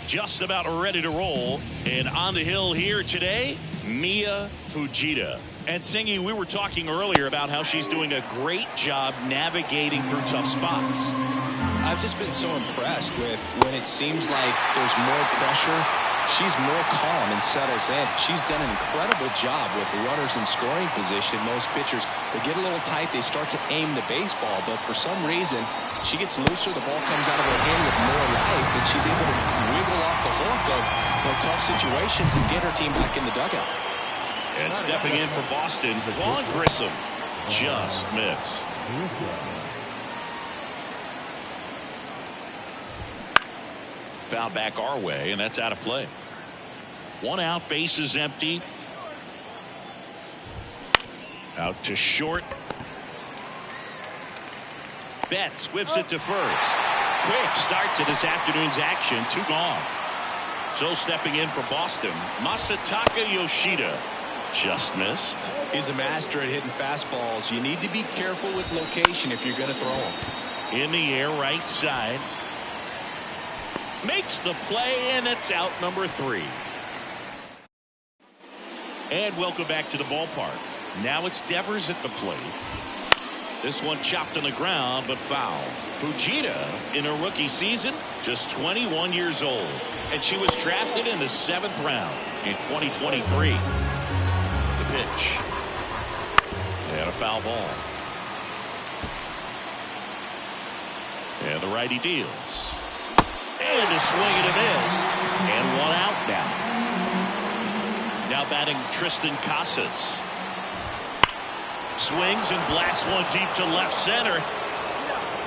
just about ready to roll. And on the hill here today, Mia Fujita. And Singy, we were talking earlier about how she's doing a great job navigating through tough spots. I've just been so impressed with when it seems like there's more pressure, she's more calm and settles in. She's done an incredible job with runners in scoring position. Most pitchers, they get a little tight, they start to aim the baseball, but for some reason, she gets looser, the ball comes out of her hand with more life, and she's able to wiggle off the hook of tough situations and get her team back in the dugout. And stepping in for Boston, Vaughn Grissom just missed. Foul back our way, and that's out of play. One out, base is empty. Out to short. Betts whips it to first. Quick start to this afternoon's action. 2 gone. So stepping in for Boston, Masataka Yoshida just missed. He's a master at hitting fastballs. You need to be careful with location if you're going to throw them. In the air, right side. Makes the play, and it's out number 3. And welcome back to the ballpark. Now it's Devers at the plate. This one chopped on the ground, but foul. Fujita, in her rookie season, just 21 years old. And she was drafted in the 7th round in 2023. The pitch. And a foul ball. And the righty deals. And a swing and a miss. And 1 out now. Now batting Tristan Casas. Swings and blasts one deep to left center.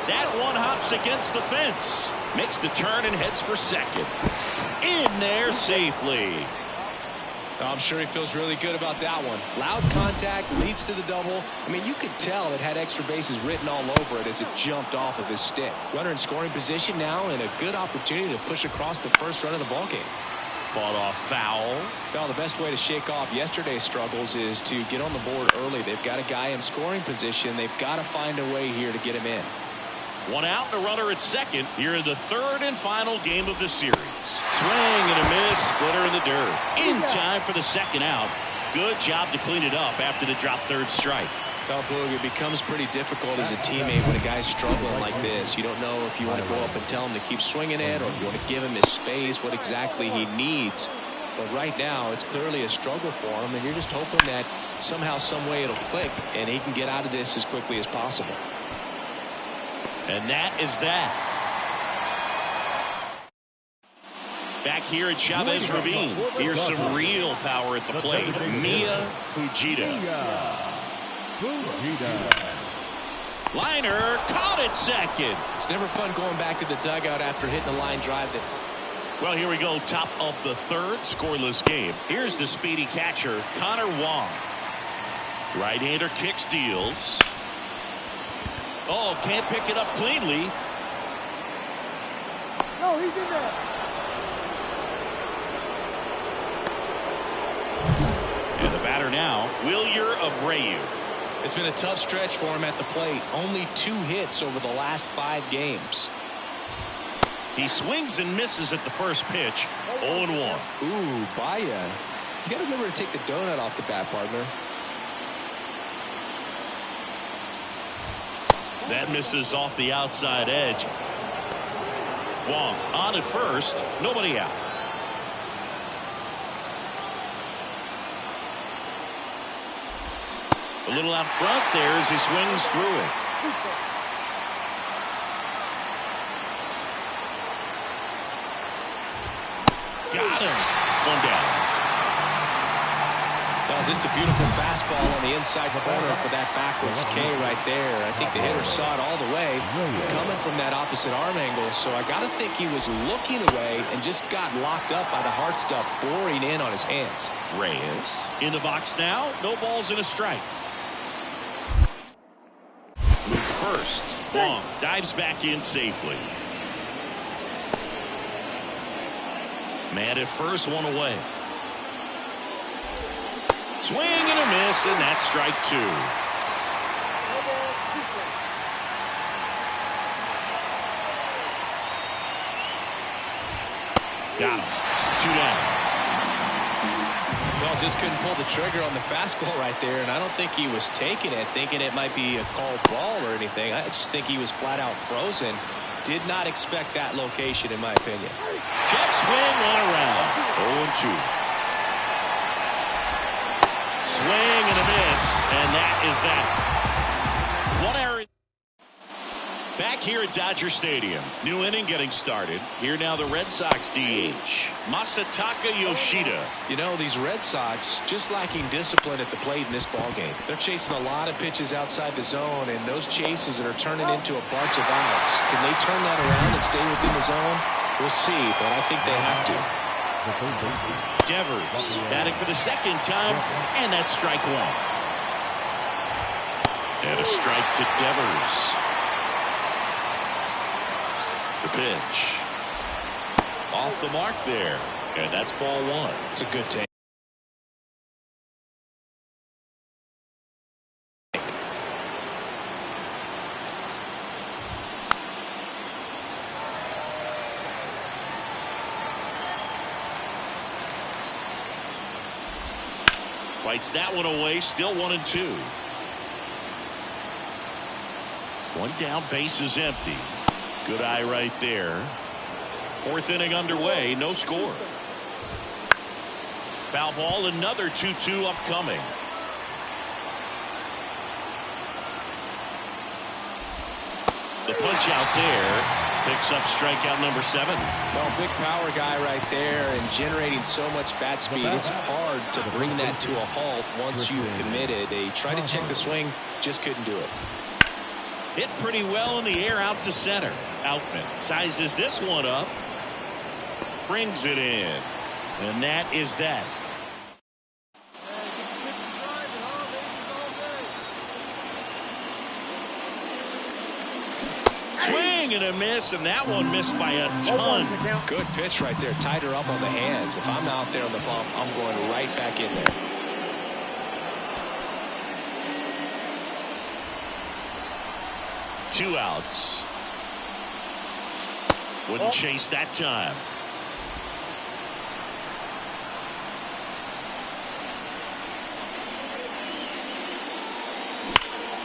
That one hops against the fence. Makes the turn and heads for second. In there safely. I'm sure he feels really good about that one. Loud contact leads to the double. I mean, you could tell it had extra bases written all over it as it jumped off of his stick. Runner in scoring position now, and a good opportunity to push across the first run of the ballgame. Fought off foul. Well, the best way to shake off yesterday's struggles is to get on the board early. They've got a guy in scoring position. They've got to find a way here to get him in. 1 out and a runner at second here in the 3rd and final game of the series. Swing and a miss, splitter in the dirt. In time for the 2nd out. Good job to clean it up after the drop 3rd strike. Well, Boog, it becomes pretty difficult as a teammate when a guy's struggling like this. You don't know if you want to go up and tell him to keep swinging it, or if you want to give him his space, what exactly he needs. But right now, it's clearly a struggle for him, and you're just hoping that somehow, some way it'll click, and he can get out of this as quickly as possible. And that is that. Back here at Chavez Ravine, here's some real power at the plate. Mia Fujita. Liner caught at second. It's never fun going back to the dugout after hitting a line drive. Well, here we go. Top of the 3rd, scoreless game. Here's the speedy catcher, Connor Wong. Right-hander kicks, deals. Oh, can't pick it up cleanly. No, he's in there. And the batter now, Wilyer Abreu. It's been a tough stretch for him at the plate. Only 2 hits over the last 5 games. He swings and misses at the first pitch. 0-1. Ooh, Baya. You got to remember to take the donut off the bat, partner. That misses off the outside edge. Wong on at first. Nobody out. A little out front there as he swings through it. Got him. 1 down. Well, just a beautiful fastball on the inside corner for that backwards K right there. I think the hitter saw it all the way coming from that opposite arm angle. So I got to think he was looking away and just got locked up by the hard stuff boring in on his hands. Reyes in the box now. No balls and a strike. Move to first. Wong dives back in safely. Man at first, 1 away. Swing and a miss, and that's strike 2. Got him. 2 down. Well, just couldn't pull the trigger on the fastball right there, and I don't think he was taking it, thinking it might be a called ball or anything. I just think he was flat out frozen. Did not expect that location, in my opinion. Check swing, 1 around. 0-2. Swing and a miss, and that is that. 1 error. Back here at Dodger Stadium. New inning getting started. Here now the Red Sox DH, Masataka Yoshida. You know, these Red Sox just lacking discipline at the plate in this ballgame. They're chasing a lot of pitches outside the zone, and those chases that are turning into a bunch of outs. Can they turn that around and stay within the zone? We'll see, but I think they have to. Devers batting for the 2nd time, and that's strike 1. And a strike to Devers. The pitch. Off the mark there. And that's ball 1. It's a good take. Fights that one away. Still 1-2. 1 down, base is empty. Good eye right there. 4th inning underway, no score. Foul ball, another 2-2 upcoming. The punch out there picks up strikeout number 7. Well, big power guy right there and generating so much bat speed. It's hard to bring that to a halt once you've committed. They tried to check the swing, just couldn't do it. Hit pretty well in the air out to center. Outman sizes this one up. Brings it in. And that is that. Swing and a miss, and that one missed by a ton. Good pitch right there. Tied her up on the hands. If I'm out there on the bump, I'm going right back in there. Two outs. Wouldn't chase that time.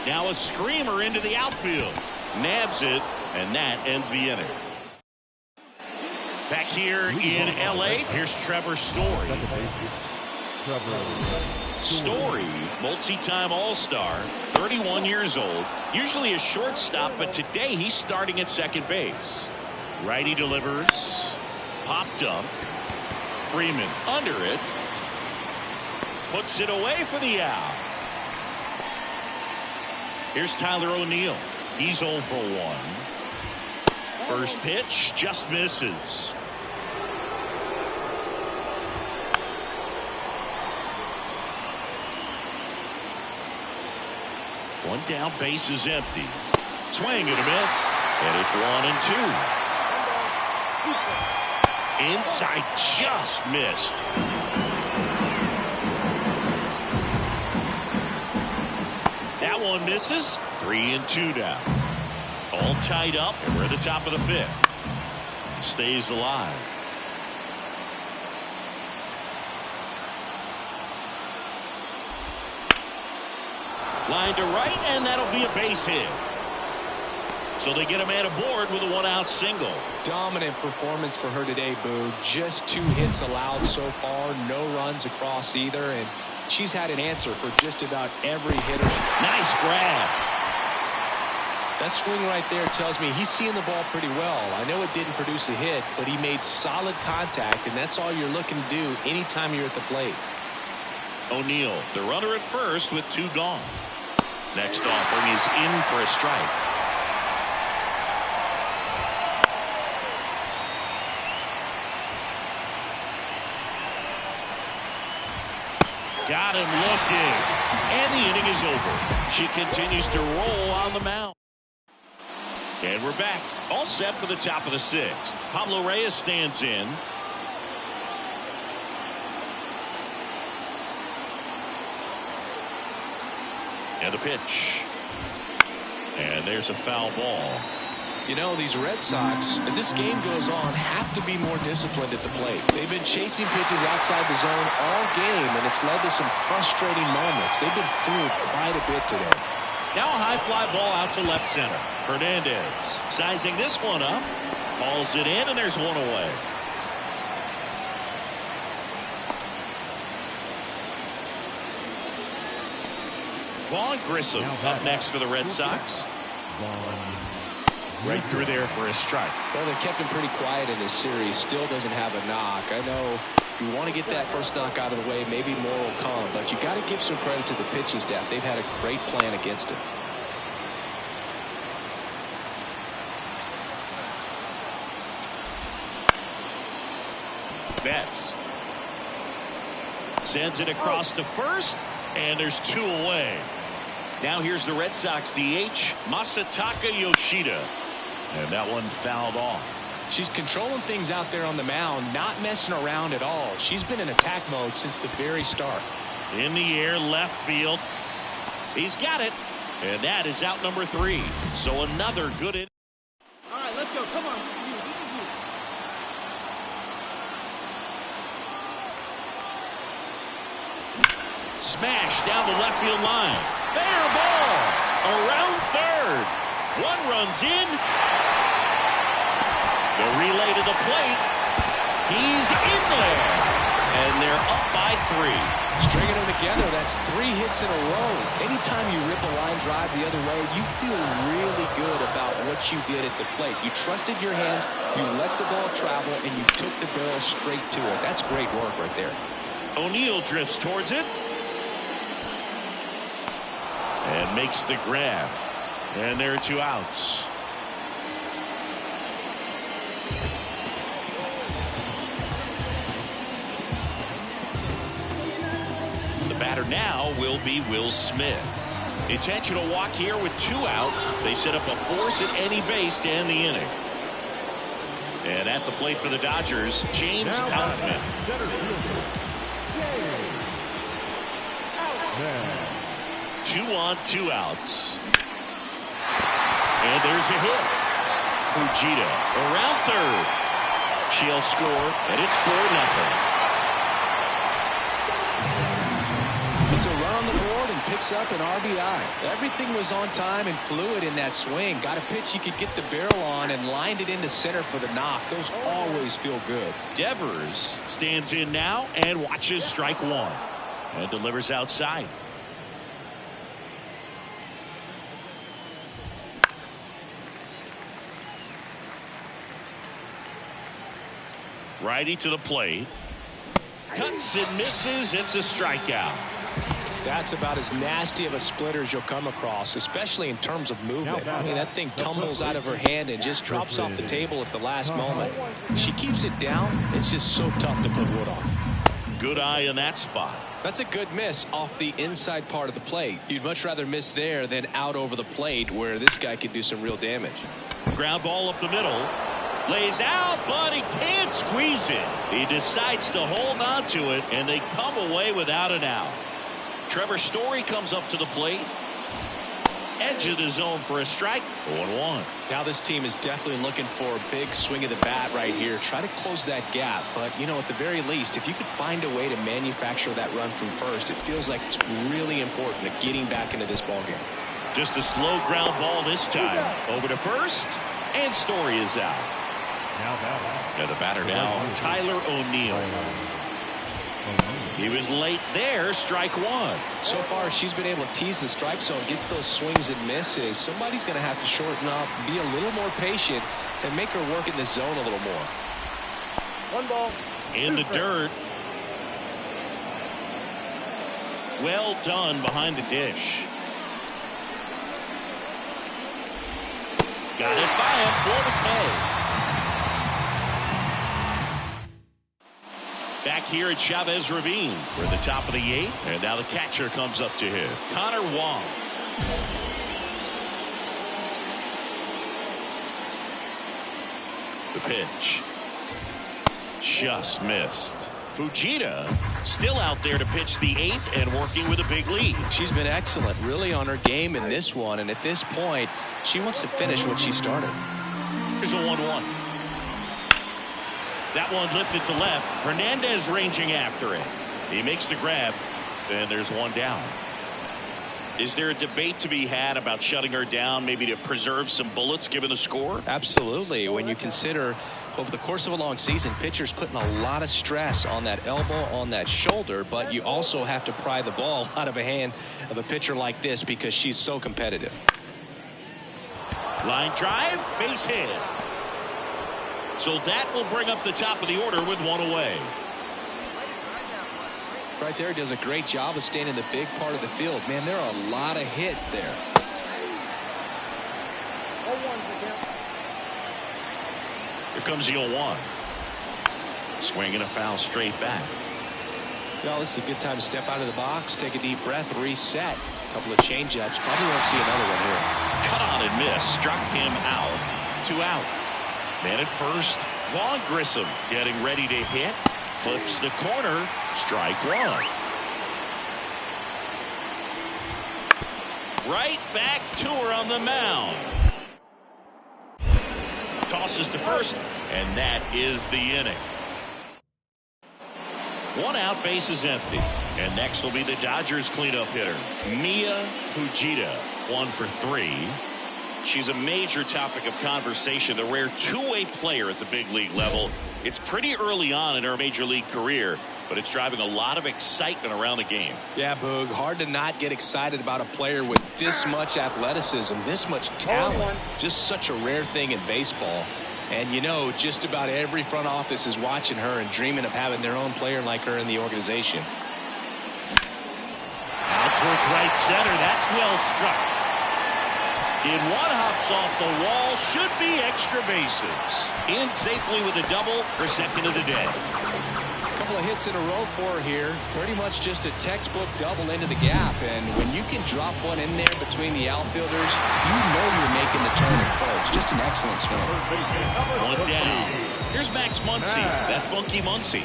Now a screamer into the outfield. Nabs it, and that ends the inning. Back here in L.A., here's Trevor Story. Story, multi-time All-Star, 31 years old, usually a shortstop, but today he's starting at second base. Righty delivers, popped up, Freeman under it, puts it away for the out. Here's Tyler O'Neill. He's 0 for 1. First pitch just misses. One down, base is empty. Swing and a miss, and it's 1-2. Inside, just missed. That one misses. 3-2 now. All tied up, and we're at the top of the 5th. Stays alive. Line to right, and that'll be a base hit. So they get a man aboard with a 1-out single. Dominant performance for her today, Boo. Just 2 hits allowed so far, no runs across either, and she's had an answer for just about every hitter. Nice grab. That swing right there tells me he's seeing the ball pretty well. I know it didn't produce a hit, but he made solid contact, and that's all you're looking to do anytime you're at the plate. O'Neill, the runner at first with 2 gone. Next offering is in for a strike. Got him looking. And the inning is over. She continues to roll on the mound. And we're back. All set for the top of the 6th. Pablo Reyes stands in. And a pitch. And there's a foul ball. You know, these Red Sox, as this game goes on, have to be more disciplined at the plate. They've been chasing pitches outside the zone all game, and it's led to some frustrating moments. They've been fooled quite a bit today. Now a high fly ball out to left center. Hernandez sizing this one up. Calls it in, and there's one away. Vaughn Grissom up next for the Red Sox. Right through there for a strike. Well, they kept him pretty quiet in this series. Still doesn't have a knock. I know you want to get that first knock out of the way. Maybe more will come, but you got to give some credit to the pitching staff. They've had a great plan against it. Betts sends it across to first, and there's two away. Now here's the Red Sox DH, Masataka Yoshida. And that one fouled off. She's controlling things out there on the mound, not messing around at all. She's been in attack mode since the very start. In the air, left field. He's got it. And that is out number 3. So another good inning. All right, let's go. Come on. This is you. Smash down the left field line. Fair ball. Around third. One runs in. The relay to the plate. He's in there. And they're up by 3. Stringing them together, that's 3 hits in a row. Anytime you rip a line drive the other way, you feel really good about what you did at the plate. You trusted your hands, you let the ball travel, and you took the barrel straight to it. That's great work right there. O'Neill drifts towards it. And makes the grab. And there are 2 outs. The batter now will be Will Smith. Intentional walk here with 2 out. They set up a force at any base to end the inning. And at the plate for the Dodgers, James Outman. 2 on, 2 outs. And there's a hit. Fujita around third. She'll score, and it's 4-0. It's a run on the board and picks up an RBI. Everything was on time and fluid in that swing. Got a pitch he could get the barrel on and lined it into center for the knock. Those always feel good. Devers stands in now and watches strike 1. And delivers outside. Righty to the plate. Cuts and misses. It's a strikeout. That's about as nasty of a splitter as you'll come across, especially in terms of movement. I mean, that thing tumbles out of her hand and just drops off the table at the last moment. She keeps it down. It's just so tough to put wood on. Good eye in that spot. That's a good miss off the inside part of the plate. You'd much rather miss there than out over the plate where this guy could do some real damage. Ground ball up the middle. Lays out, but he can't squeeze it. He decides to hold on to it, and they come away without an out. Trevor Story comes up to the plate. Edge of the zone for a strike. 0-1. Now this team is definitely looking for a big swing of the bat right here. Try to close that gap. But, you know, at the very least, if you could find a way to manufacture that run from first, it feels like it's really important to getting back into this ballgame. Just a slow ground ball this time. Over to first, and Story is out. And the batter now, Tyler O'Neill. He was late there, strike 1. So far, she's been able to tease the strike zone, gets those swings and misses. Somebody's going to have to shorten up, be a little more patient, and make her work in the zone a little more. 1 ball. In the dirt. Well done behind the dish. Got it by him for the K. Back here at Chavez Ravine. We're at the top of the 8th. And now the catcher comes up to hit. Connor Wong. The pitch. Just missed. Fujita still out there to pitch the 8th and working with a big lead. She's been excellent, really on her game in this one. And at this point, she wants to finish what she started. Here's a 1-1. That one lifted to left. Hernandez ranging after it. He makes the grab, and there's one down. Is there a debate to be had about shutting her down, maybe to preserve some bullets given the score? Absolutely. When you consider over the course of a long season, pitchers putting a lot of stress on that elbow, on that shoulder, but you also have to pry the ball out of a hand of a pitcher like this because she's so competitive. Line drive, base hit. So that will bring up the top of the order with one away. Right there, does a great job of staying in the big part of the field. Man, there are a lot of hits there. Here comes the 0-1. Swing and a foul straight back. Well, this is a good time to step out of the box, take a deep breath, reset. A couple of changeups. Probably won't see another one here. Cut on and miss. Struck him out. 2 out. Man at first. Vaughn Grissom getting ready to hit. Flips the corner. Strike one. Right back to her on the mound. Tosses to first, and that is the inning. 1 out, base is empty. And next will be the Dodgers cleanup hitter, Mia Fujita, 1 for 3. She's a major topic of conversation, a rare two-way player at the big league level. It's pretty early on in her major league career, but it's driving a lot of excitement around the game. Yeah, Boog, hard to not get excited about a player with this much athleticism, this much talent. Just such a rare thing in baseball. And you know, just about every front office is watching her and dreaming of having their own player like her in the organization. Out towards right center. That's well struck. In one, hops off the wall, should be extra bases. In safely with a double, her second of the day. A couple of hits in a row for her here. Pretty much just a textbook double into the gap. And when you can drop one in there between the outfielders, you know you're making the turn at first. Just an excellent swing. One down. Here's Max Muncy, that funky Muncy.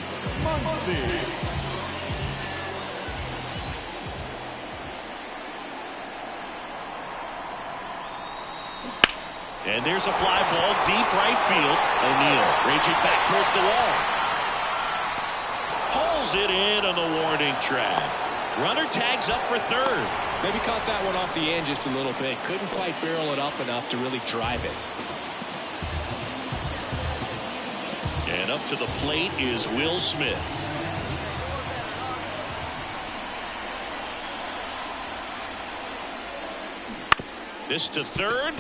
And there's a fly ball deep right field. O'Neill raging back towards the wall. Hauls it in on the warning track. Runner tags up for third. Maybe caught that one off the end just a little bit. Couldn't quite barrel it up enough to really drive it. And up to the plate is Will Smith. This to third.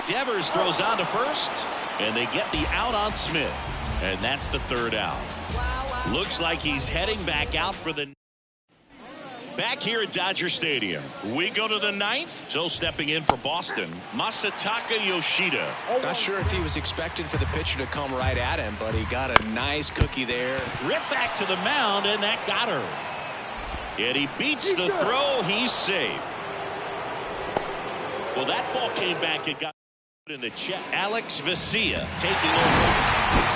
Devers throws on to first, and they get the out on Smith. And that's the third out. Looks like he's heading back out for the... Back here at Dodger Stadium, we go to the 9th. So stepping in for Boston, Masataka Yoshida. Not sure if he was expecting for the pitcher to come right at him, but he got a nice cookie there. Ripped back to the mound, and that got her. And he beats the throw. He's safe. Well, that ball came back and got in the check. Alex Vesia taking over.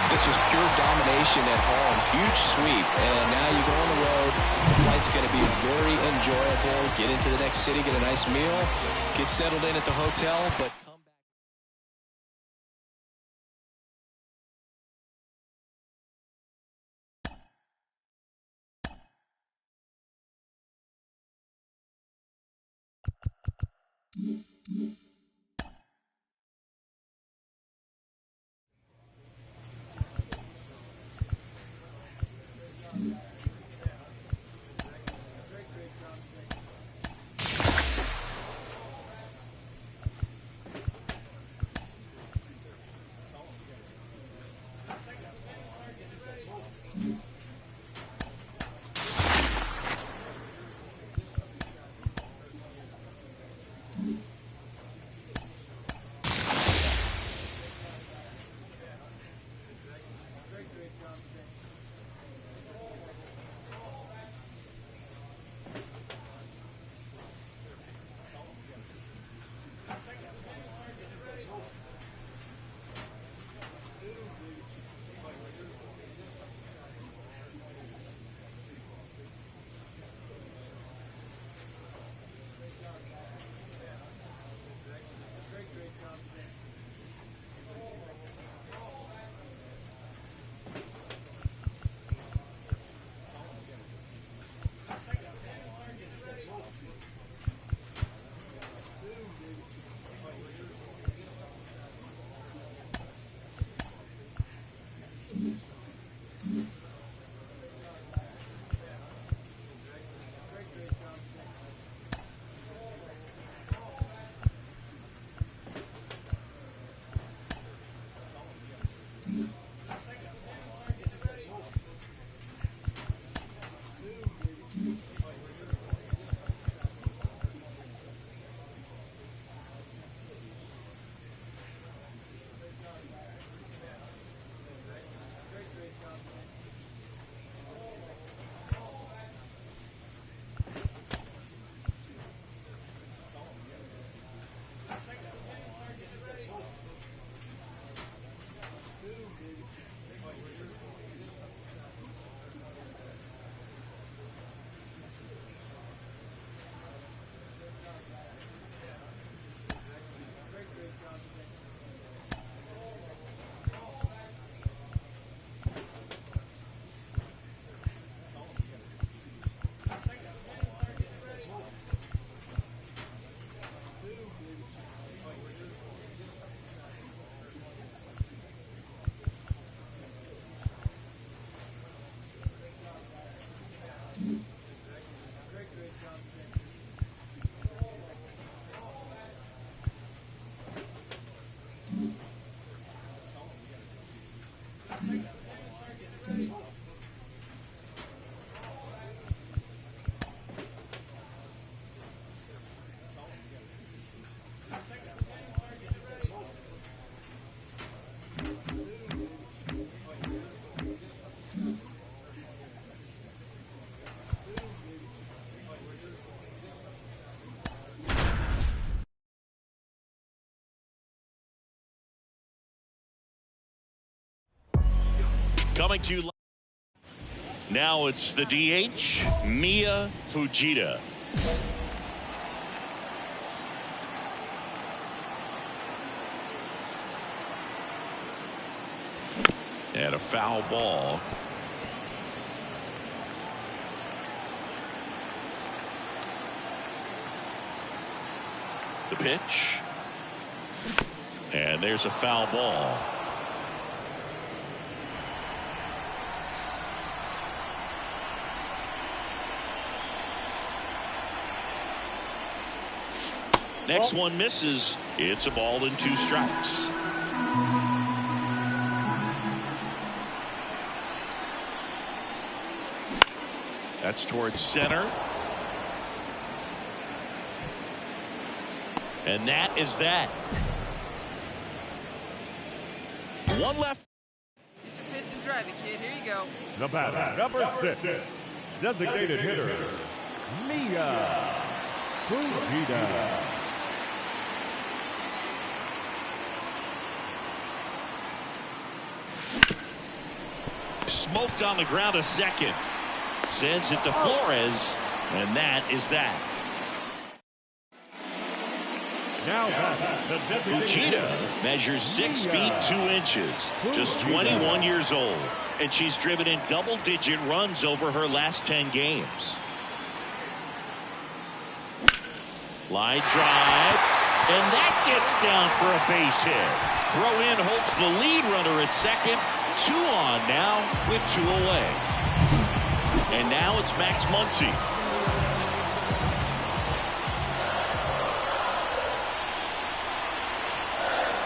This was pure domination at home. Huge sweep. And now you go on the road. The flight's going to be very enjoyable. Get into the next city, get a nice meal, get settled in at the hotel, but come back. Coming to you now, it's the DH, Mia Fujita. And a foul ball. The pitch. And there's a foul ball. Next one misses. It's a ball and 2 strikes. That's towards center. And that is that. One left. Get your pitch and drive it, kid. Here you go. The batter, number 6, designated hitter, Mia Fujita. Smoked on the ground a second. Sends it to Flores, and that is that. Now Fujita measures 6 feet 2 inches, just 21 years old, and she's driven in double-digit runs over her last 10 games. Line drive, and that gets down for a base hit. Throw in holds the lead runner at second. 2 on now with 2 away. And now it's Max Muncy.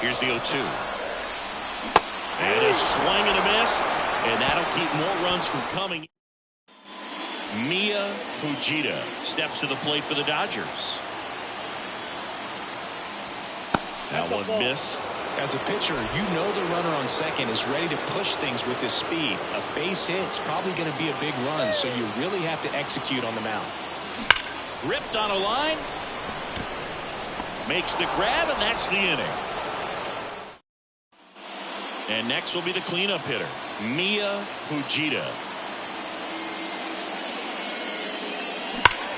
Here's the 0-2. And a swing and a miss. And that'll keep more runs from coming. Mia Fujita steps to the plate for the Dodgers. That one missed. As a pitcher, you know the runner on second is ready to push things with his speed. A base hit's probably going to be a big run, so you really have to execute on the mound. Ripped on a line. Makes the grab, and that's the inning. And next will be the cleanup hitter, Mia Fujita.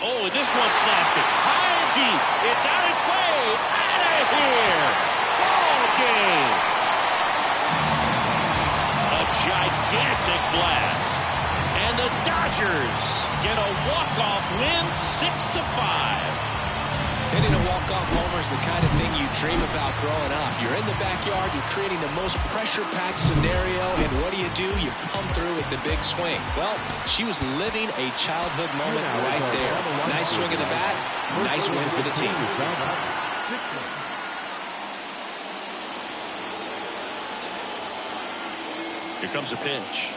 Oh, and this one's blasted. High and deep. It's on its way. Out of here. Ball game. A gigantic blast. And the Dodgers get a walk-off win 6-5. Hitting a walk-off homer is the kind of thing you dream about growing up. You're in the backyard, you're creating the most pressure-packed scenario, and what do? You come through with the big swing. Well, she was living a childhood moment right there. Nice swing of the bat, nice win for the team. Here comes a pitch.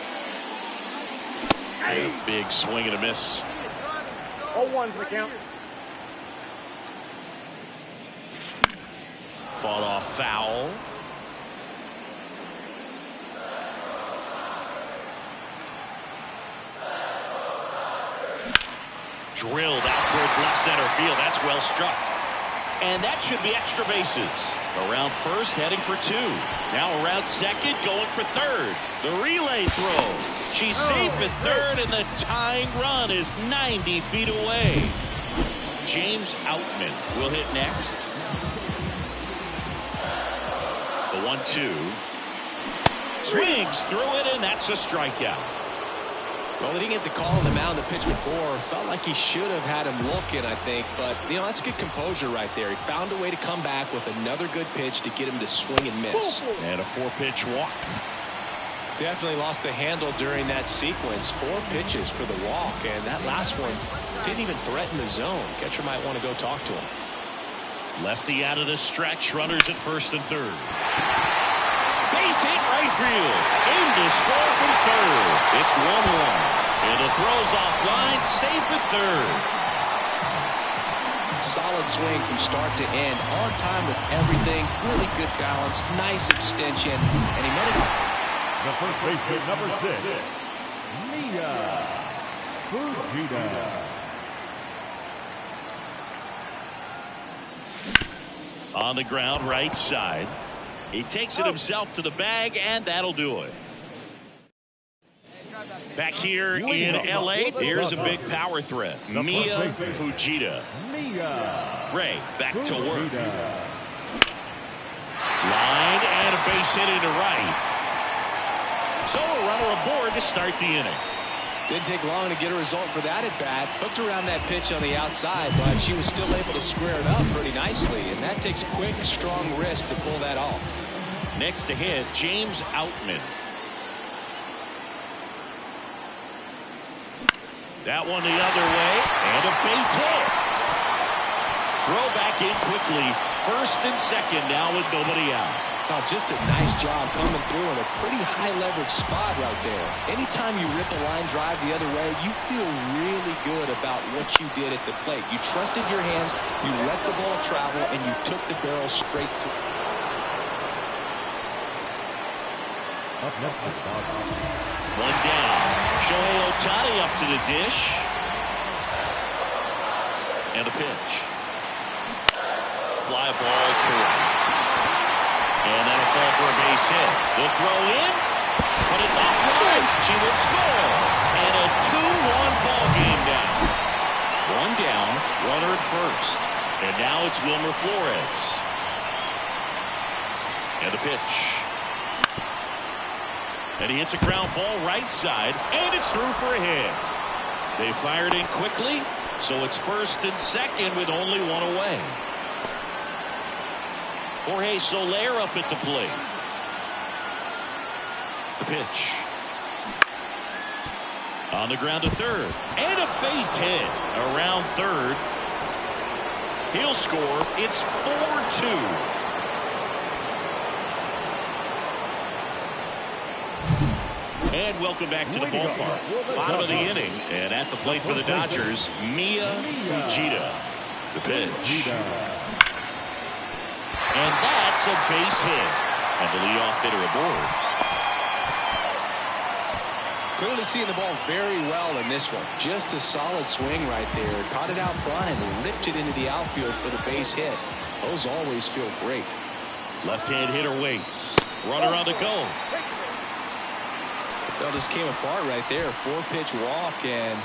And a big swing and a miss. 0-1's the count. Fought off foul. Drilled out towards left center field. That's well struck. And that should be extra bases. Around first, heading for 2. Now around second, going for third. The relay throw. She's safe at third, and the tying run is 90 feet away. James Outman will hit next. The 1-2. Swings through it, and that's a strikeout. Well, he didn't get the call on the mound the pitch before. Felt like he should have had him looking, I think. But, that's good composure right there. He found a way to come back with another good pitch to get him to swing and miss. And a 4-pitch walk. Definitely lost the handle during that sequence. 4 pitches for the walk. And that last one didn't even threaten the zone. Catcher might want to go talk to him. Lefty out of the stretch. Runners at first and third. Base hit right field. Aim to score from third. It's 1-1. And the throw's offline. Safe at third. Solid swing from start to end. On time with everything. Really good balance. Nice extension. And he met it. The first baseman, number 6, Mia Fujita. On the ground, right side. He takes it himself to the bag, and that'll do it. Back here in L.A., here's a big power threat. Mia Fujita. Ray back to work. Line and a base hit into right. So a runner aboard to start the inning. Didn't take long to get a result for that at bat. Hooked around that pitch on the outside, but she was still able to square it up pretty nicely. And that takes quick, strong wrist to pull that off. Next to hit, James Outman. That one the other way, and a base hit. Throw back in quickly. First and second now with nobody out. Oh, just a nice job coming through in a pretty high leverage spot right there. Anytime you rip a line drive the other way, you feel really good about what you did at the plate. You trusted your hands, you let the ball travel, and you took the barrel straight to. One down. Shohei Ohtani up to the dish. And a pitch. Fly ball to right. And that'll fall for a base hit. The throw in, but it's off right. She will score. And a 2-1 ball game down. One down, runner at first. And now it's Wilmer Flores. And the pitch. And he hits a ground ball right side, and it's through for a hit. They fired in quickly, so it's first and second with only one away. Jorge Soler up at the plate. The pitch. On the ground to third. And a base hit around third. He'll score. It's 4-2. And welcome back to the ballpark. Bottom of the inning. And at the plate for the Dodgers, Mia Fujita. The pitch. And that's a base hit. And the leadoff hitter aboard. Clearly seeing the ball very well in this one. Just a solid swing right there. Caught it out front and ripped it into the outfield for the base hit. Those always feel great. Left-hand hitter waits. Runner on the go. That just came apart right there. 4-pitch walk, and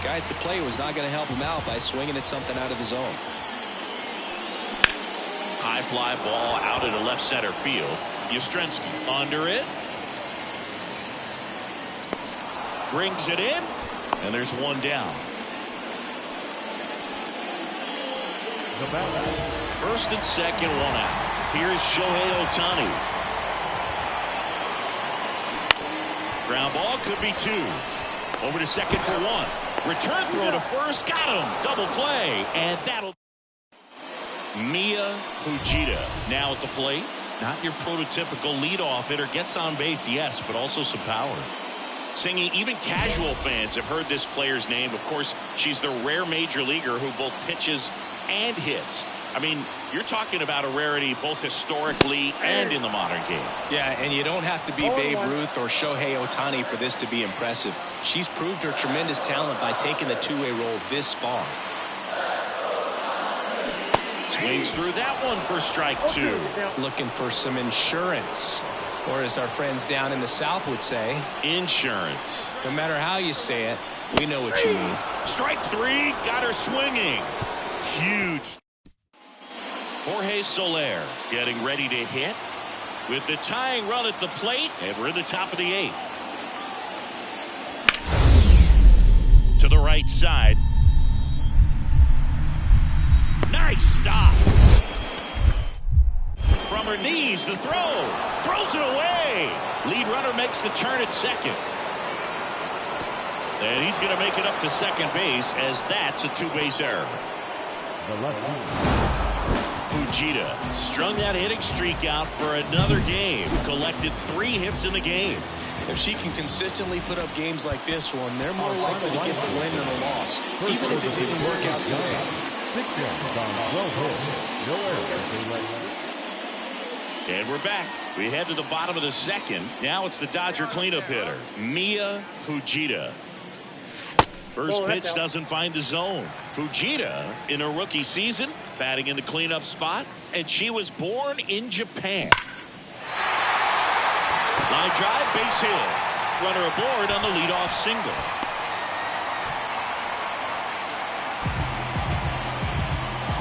guy at the plate was not going to help him out by swinging at something out of the zone. High fly ball out into left center field. Yastrzemski under it. Brings it in, and there's one down. First and second, one out. Here's Shohei Ohtani. Ground ball could be two. Over to second for one. Return throw to first. Got him. Double play. And that'll. Mia Fujita now at the plate. Not your prototypical leadoff hitter. Gets on base, yes, but also some power. Singing, even casual fans have heard this player's name. Of course, she's the rare major leaguer who both pitches and hits. I mean, you're talking about a rarity both historically and in the modern game. Yeah, and you don't have to be Babe Ruth or Shohei Ohtani for this to be impressive. She's proved her tremendous talent by taking the two-way role this far. Swings through that one for strike two. Looking for some insurance. Or as our friends down in the South would say, insurance. No matter how you say it, we know what you mean. Strike three, got her swinging. Huge. Jorge Soler getting ready to hit with the tying run at the plate, and we're in the top of the eighth. To the right side. Nice stop. From her knees, the throw. Throws it away. Lead runner makes the turn at second. And he's going to make it up to second base as that's a two-base error. Fujita strung that hitting streak out for another game. Collected 3 hits in the game. If she can consistently put up games like this one, they're more likely to get the win than the loss, even if it didn't work out today. And we're back. We head to the bottom of the second. Now it's the Dodger cleanup hitter, Mia Fujita. First pitch doesn't find the zone. Fujita in her rookie season, batting in the cleanup spot, and she was born in Japan. Line drive, base hit. runner aboard on the leadoff single.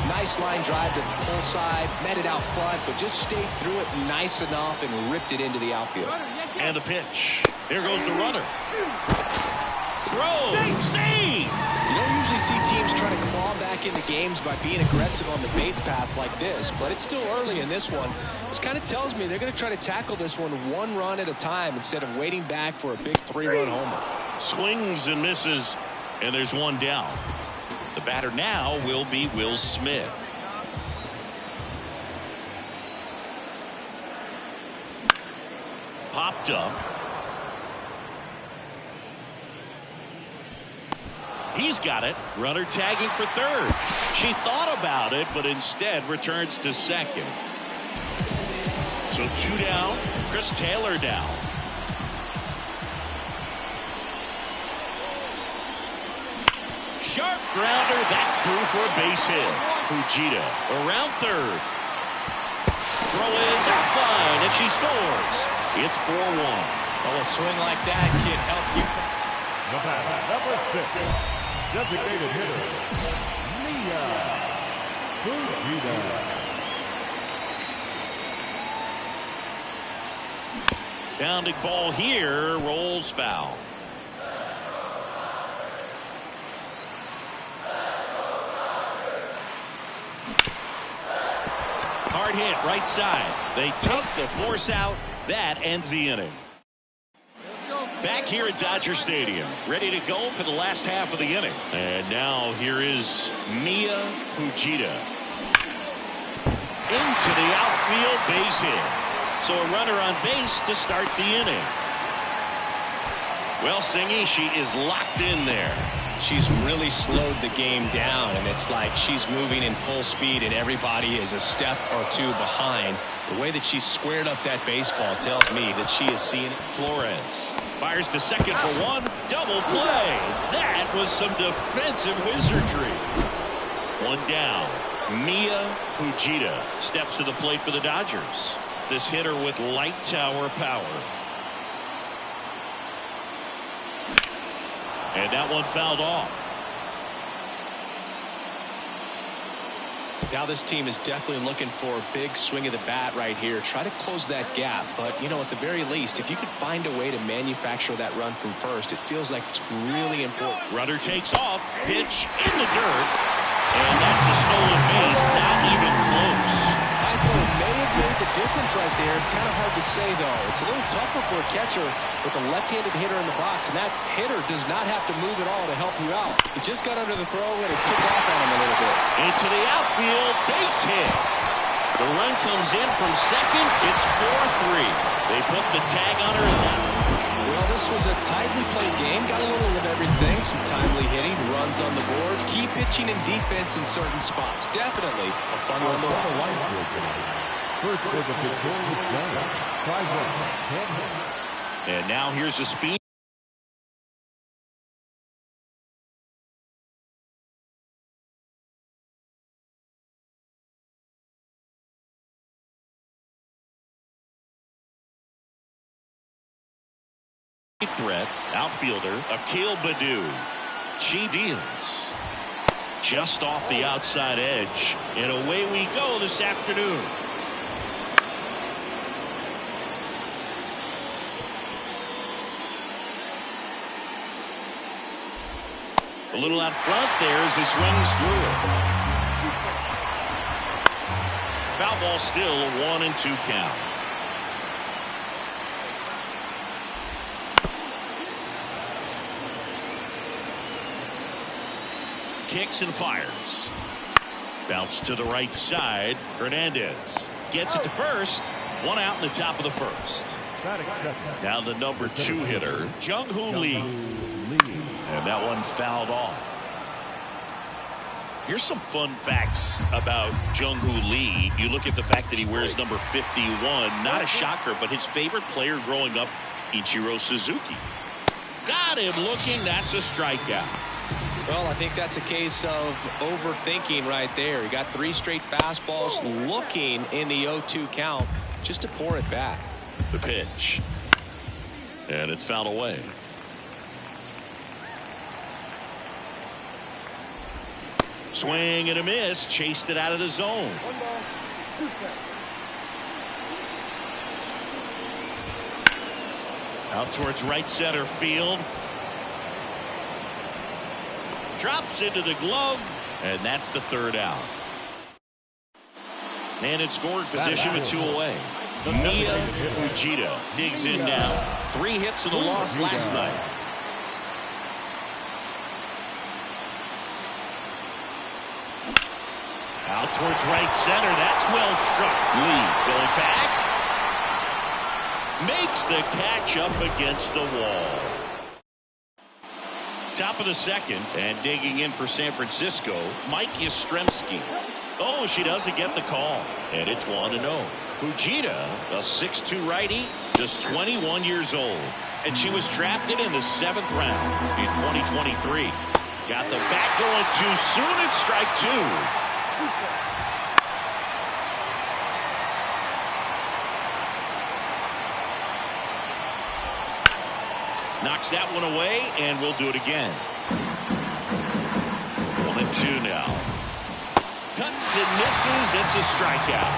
Nice line drive to the pull side, met it out front, but just stayed through it nice enough and ripped it into the outfield. And the pitch. Here goes the runner. Throw, save! You don't usually see teams try to claw back into games by being aggressive on the base pass like this, but it's still early in this one. This kind of tells me they're going to try to tackle this one run at a time instead of waiting back for a big 3-run homer. Swings and misses, and there's one down. The batter now will be Will Smith. Popped up. He's got it. Runner tagging for third. She thought about it, but instead returns to second. So 2 down. Chris Taylor down. Sharp grounder. That's through for a base hit. Fujita around third. Throw is offline, and she scores. It's 4-1. Well, a swing like that can't help you. The batter, number 6. Designated hitter, Mia Fujita. Bounding ball here, rolls foul. Hard hit, right side. They take the force out. That ends the inning. Back here at Dodger Stadium, ready to go for the last half of the inning. And now here is Mia Fujita. Into the outfield, base hit. So a runner on base to start the inning. Well, Singy, she is locked in there. She's really slowed the game down, and it's like she's moving in full speed, and everybody is a step or two behind. The way that she squared up that baseball tells me that she is seeing it. Flores fires to second for one. Double play. That was some defensive wizardry. One down. Mia Fujita steps to the plate for the Dodgers. This hitter with light tower power. And that one fouled off. Now this team is definitely looking for a big swing of the bat right here. Try to close that gap. But, you know, at the very least, if you could find a way to manufacture that run from first, it feels like it's really important. Runner takes off. Pitch in the dirt. And that's a stolen base. Not even close. I thought it may have made the difference right there. It's kind of hard to say, though. It's a little tougher for a catcher with a left-handed hitter in the box, and that hitter does not have to move at all to help you out. He just got under the throw, and it took off on him a little bit. Into the outfield, base hit. The run comes in from second. It's 4-3. They put the tag on her in that one. Well, this was a tightly played game. Got a little of everything. Some timely hitting, runs on the board, key pitching and defense in certain spots. Definitely a fun one to watch. First for the victorious Dodgers. 5-1. And now here's the speed. Threat, outfielder, Akil Baddoo. She deals. Just off the outside edge. And away we go this afternoon. A little out front there as he swings through it. Foul ball still a 1-2 count. Kicks and fires. Bounce to the right side. Hernandez gets it to first. One out in the top of the first. Now the number 2 hitter, Jung-Hoo Lee. And that one fouled off. Here's some fun facts about Jung-Hoo Lee. You look at the fact that he wears number 51. Not a shocker, but his favorite player growing up, Ichiro Suzuki. Got him looking. That's a strikeout. Well, I think that's a case of overthinking right there. He got 3 straight fastballs looking in the 0-2 count just to pour it back. The pitch. And it's fouled away. Swing and a miss. Chased it out of the zone. Out towards right center field. Drops into the glove. And that's the third out. And in scoring position with 2 away. Mlb Fujita digs in now. 3 hits in the loss last night. Out towards right center. That's well struck. Lee going back. Makes the catch up against the wall. Top of the second, and digging in for San Francisco, Mike Yastrzemski. Oh, she doesn't get the call, and it's 1-0. Fujita, a 6'2" righty, just 21 years old, and she was drafted in the 7th round in 2023. Got the bat going too soon. It's strike 2. Knocks that one away, and we'll do it again. 1-2 now. Cuts and misses. It's a strikeout.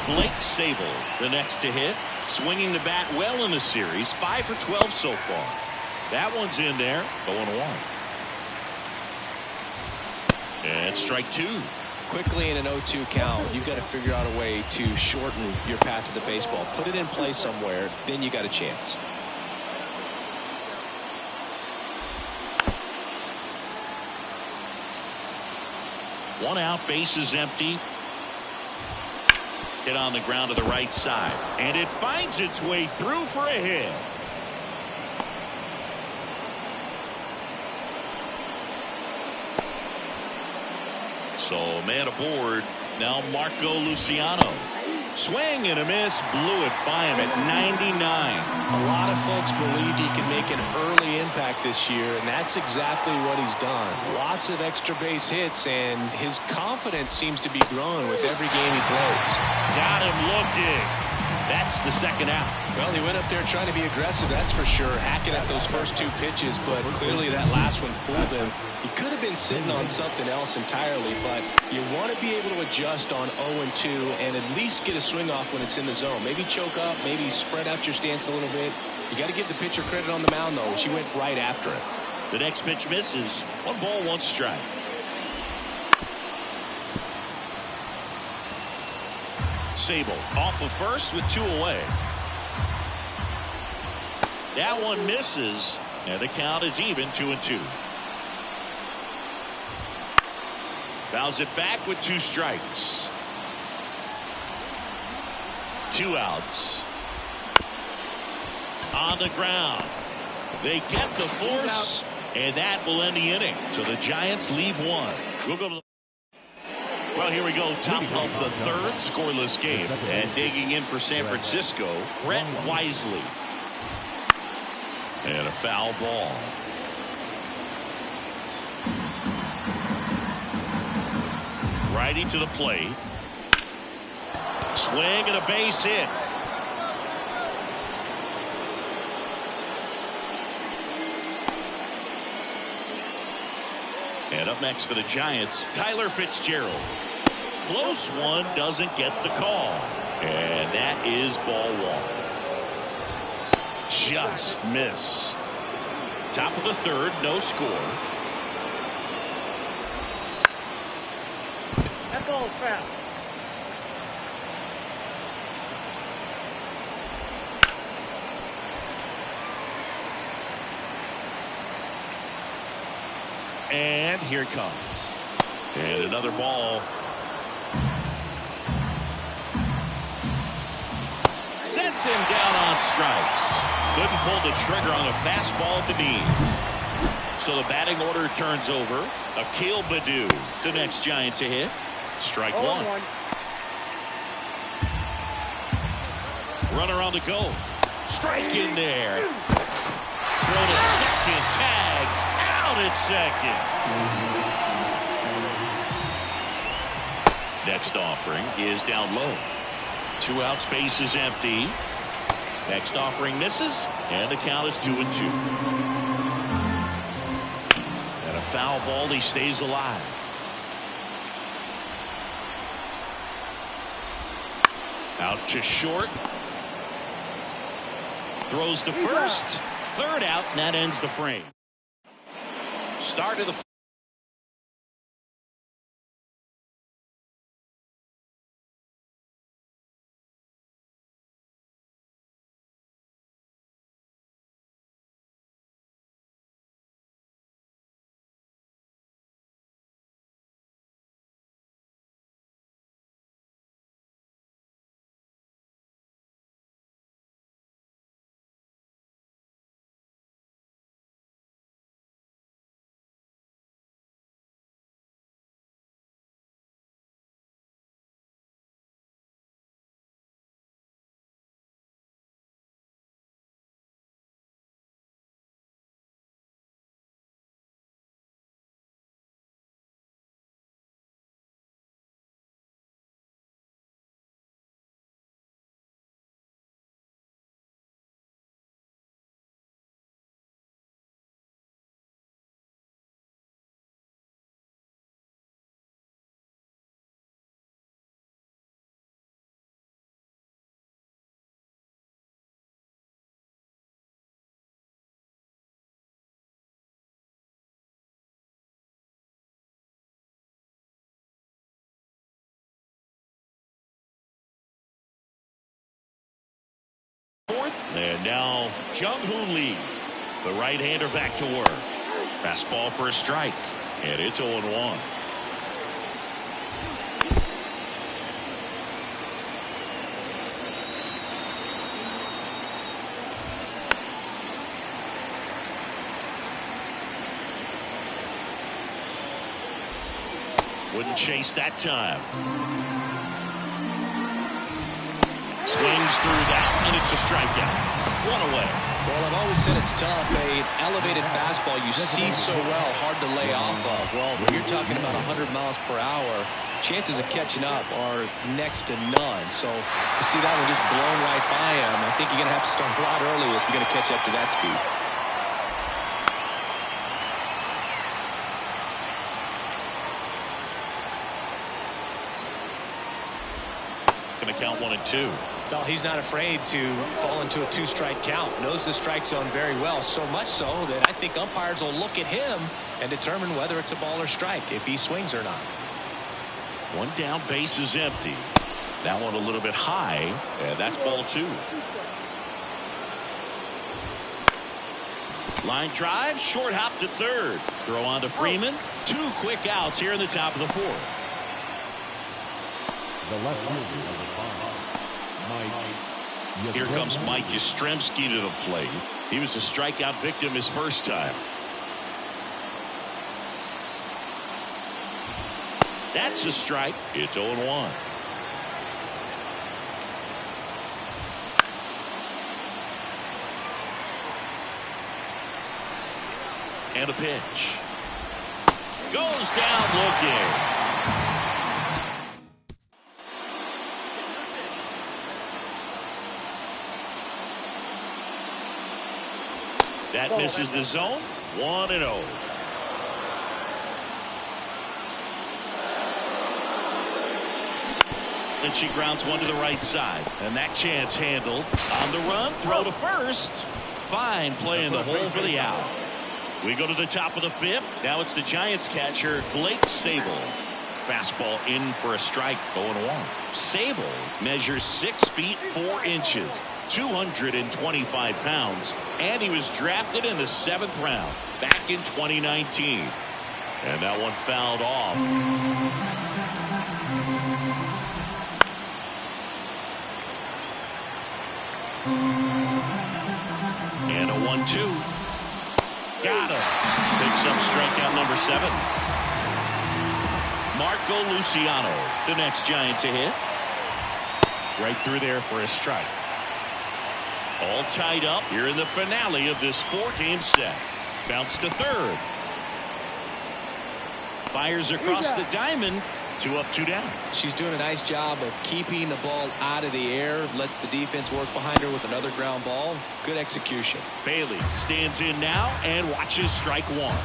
Blake Sable, the next to hit. Swinging the bat well in the series. 5 for 12 so far. That one's in there. 0-1. And strike 2. Quickly in an 0-2 count, you've got to figure out a way to shorten your path to the baseball. Put it in play somewhere, then you got a chance. One out, base is empty. Hit on the ground to the right side, and it finds its way through for a hit. So man aboard now. Marco Luciano. Swing and a miss. Blew it by him at 99. A lot of folks believed he could make an early impact this year, and that's exactly what he's done. Lots of extra base hits, and his confidence seems to be growing with every game he plays. Got him looking. That's the second out. Well, he went up there trying to be aggressive, that's for sure, hacking at those first 2 pitches, but clearly that last one fooled him. He could have been sitting on something else entirely, but you want to be able to adjust on 0-2 and at least get a swing off when it's in the zone. Maybe choke up, maybe spread out your stance a little bit. You got to give the pitcher credit on the mound, though. She went right after it. The next pitch misses. 1 ball, 1 strike. Sable off of first with 2 away. That one misses, and the count is even, 2-2. Fouls it back with 2 strikes. 2 outs. On the ground. They get the force, and that will end the inning. So the Giants leave 1. We'll go to the... Well, here we go. Top of the 3rd, scoreless game. And digging in for San Francisco, Brett Wisely. And a foul ball. Righty to the plate. Swing and a base hit. And up next for the Giants, Tyler Fitzgerald. Close one, doesn't get the call. And that is ball 1. Just missed. Top of the 3rd, no score. That ball is foul. And here it comes. And another ball. Sets him down on strikes. Couldn't pull the trigger on a fastball at the knees. So the batting order turns over. Akil Baddoo, the next Giant to hit. Strike 1. Runner on the go. Strike in there. Throw to second. Tag. Out at second. Next offering is down low. 2 outs, base is empty. Next offering misses, and the count is 2-2. And a foul ball, he stays alive. Out to short. Throws to first. Third out, and that ends the frame. Start of the fourth. And now Jung-Hoon Lee, the right-hander, back to work. Fastball for a strike, and it's 0-1. Wouldn't chase that time. Swings through that, and it's a strikeout. One away. Well, I've always said it's tough. An elevated fastball you see so well, hard to lay off of. Well, when you're talking about 100 miles per hour, chances of catching up are next to none. So to see that one just blown right by him, I think you're going to have to start a lot early if you're going to catch up to that speed. Going to count 1 and 2. Well, he's not afraid to fall into a two-strike count. Knows the strike zone very well, so much so that I think umpires will look at him and determine whether it's a ball or strike, if he swings or not. One down, base is empty. That one a little bit high, and that's ball 2. Line drive, short hop to third. Throw on to Freeman. 2 quick outs here in the top of the 4th. The left fielder, number 5, Mike. Here comes Mike Yastrzemski to the plate. He was a strikeout victim his first time. That's a strike. It's 0-1. And a pitch. Goes down looking. That misses the zone. 1-0. And she grounds one to the right side. And that chance handled. On the run, throw to first. Fine play in the hole for the out. We go to the top of the 5th. Now it's the Giants catcher, Blake Sable. Fastball in for a strike, 0-1. Sable measures 6 feet 4 inches. 225 pounds, and he was drafted in the 7th round back in 2019. And that one fouled off. And a 1-2. Got him. Picks up strikeout number 7. Marco Luciano, the next Giant to hit. Right through there for a strike. All tied up here in the finale of this 4-game set. Bounce to third. Fires across the diamond. 2 up, 2 down. She's doing a nice job of keeping the ball out of the air, lets the defense work behind her with another ground ball. Good execution. Bailey stands in now and watches strike 1.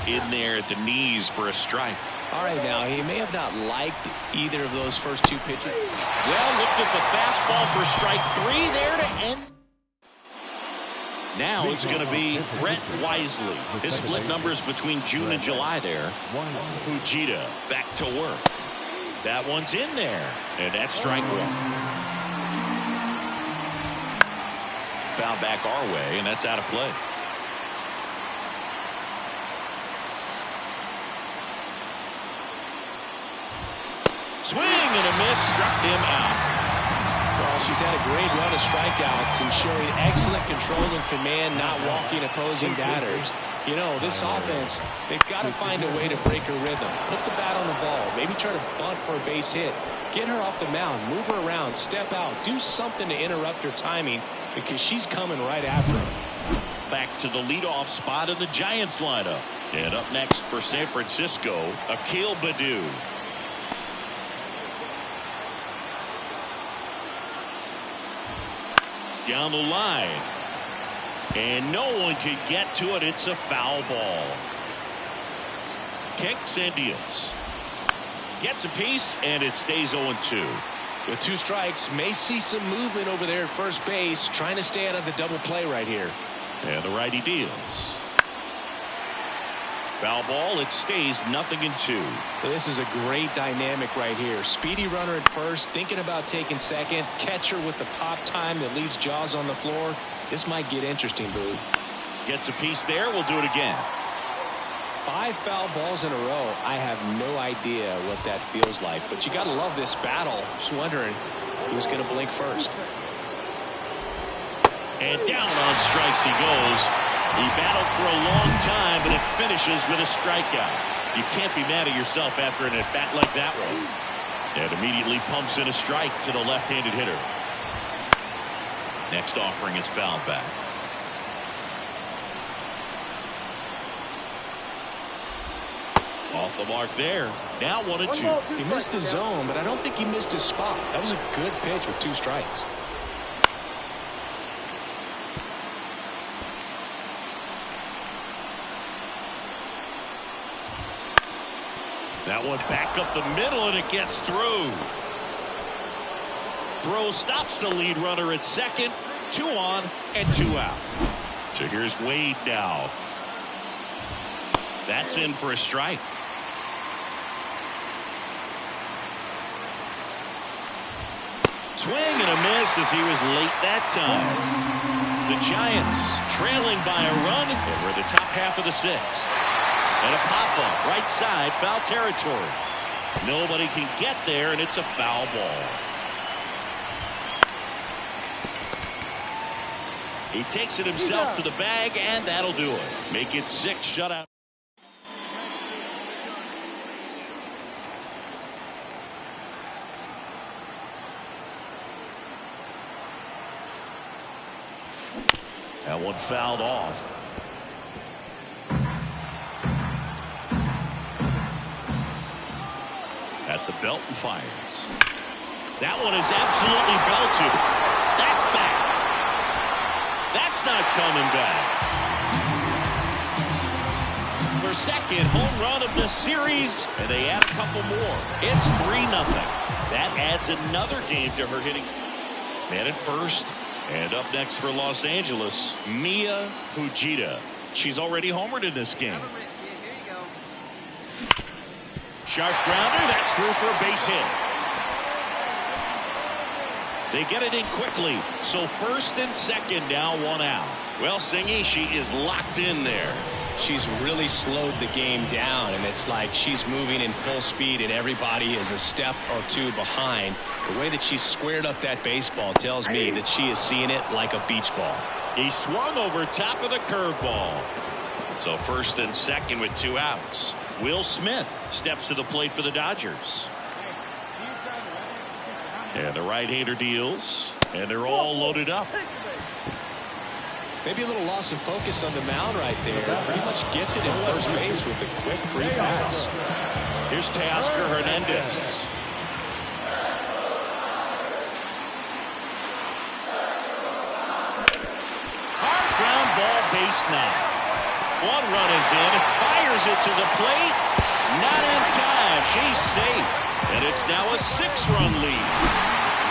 In there at the knees for a strike. All right, now, he may have not liked either of those first 2 pitches. Well, looked at the fastball for strike 3 there to end. Now it's going to be Brett Wisely. His split numbers between June and July there. Fujita back to work. That one's in there. And that's strike 1. Foul back our way, and that's out of play. Swing and a miss, struck him out. Well, she's had a great run of strikeouts and showing excellent control and command, not walking opposing batters. You know, this offense, they've got to find a way to break her rhythm. Put the bat on the ball. Maybe try to bunt for a base hit. Get her off the mound. Move her around. Step out. Do something to interrupt her timing because she's coming right after her. Back to the leadoff spot in the Giants lineup. And up next for San Francisco, Akil Baddoo. Down the line. And no one can get to it. It's a foul ball. Kicks and deals. Gets a piece, and it stays 0-2. With 2 strikes, may see some movement over there at first base, trying to stay out of the double play right here. And the righty deals. Foul ball, it stays 0-2. This is a great dynamic right here. Speedy runner at first, thinking about taking second. Catcher with the pop time that leaves Jaws on the floor. This might get interesting, Boo. Gets a piece there. We'll do it again. 5 foul balls in a row. I have no idea what that feels like, but you got to love this battle. Just wondering who's going to blink first. And down on strikes he goes. He battled for a long time, but it finishes with a strikeout. You can't be mad at yourself after an at-bat like that one. And immediately pumps in a strike to the left-handed hitter. Next offering is fouled back. Off the mark there. Now 1-2. He missed the zone, but I don't think he missed his spot. That was a good pitch with 2 strikes. That one back up the middle, and it gets through. Throw stops the lead runner at second. 2 on and 2 out. So here's Wade now. That's in for a strike. Swing and a miss as he was late that time. The Giants trailing by a run, and we're the top half of the 6th. And a pop-up, right side, foul territory. Nobody can get there, and it's a foul ball. He takes it himself to the bag, and that'll do it. Make it 6 shutout. That one fouled off. At the belt and fires. That one is absolutely belted. That's back. That's not coming back. For second home run of the series, and they add a couple more. It's 3-0. That adds another game to her hitting. Man at first. And up next for Los Angeles, Mia Fujita. She's already homered in this game. Sharp grounder, that's through for a base hit. They get it in quickly, so first and second now, 1 out. Well, Singy, she is locked in there. She's really slowed the game down, and it's like she's moving in full speed, and everybody is a step or 2 behind. The way that she squared up that baseball tells me that she is seeing it like a beach ball. He swung over top of the curveball. So first and second with 2 outs. Will Smith steps to the plate for the Dodgers. And the right-hander deals, and they're all loaded up. Maybe a little loss of focus on the mound right there. Pretty much gifted in first base with a quick free pass. Here's Teoscar Hernandez. Hard ground ball, base 9. One run is in. Fires it to the plate. Not in time. She's safe. And it's now a 6-run lead.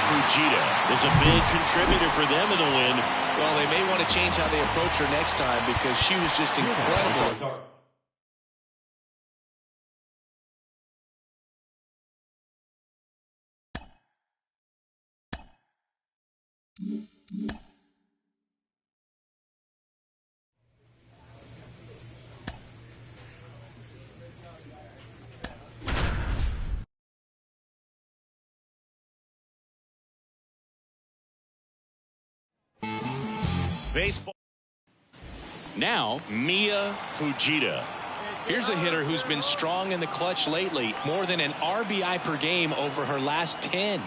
Fujita was a big contributor for them in the win. Well, they may want to change how they approach her next time because she was just incredible. Baseball. Now, Mia Fujita. Here's a hitter who's been strong in the clutch lately. More than an RBI per game over her last 10.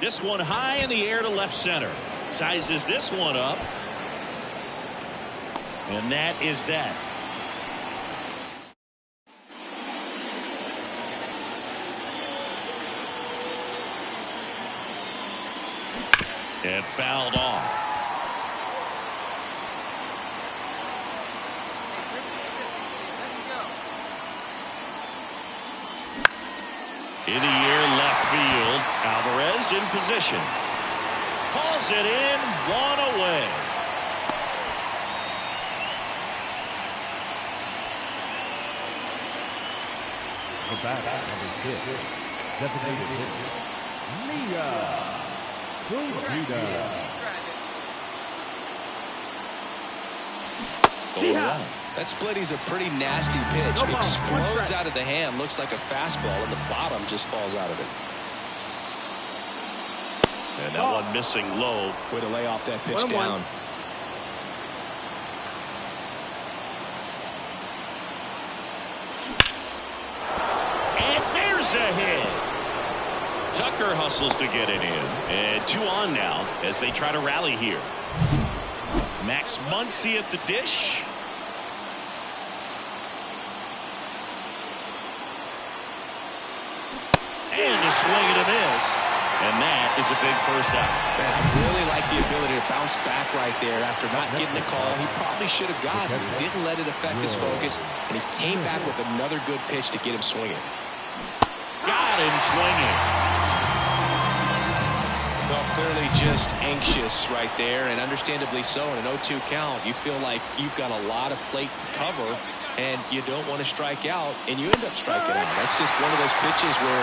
This one high in the air to left center. Sizes this one up. And that is that. And fouled off. In the air, left field. Alvarez in position. Calls it in, one away. The bat, number 6, designated hitter, Mia Fujita. That splitty's a pretty nasty pitch. Explodes out of the hand. Looks like a fastball, and the bottom just falls out of it. And that one missing low. Way to lay off that pitch down. And there's a hit. Tucker hustles to get it in. And 2 on now as they try to rally here. Max Muncy at the dish. And a swing and a miss. And that is a big first out. Man, I really like the ability to bounce back right there after not getting a call. He probably should have gotten it. Didn't let it affect his focus. And he came back with another good pitch to get him swinging. Got him swinging. Well, clearly just anxious right there, and understandably so. In an 0-2 count, you feel like you've got a lot of plate to cover, and you don't want to strike out, and you end up striking out. That's just one of those pitches where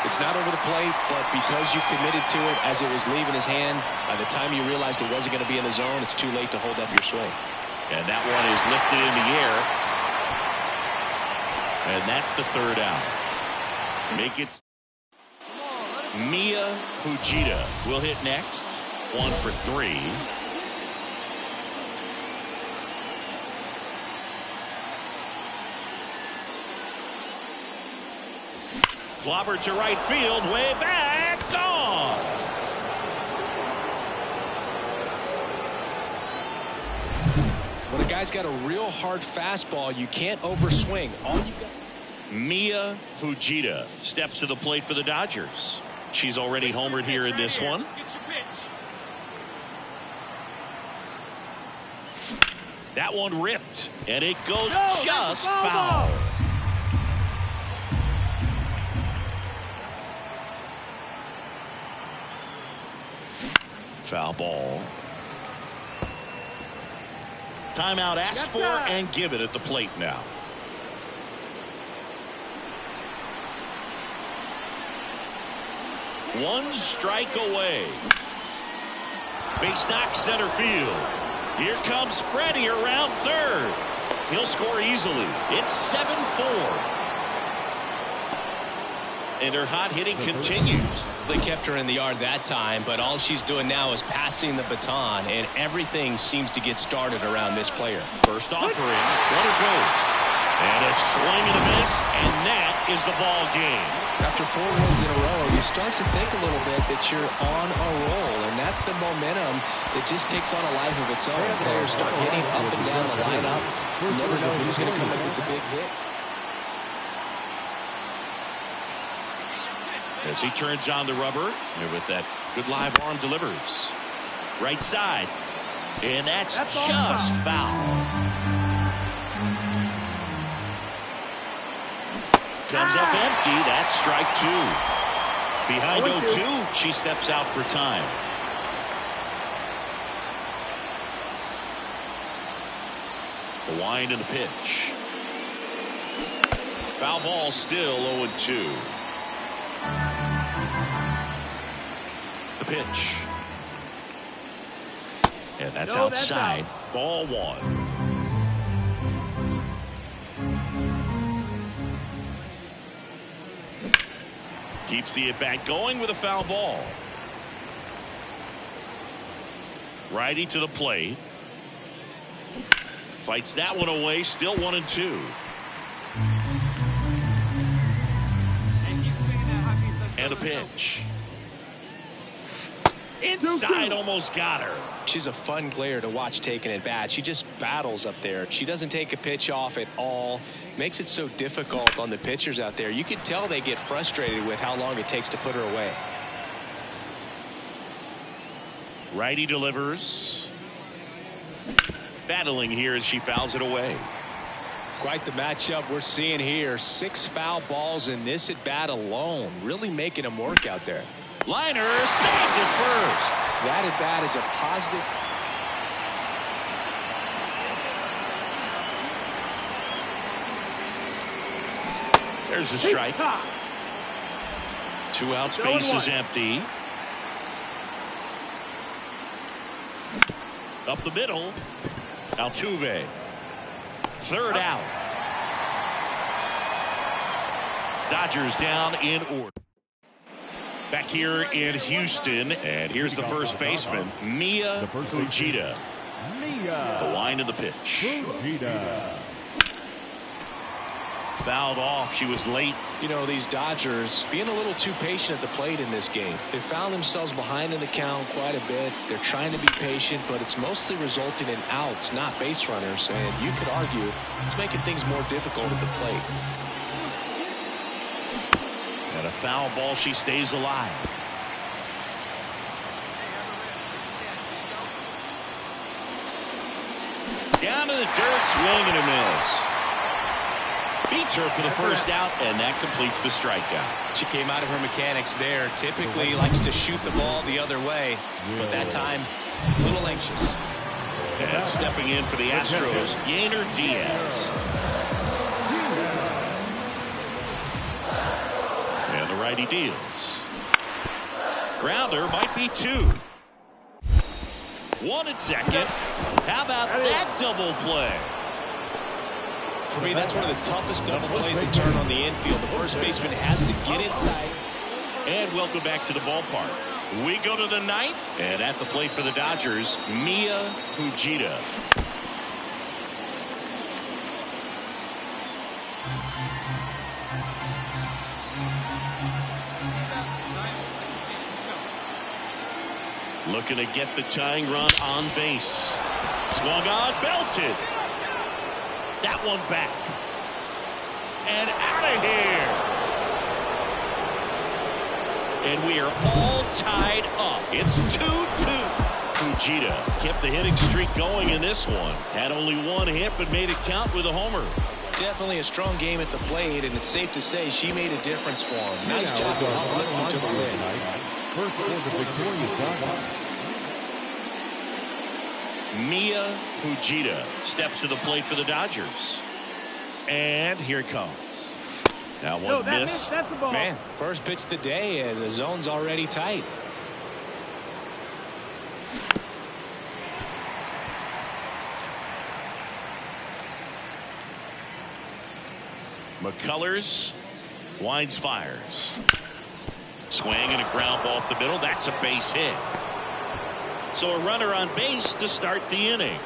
it's not over the plate, but because you committed to it as it was leaving his hand, by the time you realized it wasn't going to be in the zone, it's too late to hold up your swing. And that one is lifted in the air. And that's the 3rd out. Make it. Mia Fujita will hit next. 1 for 3. Clobber to right field, way back, gone. When a guy's got a real hard fastball, you can't overswing. All you got. Mia Fujita steps to the plate for the Dodgers. She's already homered here in this one. That one ripped, and it goes just foul. Foul ball. Timeout asked for and given at the plate now. One strike away. Base knock center field. Here comes Freddie around third. He'll score easily. It's 7-4. And her hot hitting continues. They kept her in the yard that time, but all she's doing now is passing the baton, and everything seems to get started around this player. First offering. Runner goes. And a swing and a miss, and that is the ball game. After 4 wins in a row, you start to think a little bit that you're on a roll, and that's the momentum that just takes on a life of its own. Players start hitting up and down the lineup. You never know who's going to come up with the big hit. As he turns on the rubber, and with that good live arm delivers. Right side, and that's just foul. Comes up empty. That's strike 2. Behind 0-2, she steps out for time. The wind and the pitch. Foul ball, still 0-2. The pitch. And that's outside. Ball 1. Keeps the at-bat going with a foul ball. Righty to the plate. Fights that one away. Still 1-2. And a pitch. Inside, almost got her. She's a fun player to watch taking at bat. She just battles up there. She doesn't take a pitch off at all. Makes it so difficult on the pitchers out there. You can tell they get frustrated with how long it takes to put her away. Righty delivers. Battling here as she fouls it away. Quite the matchup we're seeing here. 6 foul balls in this at bat alone. Really making them work out there. Liner snagged it first. That at bat is a positive. There's a strike. 2 outs, base is empty. Up the middle. Altuve. 3rd out. Dodgers down in order. Back here in Houston, and here's the first baseman, Mia Fujita. The wind of the pitch. Fouled off. She was late. You know, these Dodgers being a little too patient at the plate in this game. They found themselves behind in the count quite a bit. They're trying to be patient, but it's mostly resulting in outs, not base runners. And you could argue it's making things more difficult at the plate. And a foul ball, she stays alive. Down to the dirt, swing and a miss. Beats her for the first out, and that completes the strikeout. She came out of her mechanics there. Typically likes to shoot the ball the other way, but that time a little anxious. And stepping in for the Astros, Yainer Diaz. And the righty deals. Grounder might be 2. 1 at second. How about that double play? For me, that's one of the toughest double plays to turn on the infield. The first baseman has to get inside. And welcome back to the ballpark. We go to the 9th, and at the plate for the Dodgers, Mia Fujita. Looking to get the tying run on base. Swung on, belted. That one back. And out of here. And we are all tied up. It's 2-2. Fujita kept the hitting streak going in this one. Had only 1 hit, but made it count with a homer. Definitely a strong game at the plate, and it's safe to say she made a difference for him. Nice job to help lift them to the win. First for the victorious Dodgers. Mia Fujita steps to the plate for the Dodgers. And here it comes. That one missed. That's the ball. Man, first pitch of the day, and the zone's already tight. McCullers winds, fires. Swing and a ground ball up the middle. That's a base hit. So a runner on base to start the inning.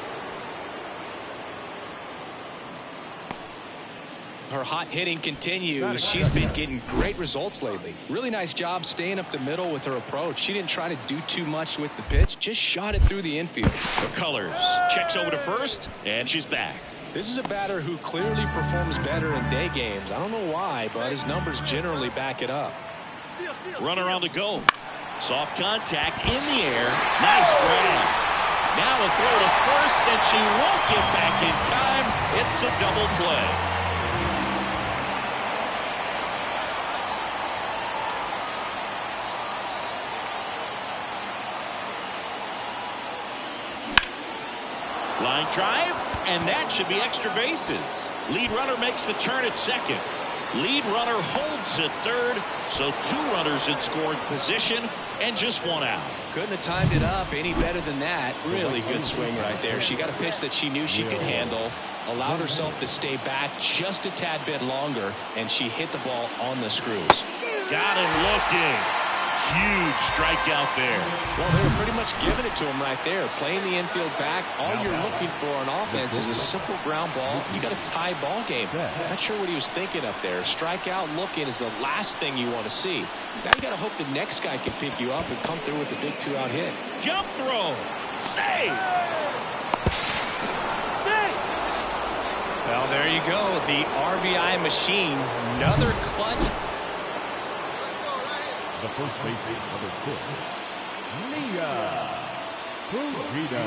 Her hot hitting continues. She's been getting great results lately. Really nice job staying up the middle with her approach. She didn't try to do too much with the pitch, just shot it through the infield. McCullers checks over to first, and she's back. This is a batter who clearly performs better in day games. I don't know why, but his numbers generally back it up. Runner on the go. Soft contact in the air. Nice grab. Now a throw to first, and she won't get back in time. It's a double play. Line drive, and that should be extra bases. Lead runner makes the turn at second. Lead runner holds at third, so 2 runners in scoring position and just 1 out. Couldn't have timed it up any better than that. Really good swing right there. She got a pitch that she knew she could handle, allowed herself to stay back just a tad bit longer, and she hit the ball on the screws. Got him looking. Huge strikeout there. Well, they were pretty much giving it to him right there. Playing the infield back. All you're looking for on offense is a simple ground ball. You got a tie ball game. Not sure what he was thinking up there. Strikeout looking is the last thing you want to see. Now you got to hope the next guy can pick you up and come through with a big 2-out hit. Jump throw. Save. Well, there you go. The RBI machine. Another clutch. The first baseman, number 6, Fujita.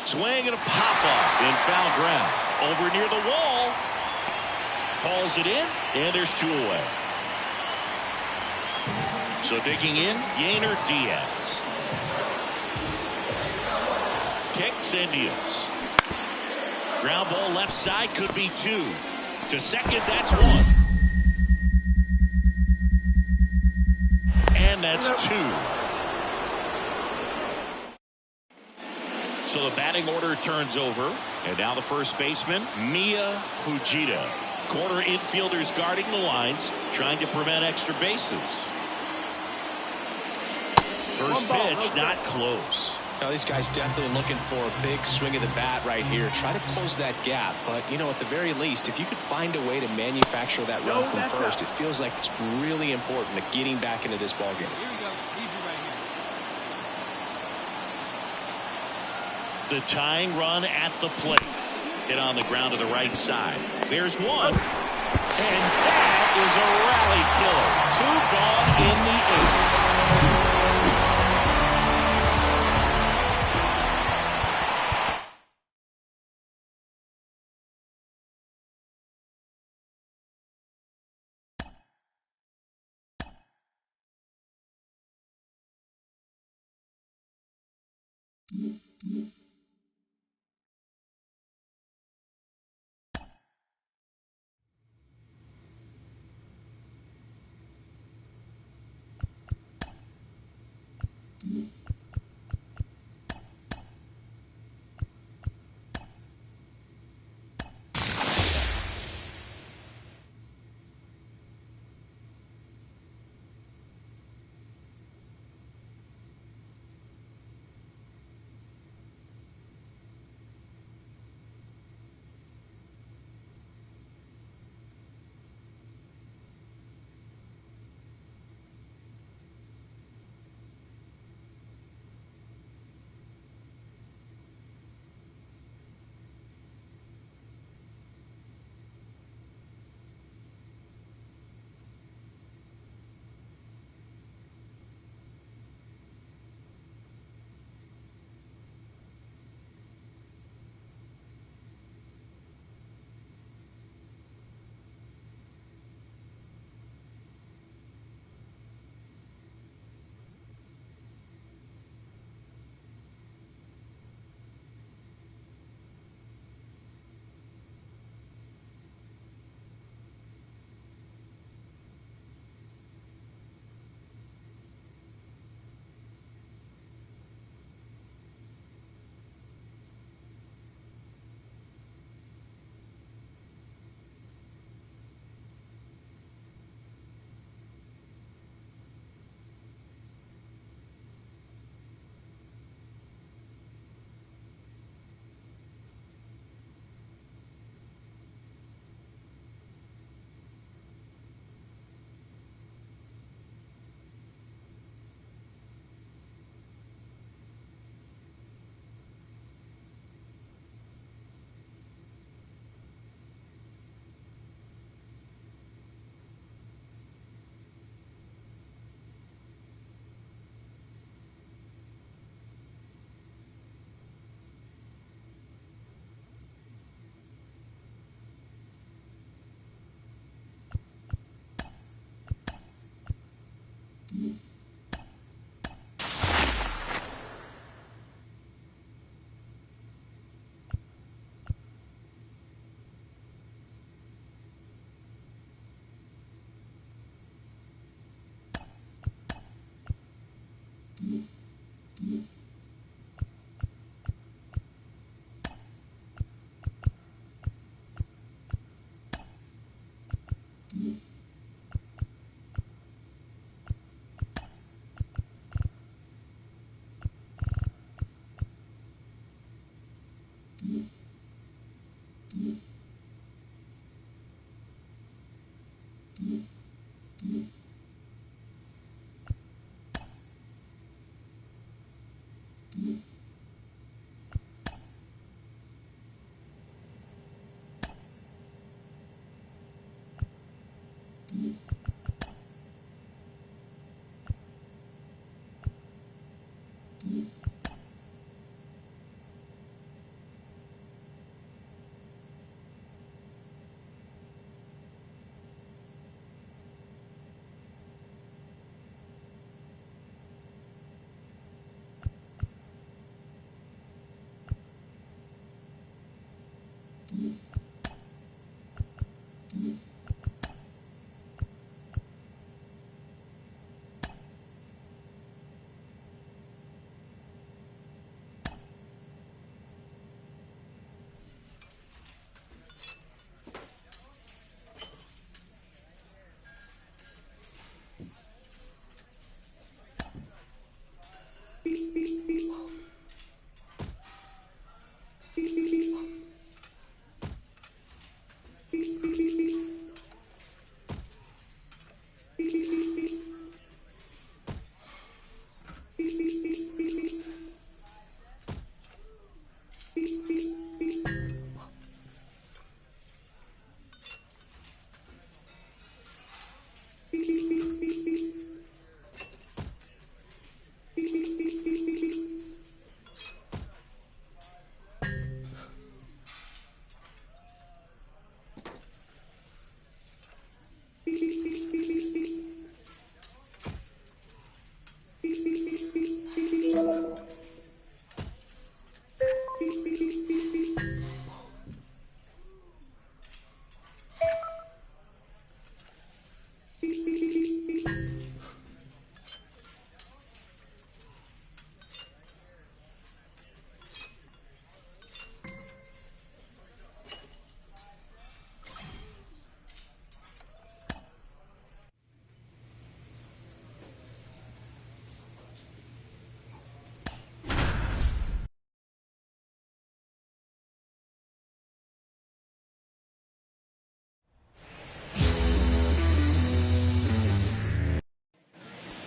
Swing and a pop-up in foul ground. Over near the wall. Calls it in, and there's 2 away. So digging in, Yainer Diaz. Kicks and deals. Ground ball left side, could be 2. To second, that's 1. And that's 2. So the batting order turns over. And now the first baseman, Mia Fujita. Corner infielders guarding the lines, trying to prevent extra bases. First pitch, not close. Now, these guys definitely looking for a big swing of the bat right here. Try to close that gap. But, you know, at the very least, if you could find a way to manufacture that run from first, it feels like it's really important to getting back into this ball game. Here we go. Easy right The here. tying run at the plate. Hit on the ground to the right side. There's 1. And that is a rally killer. 2 gone in the 8th.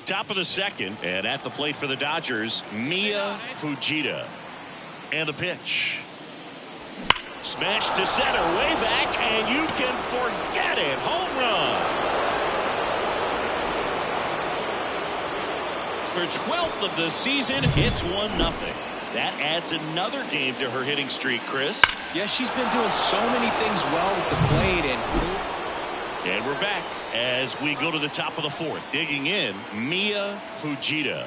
Top of the second, and at the plate for the Dodgers, Mia Fujita. And the pitch. Smash to center, way back, and you can forget it. Home run. Her 12th of the season, it's 1-0. That adds another game to her hitting streak, Chris. Yeah, she's been doing so many things well with the plate. And we're back as we go to the top of the fourth. Digging in, Mia Fujita.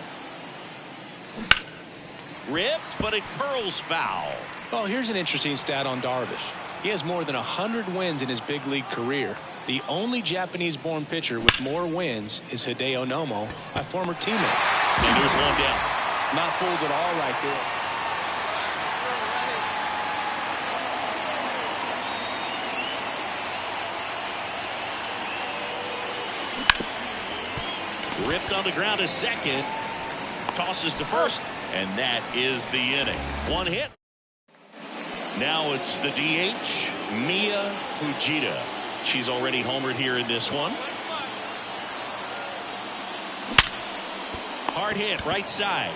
Ripped, but it curls foul. Well, here's an interesting stat on Darvish. He has more than 100 wins in his big league career. The only Japanese-born pitcher with more wins is Hideo Nomo, my former teammate. And there's one down. Not fooled at all right there. Ripped on the ground to second. Tosses to first. And that is the inning. One hit. Now it's the DH, Mia Fujita. She's already homered here in this one. Hard hit, right side.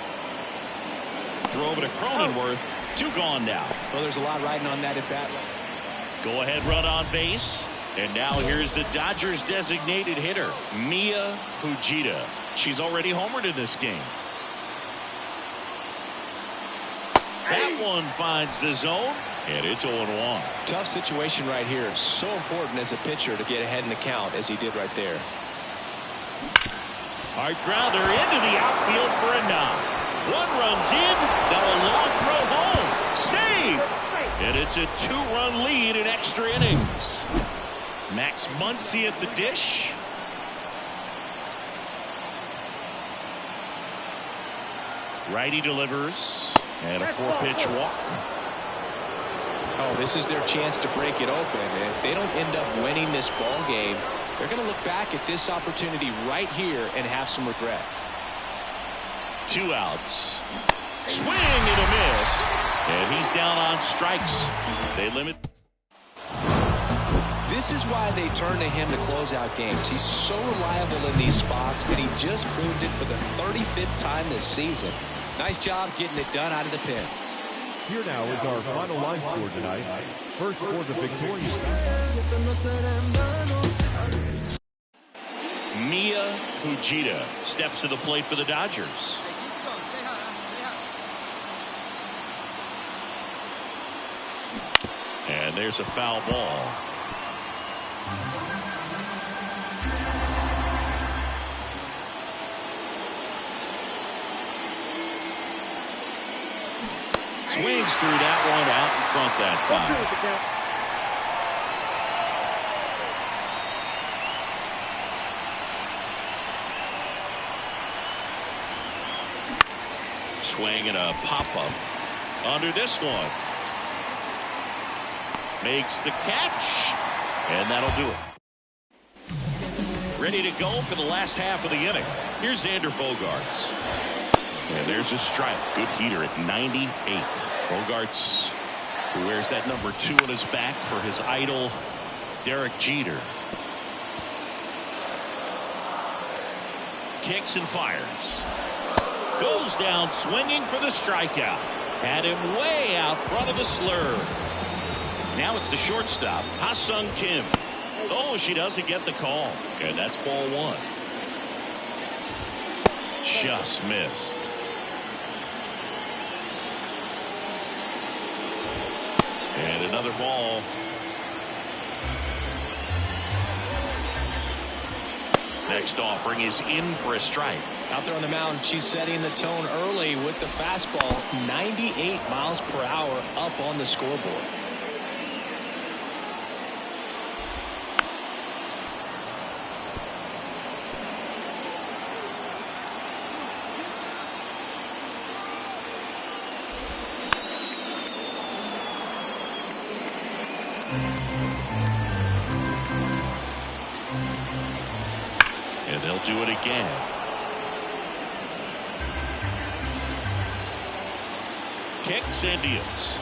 Throw over to Cronenworth. 2 gone now. Well, there's a lot riding on that at bat. Go ahead, run on base. And now here's the Dodgers designated hitter, Mia Fujita. She's already homered in this game. That one finds the zone, and it's 0-1. Tough situation right here. So important as a pitcher to get ahead in the count as he did right there. Hard grounder into the outfield for a knock. One runs in. Now a long throw home. Save! And it's a 2-run lead in extra innings. Max Muncy at the dish. Righty delivers. And a 4-pitch walk. Oh, this is their chance to break it open. And if they don't end up winning this ball game, they're going to look back at this opportunity right here and have some regret. 2 outs. Swing and a miss. And he's down on strikes. They limit. This is why they turn to him to close out games. He's so reliable in these spots, and he just proved it for the 35th time this season. Nice job getting it done out of the pen. Here now is our final line score tonight. First for the victorious. Mia Fujita steps to the plate for the Dodgers. And there's a foul ball. Swings through that one out in front that time. Swing and a pop-up under this one. Makes the catch, and that'll do it. Ready to go for the last half of the inning. Here's Xander Bogaerts. And there's a strike. Good heater at 98. Bogaerts, who wears that number 2 on his back for his idol, Derek Jeter. Kicks and fires. Goes down swinging for the strikeout. Had him way out front of the slur. Now it's the shortstop, Ha-Sung Kim. Oh, she doesn't get the call. And that's ball one. Just missed. And another ball. Next offering is in for a strike. Out there on the mound, she's setting the tone early with the fastball. 98 miles per hour up on the scoreboard. And they'll do it again. Kicks and deals.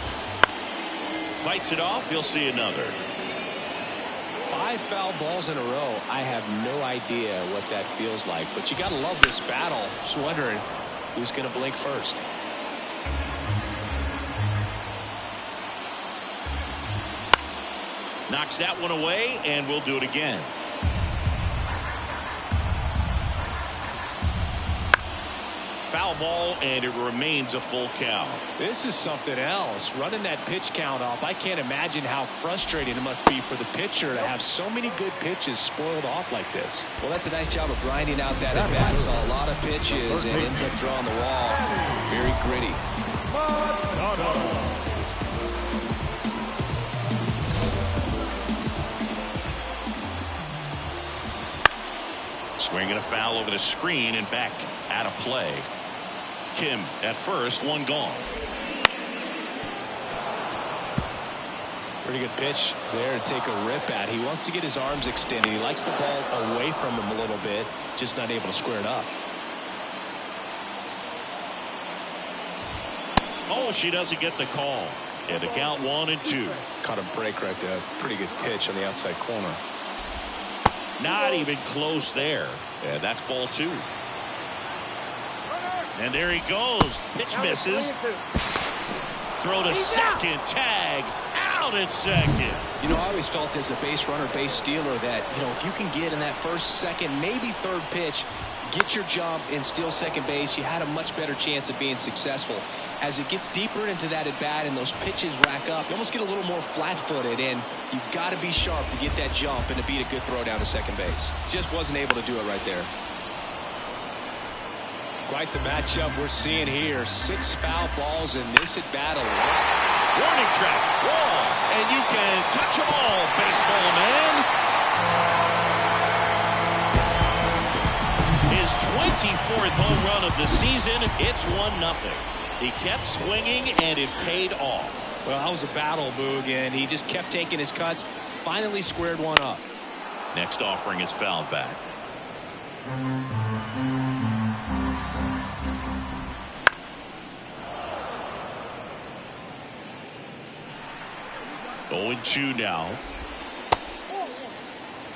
Fights it off. You'll see another. 5 foul balls in a row. I have no idea what that feels like, but you got to love this battle. Just wondering who's going to blink first. Knocks that one away, and we'll do it again. Foul ball, and it remains a full count. This is something else. Running that pitch count up, I can't imagine how frustrating it must be for the pitcher to have so many good pitches spoiled off like this. Well, that's a nice job of grinding out that at bat. Saw a lot of pitches and ends up drawing the wall. Very gritty. Swinging a foul over the screen and back out of play. Kim at first, one gone. Pretty good pitch there to take a rip at. He wants to get his arms extended. He likes the ball away from him a little bit, just not able to square it up. Oh, she doesn't get the call. And the count 1-2. Caught a break right there. Pretty good pitch on the outside corner. Not even close there. And that's ball 2. And there he goes. Pitch misses. Throw to second. Tag out at second. You know, I always felt as a base runner, base stealer that, you know, if you can get in that first, second, maybe third pitch, get your jump and steal second base, you had a much better chance of being successful. As it gets deeper into that at bat and those pitches rack up, you almost get a little more flat-footed, and you've got to be sharp to get that jump and to beat a good throw down to second base. Just wasn't able to do it right there. Quite the matchup we're seeing here. 6 foul balls in this at bat alone. Warning track. Wall. And you can touch them all, baseball man. His 24th home run of the season. It's 1-0. He kept swinging, and it paid off. Well, that was a battle, Boog, and he just kept taking his cuts. Finally squared one up. Next offering is fouled back. 0-2 now.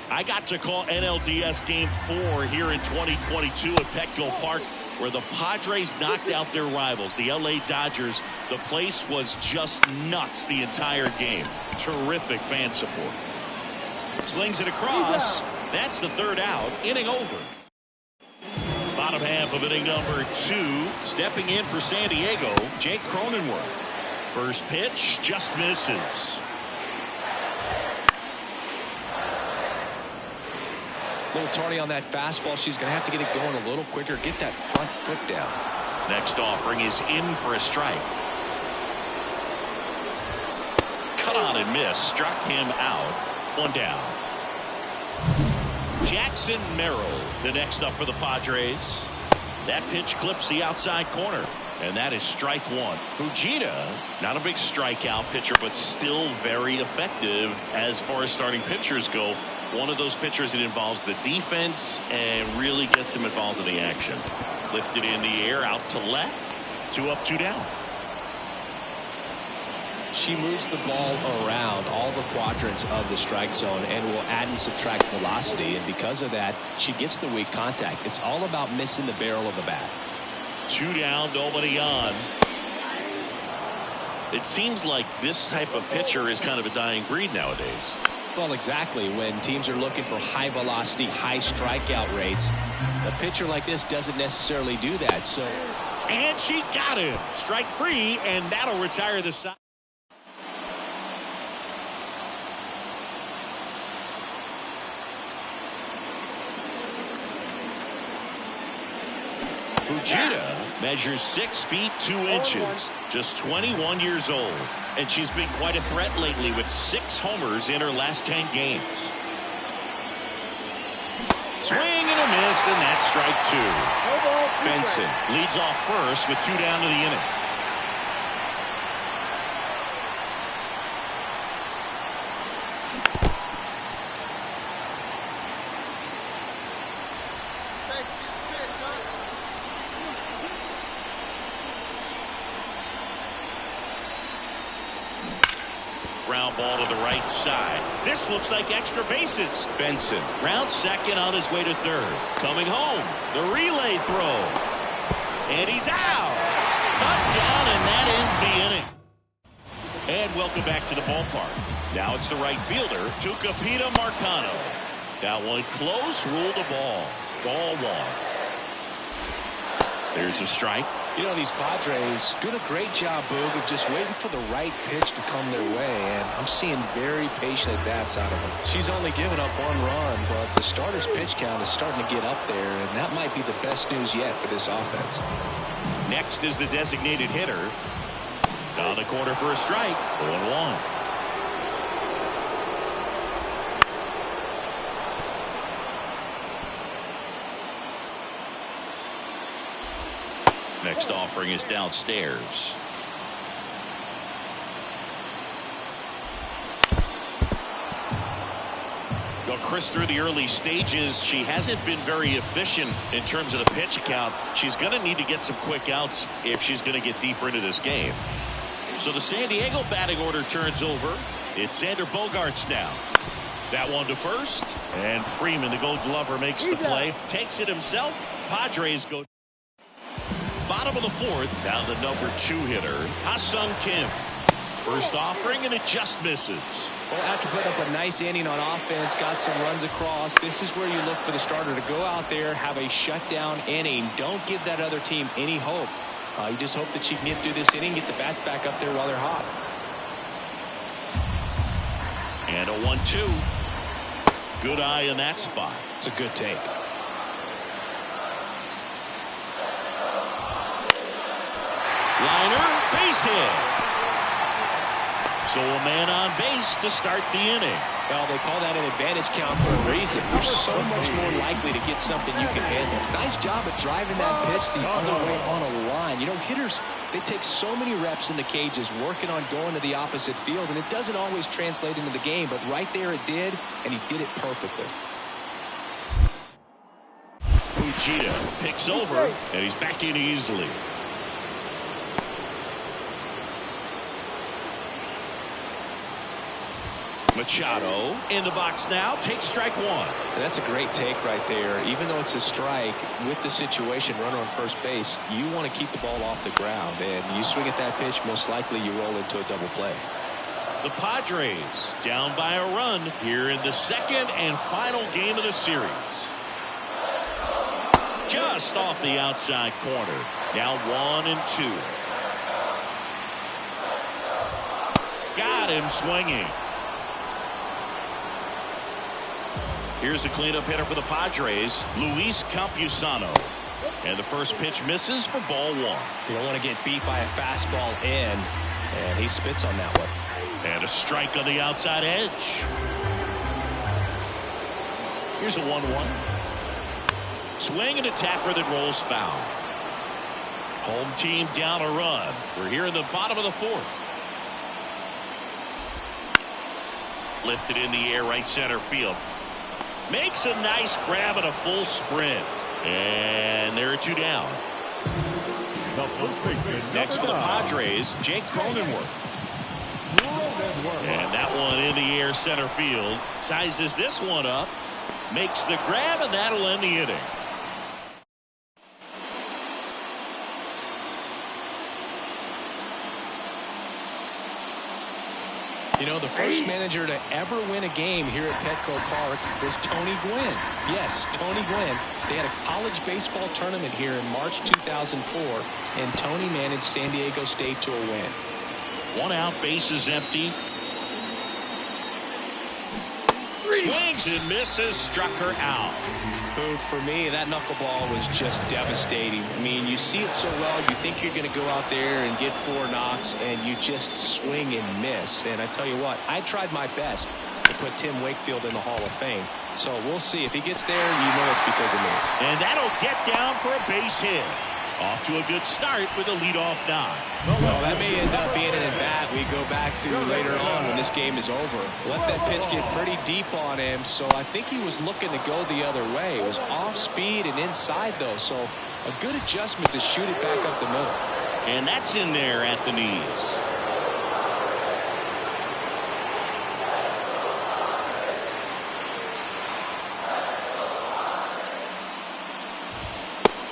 I got to call NLDS Game 4 here in 2022 at Petco Park, where the Padres knocked out their rivals, the LA Dodgers. The place was just nuts the entire game. Terrific fan support. Slings it across. That's the third out. Inning over. Bottom half of inning number 2. Stepping in for San Diego, Jake Cronenworth. First pitch just misses. A little tardy on that fastball. She's going to have to get it going a little quicker. Get that front foot down. Next offering is in for a strike. Cut on and miss. Struck him out. One down. Jackson Merrill, the next up for the Padres. That pitch clips the outside corner. And that is strike 1. Fujita, not a big strikeout pitcher, but still very effective as far as starting pitchers go. One of those pitchers that involves the defense and really gets them involved in the action. Lifted in the air, out to left. 2 up, 2 down. She moves the ball around all the quadrants of the strike zone and will add and subtract velocity. And because of that, she gets the weak contact. It's all about missing the barrel of the bat. 2 down, nobody on. It seems like this type of pitcher is kind of a dying breed nowadays. Well, exactly. When teams are looking for high velocity, high strikeout rates, a pitcher like this doesn't necessarily do that. So, and she got him. Strike 3, and that'll retire the side. Fujita measures 6 feet 2 inches, just 21 years old, and she's been quite a threat lately with 6 homers in her last 10 games. Swing and a miss, and that's strike 2. Benson leads off first with 2 down to the inning. Ground ball to the right side. This looks like extra bases. Benson rounds second on his way to third. Coming home. The relay throw. And he's out. Cut down, and that ends the inning. And welcome back to the ballpark. Now it's the right fielder, Tucupita Marcano. That one close, ruled the ball. Ball 1. There's a strike. You know, these Padres doing a great job, Boog, of just waiting for the right pitch to come their way, and I'm seeing very patient at-bats out of them. She's only given up 1 run, but the starter's pitch count is starting to get up there, and that might be the best news yet for this offense. Next is the designated hitter. Down the corner for a strike. 0-1. Next offering is downstairs. Well, Chris, through the early stages, she hasn't been very efficient in terms of the pitch count. She's going to need to get some quick outs if she's going to get deeper into this game. So the San Diego batting order turns over. It's Xander Bogaerts now. That one to first. And Freeman, the Gold Glover, makes the play. Takes it himself. Padres go. Bottom of the 4th, down the number 2 hitter, Ha-Sung Kim. First offering, and it just misses. Well, after putting up a nice inning on offense, got some runs across, this is where you look for the starter to go out there, have a shutdown inning. Don't give that other team any hope. You just hope that she can get through this inning, get the bats back up there while they're hot. And a 1-2. Good eye in that spot. It's a good take. Liner, base hit. So a man on base to start the inning. Well, they call that an advantage count for a reason. You're so much more likely to get something you can handle. Nice job of driving that pitch the other way on a line. You know, hitters, they take so many reps in the cages working on going to the opposite field, and it doesn't always translate into the game, but right there it did, and he did it perfectly. Fujita picks over, and he's back in easily. Machado in the box now, takes strike 1. That's a great take right there. Even though it's a strike, with the situation, runner on first base, you want to keep the ball off the ground, and you swing at that pitch, most likely you roll into a double play. The Padres down by a run here in the second and final game of the series. Just off the outside corner. Now 1-2. Got him swinging. Here's the cleanup hitter for the Padres, Luis Campusano. And the first pitch misses for ball 1. You don't want to get beat by a fastball in, and he spits on that one. And a strike on the outside edge. Here's a 1-1. Swing and a tapper that rolls foul. Home team down a run. We're here in the bottom of the 4th. Lifted in the air, right center field. Makes a nice grab and a full sprint. And there are 2 down. The first baseman, Next for the Padres, Jake Cronenworth. And that one in the air center field. Sizes this one up. Makes the grab, and that'll end the inning. You know, the first manager to ever win a game here at Petco Park was Tony Gwynn. Yes, Tony Gwynn. They had a college baseball tournament here in March 2004, and Tony managed San Diego State to a win. 1 out, bases empty. Swings and misses, struck her out. For me, that knuckleball was just devastating. I mean, you see it so well, you think you're going to go out there and get 4 knocks, and you just swing and miss. And I tell you what, I tried my best to put Tim Wakefield in the Hall of Fame. So we'll see. If he gets there, you know it's because of me. And that'll get down for a base hit. Off to a good start with a leadoff knock. Well, that may end up being an at-bat we go back to later on when this game is over. Let that pitch get pretty deep on him, so I think he was looking to go the other way. It was off speed and inside, though, so a good adjustment to shoot it back up the middle. And that's in there at the knees.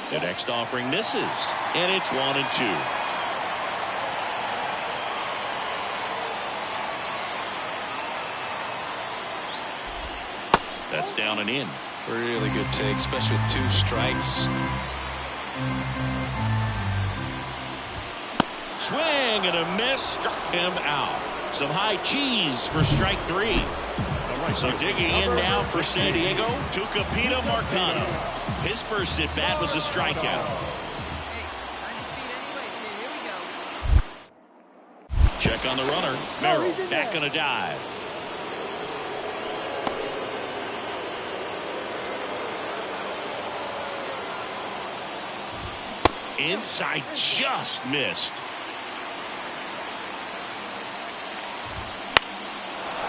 The next offering misses, and it's 1-2. That's down and in. Really good take, especially with 2 strikes. Swing and a miss, struck him out. Some high cheese for strike 3. So digging in now for San Diego, Tucupita Marcano. His first at-bat was a strikeout. Check on the runner. Merrill back on a dive. Inside, just missed.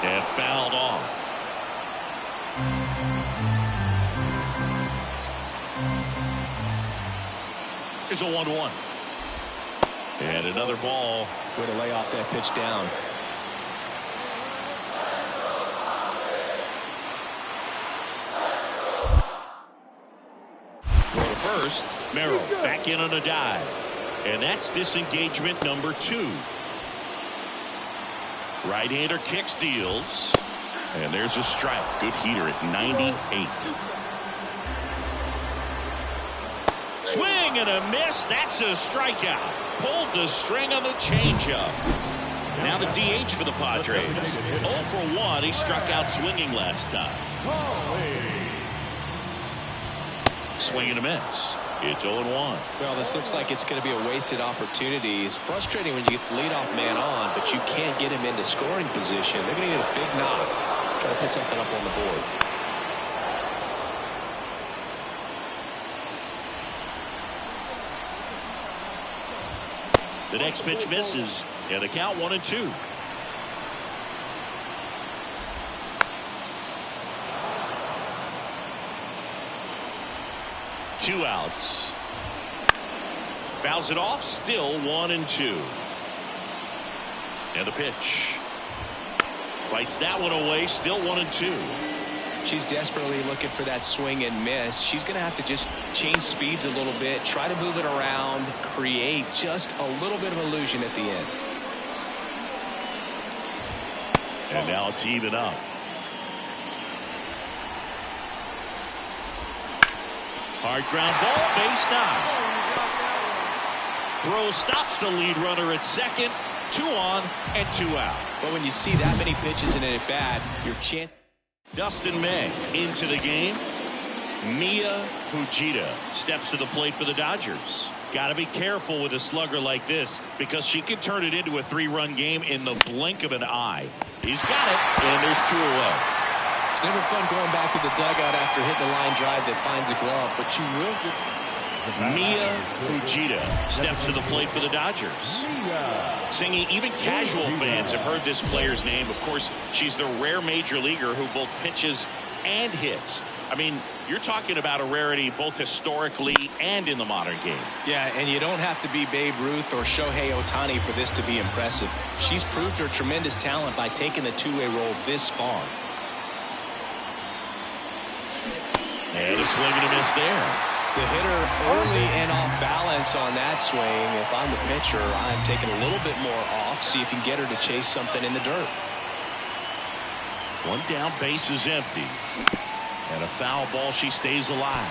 And fouled off. Here's a 1-1. And another ball. Way to lay off that pitch down. Go to first. Merrill back in on a dive. And that's disengagement number 2. Right-hander kicks, deals. And there's a strike. Good heater at 98. Swing and a miss. That's a strikeout. Pulled the string on the changeup. Now the DH for the Padres. 0 for 1. He struck out swinging last time. Swing and a miss. It's 0-1. Well, this looks like it's going to be a wasted opportunity. It's frustrating when you get the leadoff man on, but you can't get him into scoring position. They're going to need a big knock. Try to put something up on the board. The next pitch misses, and the count 1-2. Two outs. Fouls it off, still 1-2. And the pitch. Fights that one away, still 1-2. She's desperately looking for that swing and miss. She's going to have to just change speeds a little bit, try to move it around, create just a little bit of illusion at the end. And now it's even up. Hard ground ball, base knock. Throw stops the lead runner at second. 2 on and 2 out. But when you see that many pitches in an at-bat, your chance. Dustin May into the game. Mia Fujita steps to the plate for the Dodgers. Got to be careful with a slugger like this because she can turn it into a 3-run game in the blink of an eye. He's got it, and there's 2 away. It's never fun going back to the dugout after hitting a line drive that finds a glove, but you will get. Mia Fujita steps to the plate for the Dodgers. Singing, even casual fans have heard this player's name. Of course, she's the rare major leaguer who both pitches and hits. I mean, You're talking about a rarity both historically and in the modern game. Yeah, and you don't have to be Babe Ruth or Shohei Ohtani for this to be impressive. She's proved her tremendous talent by taking the two-way role this far. And a swing and a miss there. The hitter early and off balance on that swing. If I'm the pitcher, I'm taking a little bit more off, see if you can get her to chase something in the dirt. One down, base is empty. And a foul ball, she stays alive.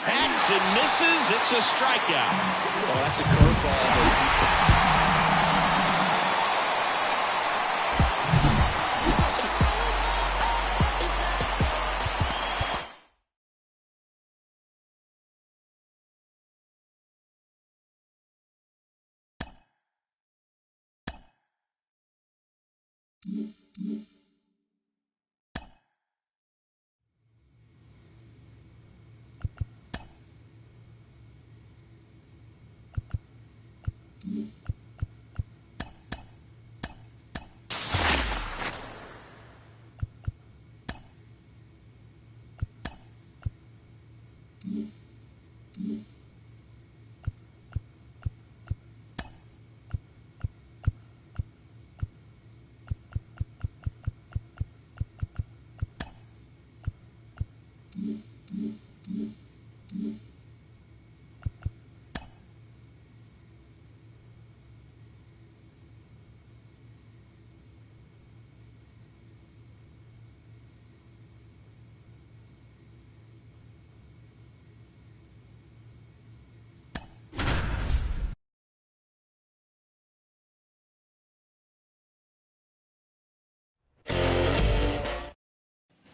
Hacks and misses. It's a strikeout. Oh, that's a curveball.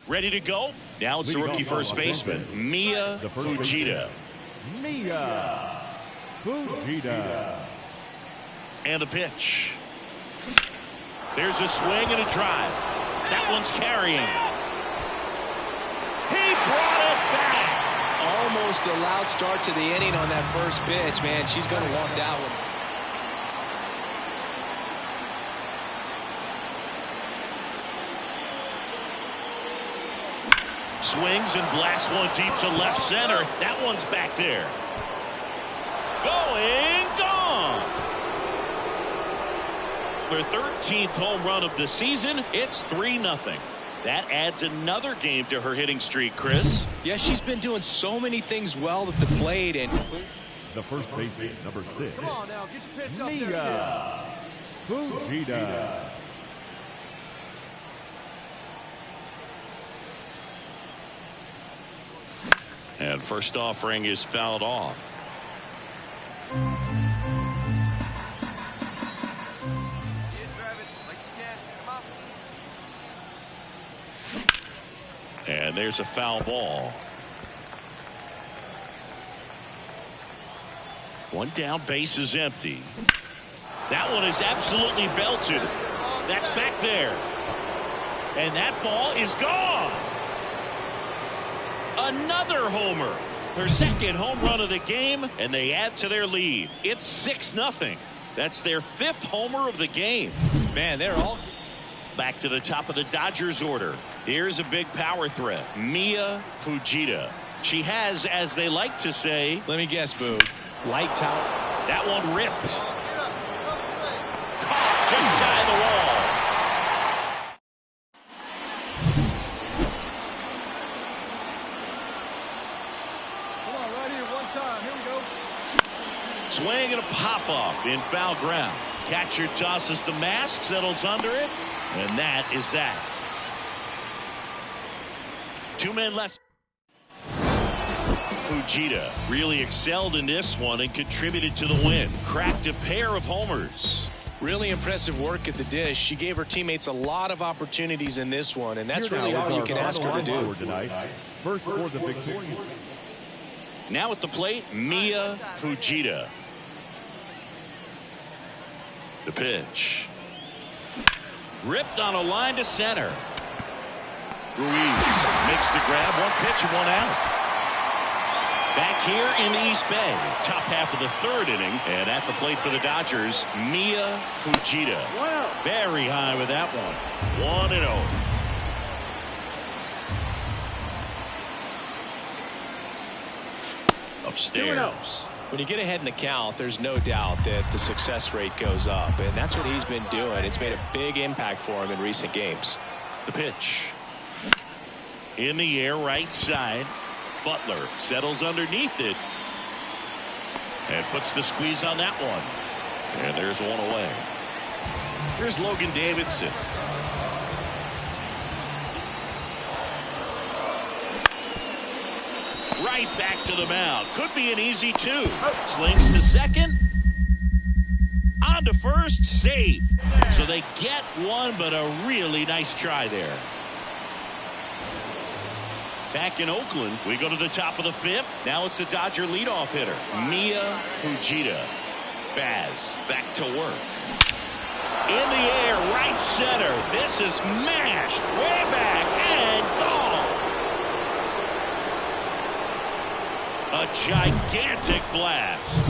Ready to go? Now it's the rookie first baseman, Mia Fujita. Mia Fujita. And the pitch. There's a swing and a drive. That one's carrying. He brought it back. Almost a loud start to the inning on that first pitch, man. She's going to want that one. Swings and blasts one deep to left center. That one's back there. Going, gone. Their 13th home run of the season. It's 3-0. That adds another game to her hitting streak, Chris. Yeah, she's been doing so many things well at the plate. And the first baseman, number 6. Come on now, get your pitch up there. Mia Fujita. And first offering is fouled off. And there's a foul ball. One down, base is empty. That one is absolutely belted. That's back there. And that ball is gone. Another homer. Her second home run of the game, and they add to their lead. It's 6-0. That's their 5th homer of the game. man, they're all back to the top of the Dodgers order. Here's a big power threat, Mia Fujita. She has, as they like to say, let me guess, Boo, light tower. That one ripped. Caught just shy of the wall. Come on, right here, one time. Here we go. Swing and a pop-up in foul ground. Catcher tosses the mask, settles under it, and that is that. 2 men left. Fujita really excelled in this one and contributed to the win. Cracked a pair of homers. Really impressive work at the dish. She gave her teammates a lot of opportunities in this one, and that's really all you can ask her to do. First for the victory. Now at the plate, Mia Fujita. The pitch. Ripped on a line to center. Ruiz makes the grab. 1 pitch and 1 out. Back here in the East Bay, top half of the third inning, and at the plate for the Dodgers, Mia Fujita. Very high with that one. 1-0. Upstairs. When you get ahead in the count, there's no doubt that the success rate goes up, and that's what he's been doing. It's made a big impact for him in recent games. The pitch. In the air, right side. Butler settles underneath it and puts the squeeze on that one. And there's one away. Here's Logan Davidson. Right back to the mound. Could be an easy two. Slings to second. On to first. Safe. So they get one, but a really nice try there. Back in Oakland, we go to the top of the fifth. Now it's the Dodger leadoff hitter, Mia Fujita. Baz back to work. In the air, right center. This is mashed way back and gone. A gigantic blast.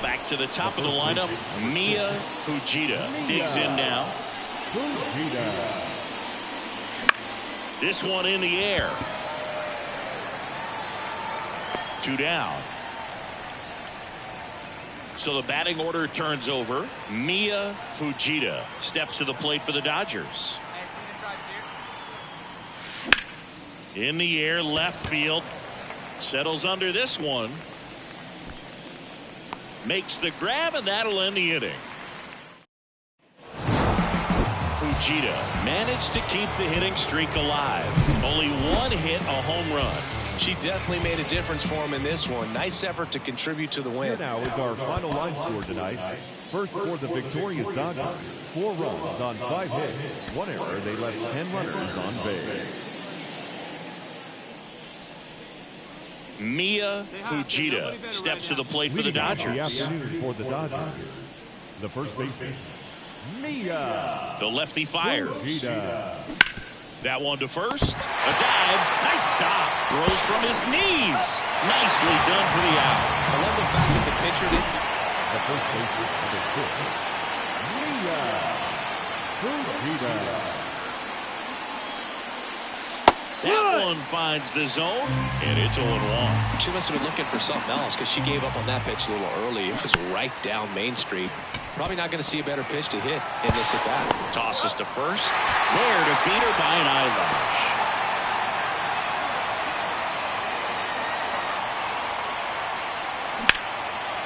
Back to the top of the lineup, Mia Fujita. Digs in now. This one in the air. 2 down. So the batting order turns over. Mia Fujita steps to the plate for the Dodgers. In the air, left field. Settles under this one. Makes the grab, and that'll end the inning. Fujita managed to keep the hitting streak alive. Only one hit, a home run. She definitely made a difference for him in this one. Nice effort to contribute to the win. Here now is our final line score tonight. First for the victorious Dodgers, 4 runs on 5 hits. 1 error. They left 10 runners on base. Mia Fujita steps to the plate for the Dodgers. The afternoon for the Dodgers. The first baseman, Mia. The lefty fires. Fujita. That one to first. A dive. Nice stop. Throws from his knees. Nicely done for the out. I love the fact that the pitcher did. The first baseman for the fifth, Mia Fujita. That one finds the zone, and it's 0-1. She must have been looking for something else because she gave up on that pitch a little early. It was right down Main Street. Probably not going to see a better pitch to hit in this at bat. Tosses to first. There to beat her by an eyelash.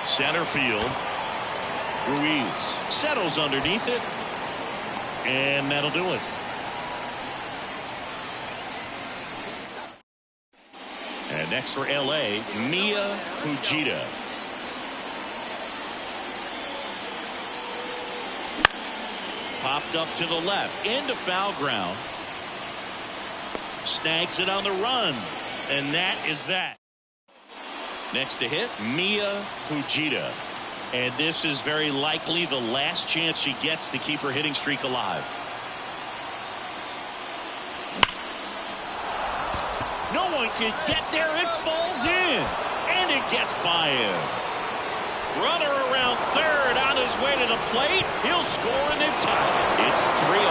Center field. Ruiz settles underneath it, and that'll do it. And next for LA, Mia Fujita. Popped up to the left, into foul ground. Snags it on the run, and that is that. Next to hit, Mia Fujita. And this is very likely the last chance she gets to keep her hitting streak alive. No one can get there. It falls in, and it gets by him. Runner around third on his way to the plate. He'll score in the top. It's 3-0.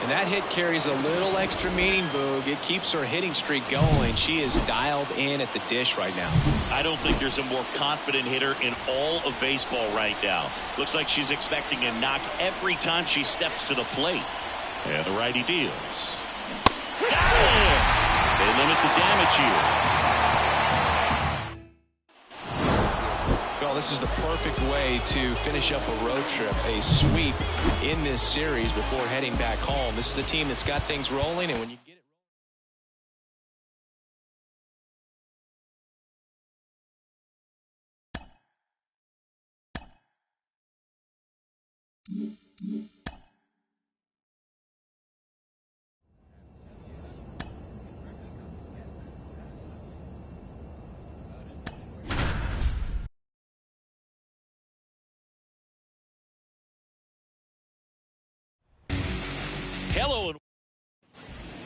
And that hit carries a little extra meaning, Boog. It keeps her hitting streak going. She is dialed in at the dish right now. I don't think there's a more confident hitter in all of baseball right now. Looks like she's expecting a knock every time she steps to the plate. And the righty deals. Got it! They limit the damage here. Well, this is the perfect way to finish up a road trip, a sweep in this series before heading back home. This is a team that's got things rolling, and when you get it Hello and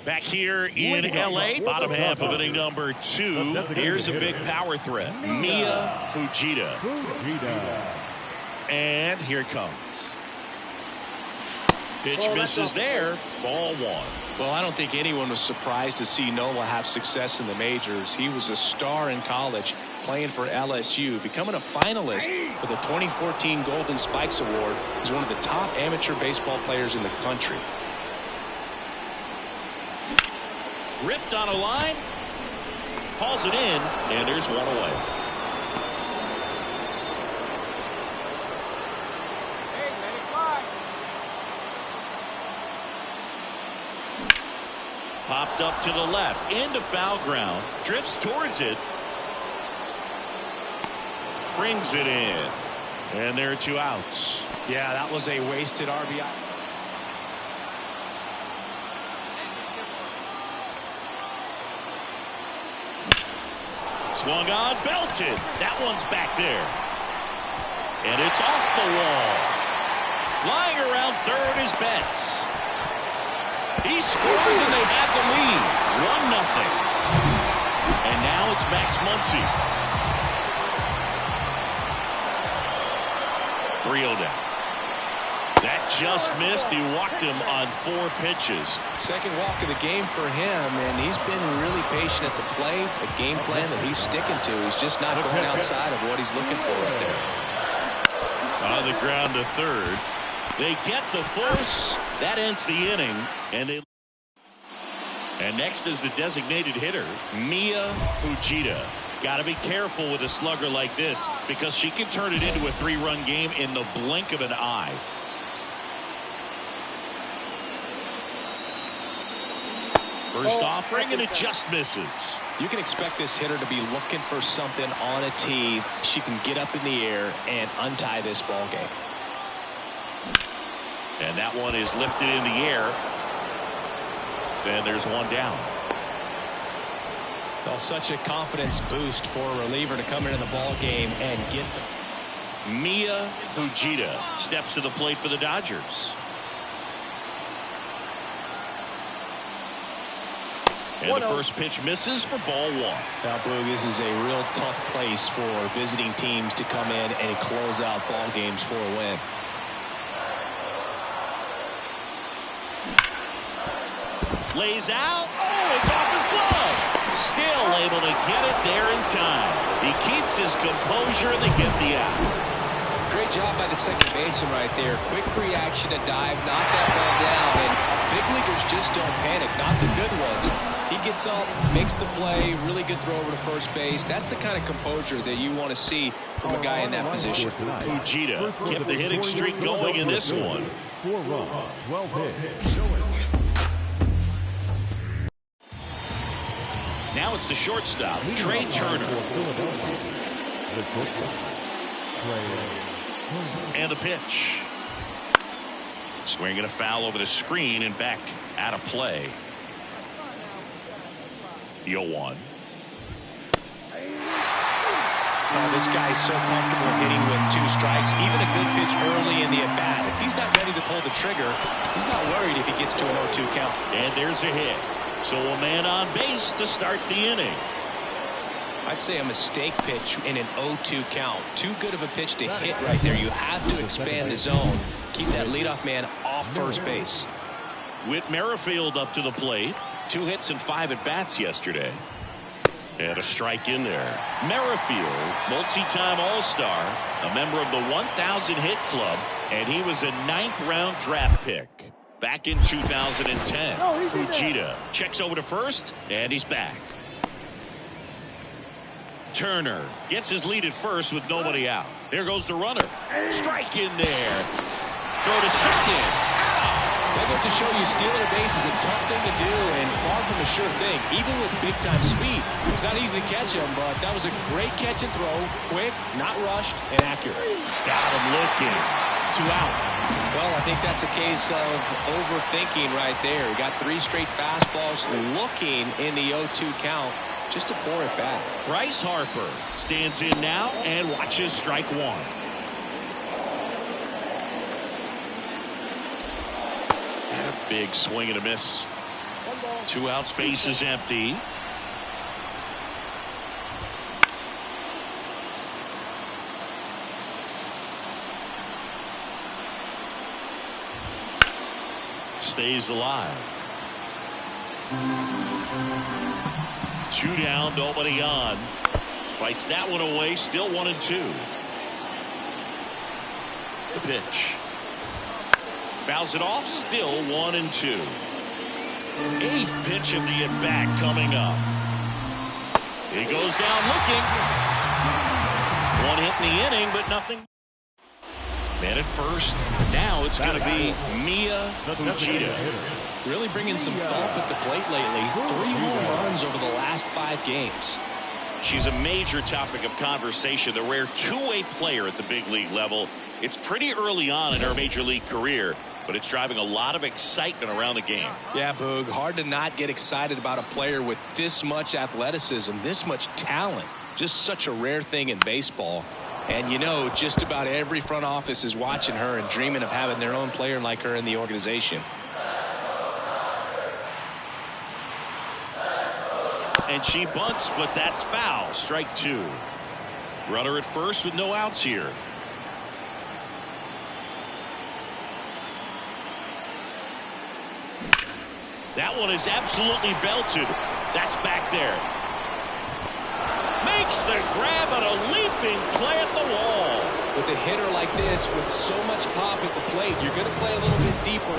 Back here in L.A., bottom half of inning number 2. Here's a big power threat. Mia Fujita. And here it comes. Pitch misses there. Ball 1. Well, I don't think anyone was surprised to see Nola have success in the majors. He was a star in college, playing for LSU, becoming a finalist for the 2014 Golden Spikes Award. He's one of the top amateur baseball players in the country. Ripped on a line. Hauls it in, and there's one away. Popped up to the left, into foul ground, drifts towards it, brings it in, and there are 2 outs. Yeah, that was a wasted RBI. Swung on, belted. That one's back there. And it's off the wall. Flying around third is Betts. He scores and they have the lead. 1-0. And now it's Max Muncy. 3-0 down. That just missed. He walked him on 4 pitches. Second walk of the game for him, and he's been really patient at the plate. A game plan that he's sticking to. He's just not going outside of what he's looking for right there. On the ground to third. They get the force. That ends the inning. And next is the designated hitter, Mia Fujita. Got to be careful with a slugger like this because she can turn it into a 3-run game in the blink of an eye. First offering, and it just misses. You can expect this hitter to be looking for something on a tee. She can get up in the air and untie this ball game. And that one is lifted in the air. Then there's 1 down. Well, such a confidence boost for a reliever to come into the ball game and get them. Mia Fujita steps to the plate for the Dodgers. And the first pitch misses for ball 1. Now, Boog, this is a real tough place for visiting teams to come in and close out ball games for a win. Lays out. Oh, it's off his glove. Still able to get it there in time. He keeps his composure and they get the out. Great job by the second baseman right there. Quick reaction to dive, knock that ball down, and big leaguers just don't panic, not the good ones. He gets up, makes the play, really good throw over to first base. That's the kind of composure that you want to see from a guy in that position. Fujita kept the hitting streak going in this one. 4 runs, 12 hits. Now it's the shortstop, Trey Turner. And the pitch. Swinging a foul over the screen and back out of play. 0-1. Oh, this guy's so comfortable hitting with 2 strikes. Even a good pitch early in the at-bat. If he's not ready to pull the trigger, he's not worried if he gets to an 0-2 count. And there's a hit. So a man on base to start the inning. I'd say a mistake pitch in an 0-2 count. Too good of a pitch to hit right there. You have to expand the zone. Keep that leadoff man off first base. Whit Merrifield up to the plate. 2 hits and 5 at-bats yesterday. And a strike in there. Merrifield, multi-time All-Star, a member of the 1,000 hit club, and he was a 9th-round draft pick back in 2010. Fujita checks over to first, and he's back. Turner gets his lead at first with nobody out. There goes the runner. Strike in there. Throw to second. That goes to show you stealing a base is a tough thing to do and far from a sure thing, even with big-time speed. It's not easy to catch him, but that was a great catch and throw. Quick, not rushed, and accurate. Got him looking. 2 out. Well, I think that's a case of overthinking right there. He got 3 straight fastballs looking in the 0-2 count just to pour it back. Bryce Harper stands in now and watches strike 1. And a big swing and a miss. 2 outs, base is empty. Stays alive. 2 down, nobody on. Fights that one away, still 1-2. The pitch. Fouls it off, still 1-2. 8th pitch of the at-bat coming up. He goes down looking. 1 hit in the inning, but nothing. Man at first. Now it's going to be Mlb. Really bringing some thump at the plate lately. 3 home runs over the last 5 games. She's a major topic of conversation, the rare two-way player at the big league level. It's pretty early on in her major league career, but it's driving a lot of excitement around the game. Yeah, Boog, hard to not get excited about a player with this much athleticism, this much talent. Just such a rare thing in baseball. And you know, just about every front office is watching her and dreaming of having their own player like her in the organization. And she bunts, but that's foul. Strike 2. Runner at first with no outs here. That one is absolutely belted. That's back there. Makes the grab on a leaping play at the wall. With a hitter like this, with so much pop at the plate, you're going to play a little bit deeper.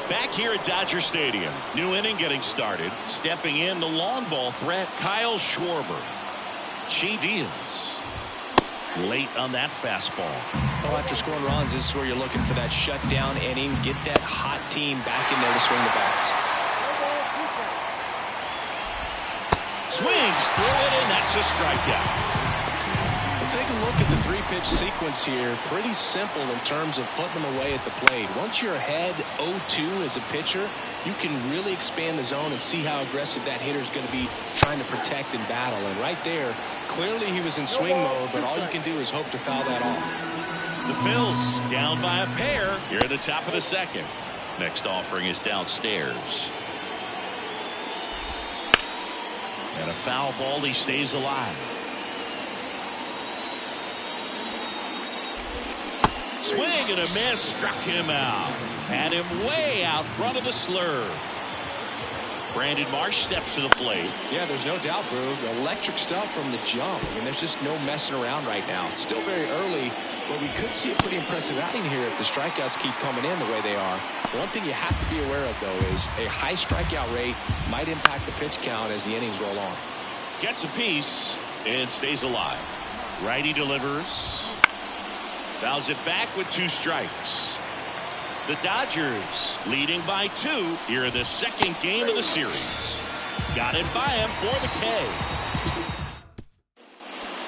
Back here at Dodger Stadium, new inning getting started. Stepping in, the long ball threat, Kyle Schwarber. She deals. Late on that fastball. Well, after scoring runs, this is where you're looking for that shutdown inning. Get that hot team back in there to swing the bats. Swings through it, and that's a strikeout. Take a look at the 3-pitch sequence here. Pretty simple in terms of putting them away at the plate. Once you're ahead 0-2 as a pitcher, you can really expand the zone and see how aggressive that hitter is going to be trying to protect and battle. And right there, clearly he was in swing mode, but all you can do is hope to foul that off. The Phils down by a pair here at the top of the second. Next offering is downstairs. And a foul ball, he stays alive. Swing and a miss, struck him out. Had him way out front of the slur. Brandon Marsh steps to the plate. Yeah, there's no doubt, Boog. Electric stuff from the jump. I mean, there's just no messing around right now. It's still very early, but we could see a pretty impressive outing here if the strikeouts keep coming in the way they are. One thing you have to be aware of, though, is a high strikeout rate might impact the pitch count as the innings roll on. Gets a piece and stays alive. Righty delivers. Fouls it back with 2 strikes. The Dodgers leading by 2 here in the second game of the series. Got it by him for the K.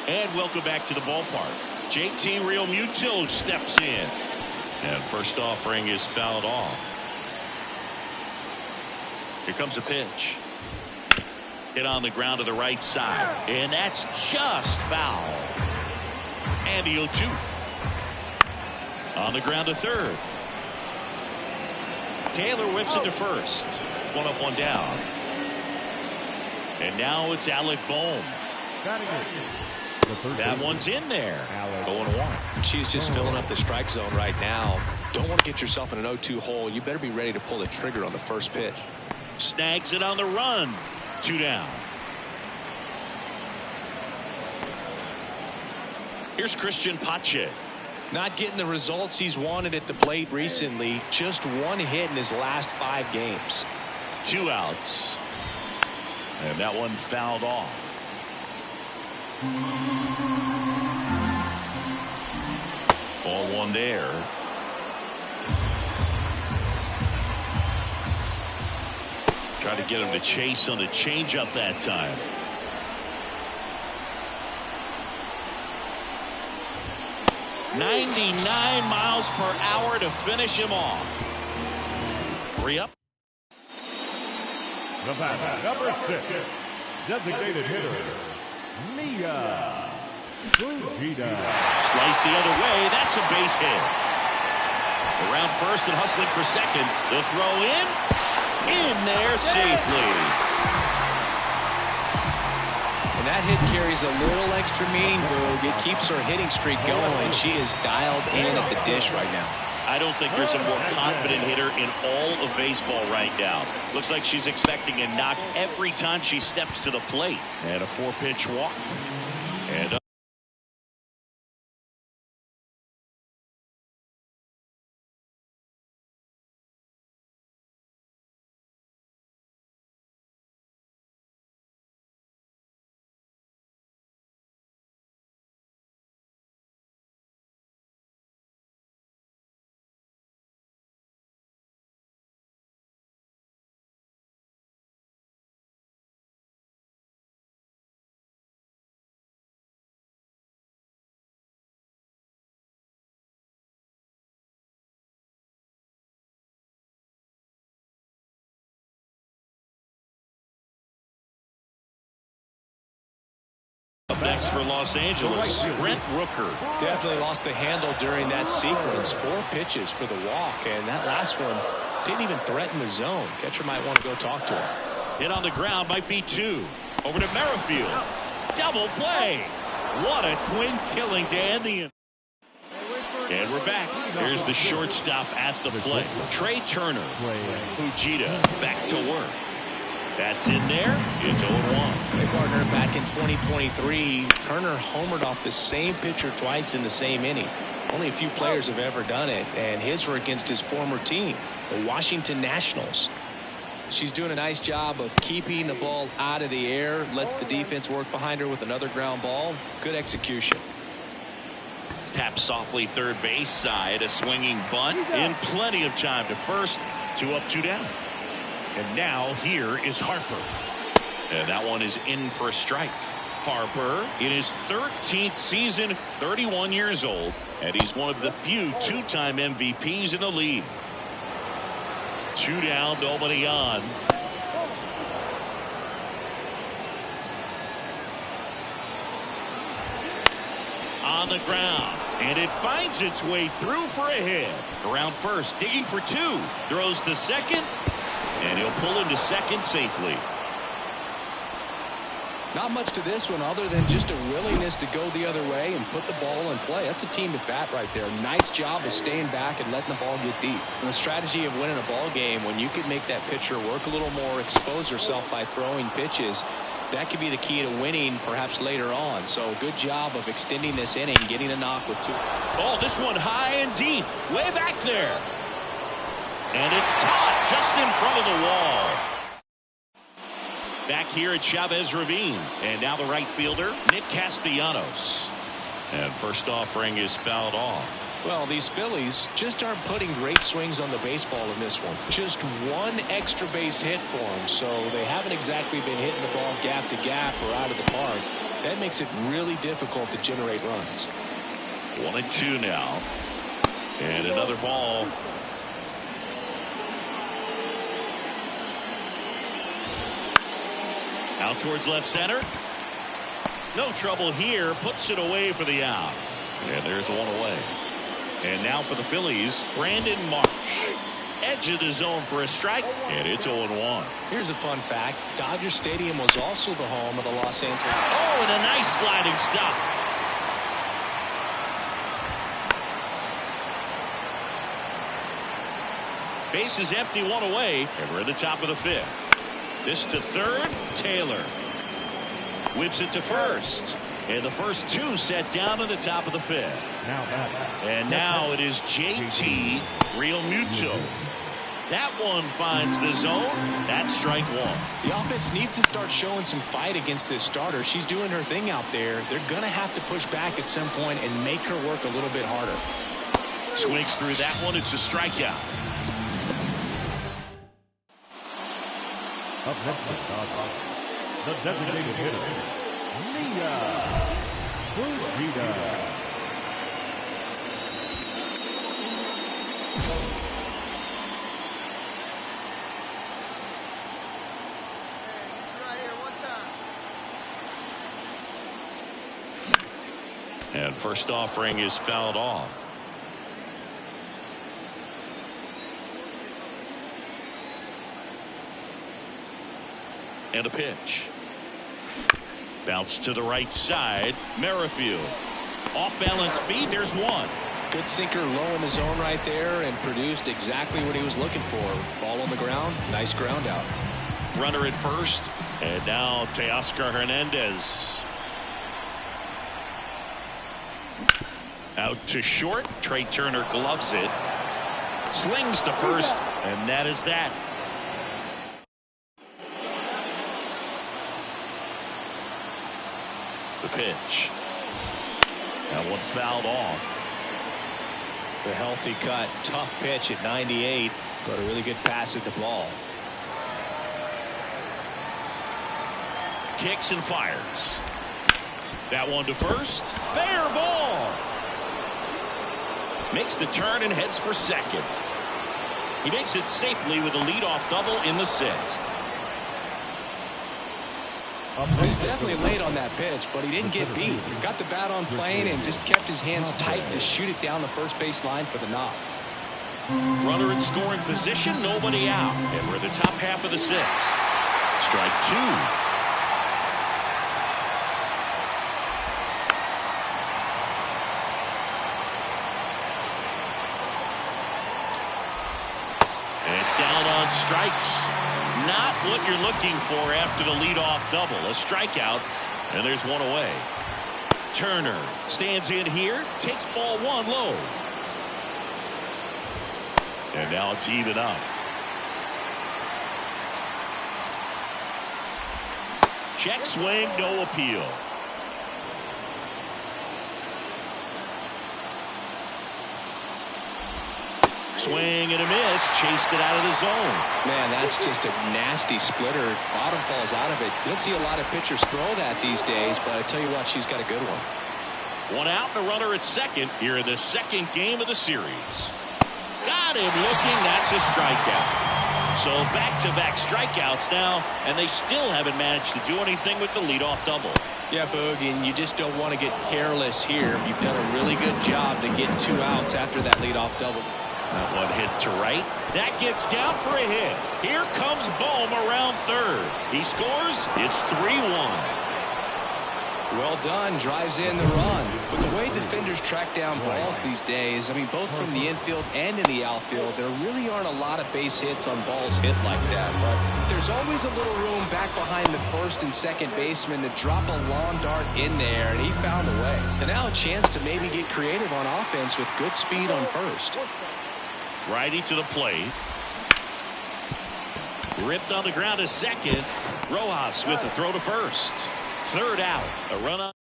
And welcome back to the ballpark. JT Realmuto steps in. And first offering is fouled off. Here comes a pitch. Hit on the ground to the right side. And that's just foul. And the 0-2. On the ground to third. Taylor whips it to first. 1 up, 1 down. And now it's Alec Bohm. That one's in there. 0-1. She's just filling up the strike zone right now. Don't want to get yourself in an 0-2 hole. You better be ready to pull the trigger on the first pitch. Snags it on the run. 2 down. Here's Christian Pache. Not getting the results he's wanted at the plate recently. Just 1 hit in his last 5 games. 2 outs. And that one fouled off. Ball 1 there. Tried to get him to chase on the changeup that time. .99 miles per hour to finish him off. 3 up. The batter, number 6, designated hitter, Mia Fujita. Slice the other way. That's a base hit. Around first and hustling for second. The throw in. in there safely. And that hit carries a little extra meaning, Boog. It keeps her hitting streak going. She is dialed in at the dish right now. I don't think there's a more confident hitter in all of baseball right now. Looks like she's expecting a knock every time she steps to the plate. And a 4-pitch walk. And up next for Los Angeles, Brent Rooker. Definitely lost the handle during that sequence. 4 pitches for the walk, and that last one didn't even threaten the zone. Catcher might want to go talk to him. Hit on the ground, might be 2. Over to Merrifield. Double play. What a twin killing to end the inning. And we're back. Here's the shortstop at the plate. Trey Turner. Fujita back to work. That's in there. It's 0-1. Hey, partner, back in 2023, Turner homered off the same pitcher twice in the same inning. Only a few players have ever done it, and his were against his former team, the Washington Nationals. She's doing a nice job of keeping the ball out of the air, lets the defense work behind her with another ground ball. Good execution. Tap softly third base side, a swinging bunt, and plenty of time to first. 2 up, 2 down. And now here is Harper. And that one is in for a strike. Harper in his 13th season, 31 years old, and he's one of the few 2-time MVPs in the league. 2 down, nobody on. On the ground, and it finds its way through for a hit. Around first, digging for 2. Throws to second. And he'll pull him to second safely. Not much to this one other than just a willingness to go the other way and put the ball in play. That's a team at bat right there. Nice job of staying back and letting the ball get deep. And the strategy of winning a ball game, when you can make that pitcher work a little more, expose herself by throwing pitches, that could be the key to winning perhaps later on. So good job of extending this inning, getting a knock with 2. Oh, this one high and deep, way back there. And it's caught just in front of the wall. Back here at Chavez Ravine. And now the right fielder, Nick Castellanos. And first offering is fouled off. Well, these Phillies just aren't putting great swings on the baseball in this one. Just 1 extra base hit for them, so they haven't exactly been hitting the ball gap to gap or out of the park. That makes it really difficult to generate runs. 1-2 now. And another ball. Out towards left center. No trouble here. Puts it away for the out. And there's one away. And now for the Phillies, Brandon Marsh. Edge of the zone for a strike. And it's 0-1. Here's a fun fact. Dodger Stadium was also the home of the Los Angeles. Oh, and a nice sliding stop. Base is empty, 1 away. And we're at the top of the 5th. This to third, Taylor. Whips it to first. And the first 2 set down to the top of the 5th. And now it is JT Realmuto. That one finds the zone. That's strike 1. The offense needs to start showing some fight against this starter. She's doing her thing out there. They're going to have to push back at some point and make her work a little bit harder. Swings through that one. It's a strikeout. Up next, the designated hitter, Fujita. And first offering is fouled off. And a pitch. Bounce to the right side. Merrifield. Off balance feed. There's one. Good sinker low in the zone right there and produced exactly what he was looking for. Ball on the ground. Nice ground out. Runner at first. And now Teoscar Hernandez. Out to short. Trey Turner gloves it. Slings to first. And that is that. The pitch. That one fouled off. The healthy cut. Tough pitch at 98, but a really good pass at the ball. Kicks and fires. That one to first. Fair ball. Makes the turn and heads for second. He makes it safely with a leadoff double in the sixth. He's definitely late on that pitch, but he didn't get beat. He got the bat on plane and just kept his hands tight to shoot it down the first base line for the knock. Runner in scoring position, nobody out. And we're in the top half of the sixth. Strike two. And down on strikes. Not what you're looking for after the leadoff double. A strikeout, and there's one away. Turner stands in here, takes ball one low. And now it's even up. Check swing, no appeal. Swing and a miss, chased it out of the zone. Man, that's just a nasty splitter. Bottom falls out of it. You don't see a lot of pitchers throw that these days, but I tell you what, she's got a good one. One out and a runner at second here in the second game of the series. Got him looking, that's a strikeout. So back-to-back strikeouts now, and they still haven't managed to do anything with the leadoff double. Yeah, Boog, and you just don't want to get careless here. You've done a really good job to get 2 outs after that leadoff double. That one hit to right. That gets down for a hit. Here comes Bohm around third. He scores. It's 3-1. Well done. Drives in the run. With the way defenders track down balls these days, I mean, both from the infield and in the outfield, there really aren't a lot of base hits on balls hit like that. But there's always a little room back behind the first and second baseman to drop a lawn dart in there, and he found a way. And now a chance to maybe get creative on offense with good speed on first. Righty to the plate. Ripped on the ground to second. Rojas with the throw to first. Third out. A run up.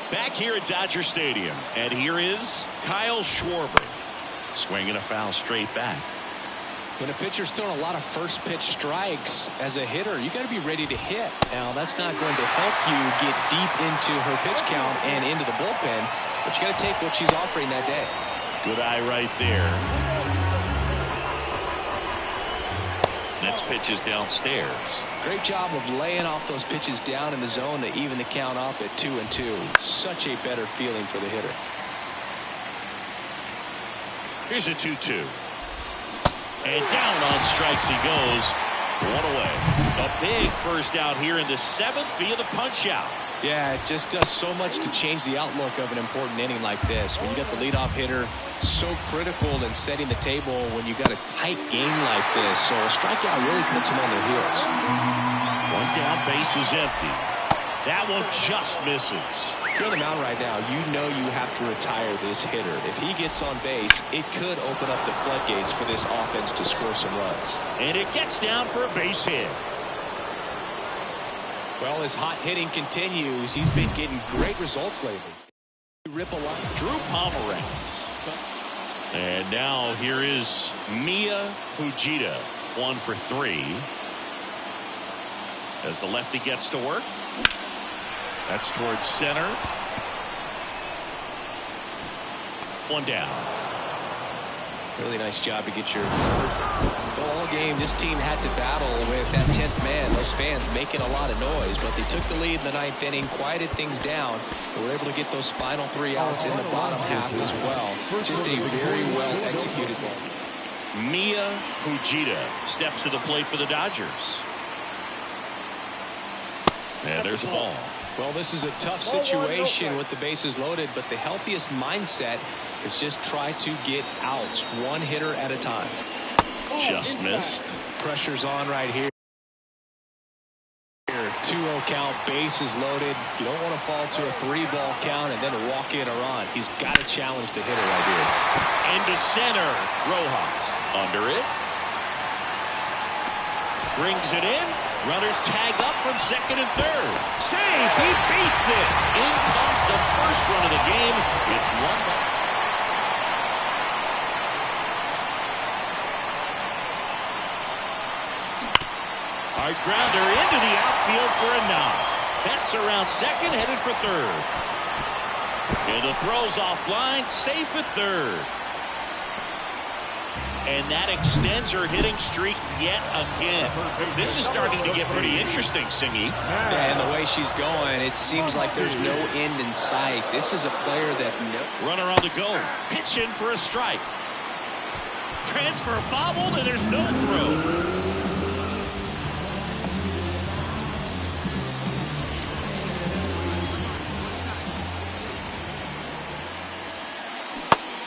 Back here at Dodger Stadium. And here is Kyle Schwarber. Swinging a foul straight back. When a pitcher's thrown a lot of first pitch strikes as a hitter, you got to be ready to hit. Now, that's not going to help you get deep into her pitch count and into the bullpen, but you got to take what she's offering that day. Good eye right there. Next pitch is downstairs. Great job of laying off those pitches down in the zone to even the count up at 2-2. Such a better feeling for the hitter. Here's a 2-2. And down on strikes he goes. One away. A big first out here in the seventh via the punch out. Yeah, it just does so much to change the outlook of an important inning like this. When you got the leadoff hitter, so critical in setting the table when you got a tight game like this. So a strikeout really puts them on their heels. One down, base is empty. That one just misses. If you're on the mound right now, you know you have to retire this hitter. If he gets on base, it could open up the floodgates for this offense to score some runs. And it gets down for a base hit. Well, his hot hitting continues. He's been getting great results lately. Ripple up. Drew Pomeranz. And now here is Mia Fujita. 1 for 3. As the lefty gets to work. That's towards center. One down. Really nice job to get your first all game. This team had to battle with that 10th man. Those fans making a lot of noise, but they took the lead in the 9th inning, quieted things down, and were able to get those final 3 outs in the bottom half as well. Just a very well executed ball. Mia Fujita steps to the plate for the Dodgers. And there's a ball. Well, this is a tough situation with the bases loaded, but the healthiest mindset is just try to get outs one hitter at a time. Just missed. Pressure's on right here. 2-0 count, bases loaded. You don't want to fall to a 3-ball count and then walk in or on. He's got to challenge the hitter right here. Into center. Rojas under it. Brings it in. Runners tag up from second and third. Safe. He beats it. In comes the first run of the game. It's 1-0. Hard grounder into the outfield for a knock. That's around second, headed for third. And the throw's offline, safe at third. And that extends her hitting streak yet again. This is starting to get pretty interesting, Singy. Yeah, and the way she's going, it seems like there's no end in sight. This is a player that... Runner on the go. Pitch in for a strike. Transfer bobbled, and there's no throw.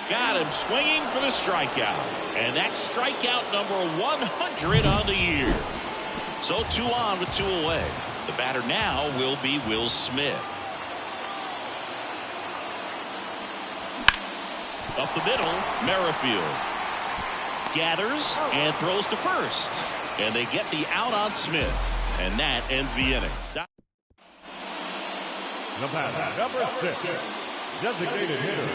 Got him swinging for the strikeout. And that's strikeout number 100 on the year. So 2 on with 2 away. The batter now will be Will Smith. Up the middle, Merrifield. Gathers and throws to first. And they get the out on Smith. And that ends the inning. The batter, number 6, designated hitter.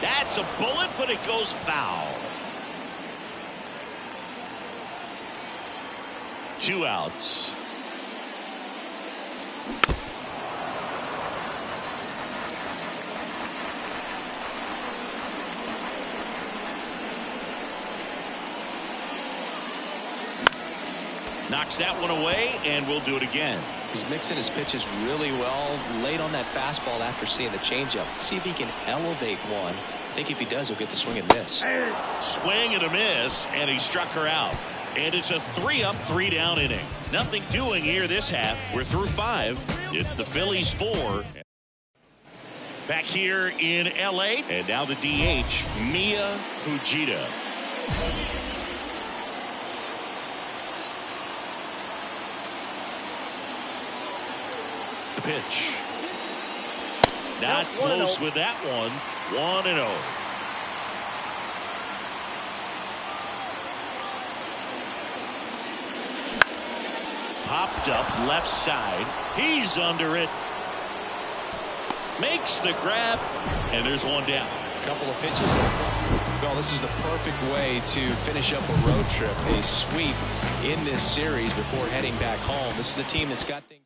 That's a bullet, but it goes foul. 2 outs. Knocks that one away, and we'll do it again. He's mixing his pitches really well. Late on that fastball after seeing the changeup. See if he can elevate one. I think if he does, he'll get the swing and miss. Swing and a miss, and he struck her out. And it's a 3-up, 3-down inning. Nothing doing here this half. We're through 5. It's the Phillies 4. Back here in L.A. And now the DH, Mia Fujita. The pitch. Not close with that one. 1-0. Popped up left side. He's under it. Makes the grab. And there's one down. A couple of pitches. Well, this is the perfect way to finish up a road trip. A sweep in this series before heading back home. This is a team that's got things.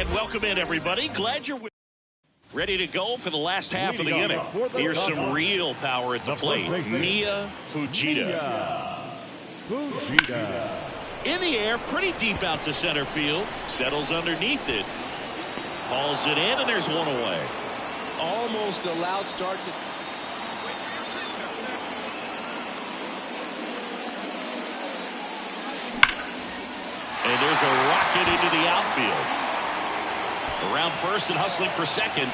And welcome in, everybody. Glad you're ready to go for the last half of the inning. Here's some real power at the plate. Mia Fujita. In the air, pretty deep out to center field. Settles underneath it. Hauls it in, and there's one away. Almost a loud start to... And there's a rocket into the outfield. Around first and hustling for second.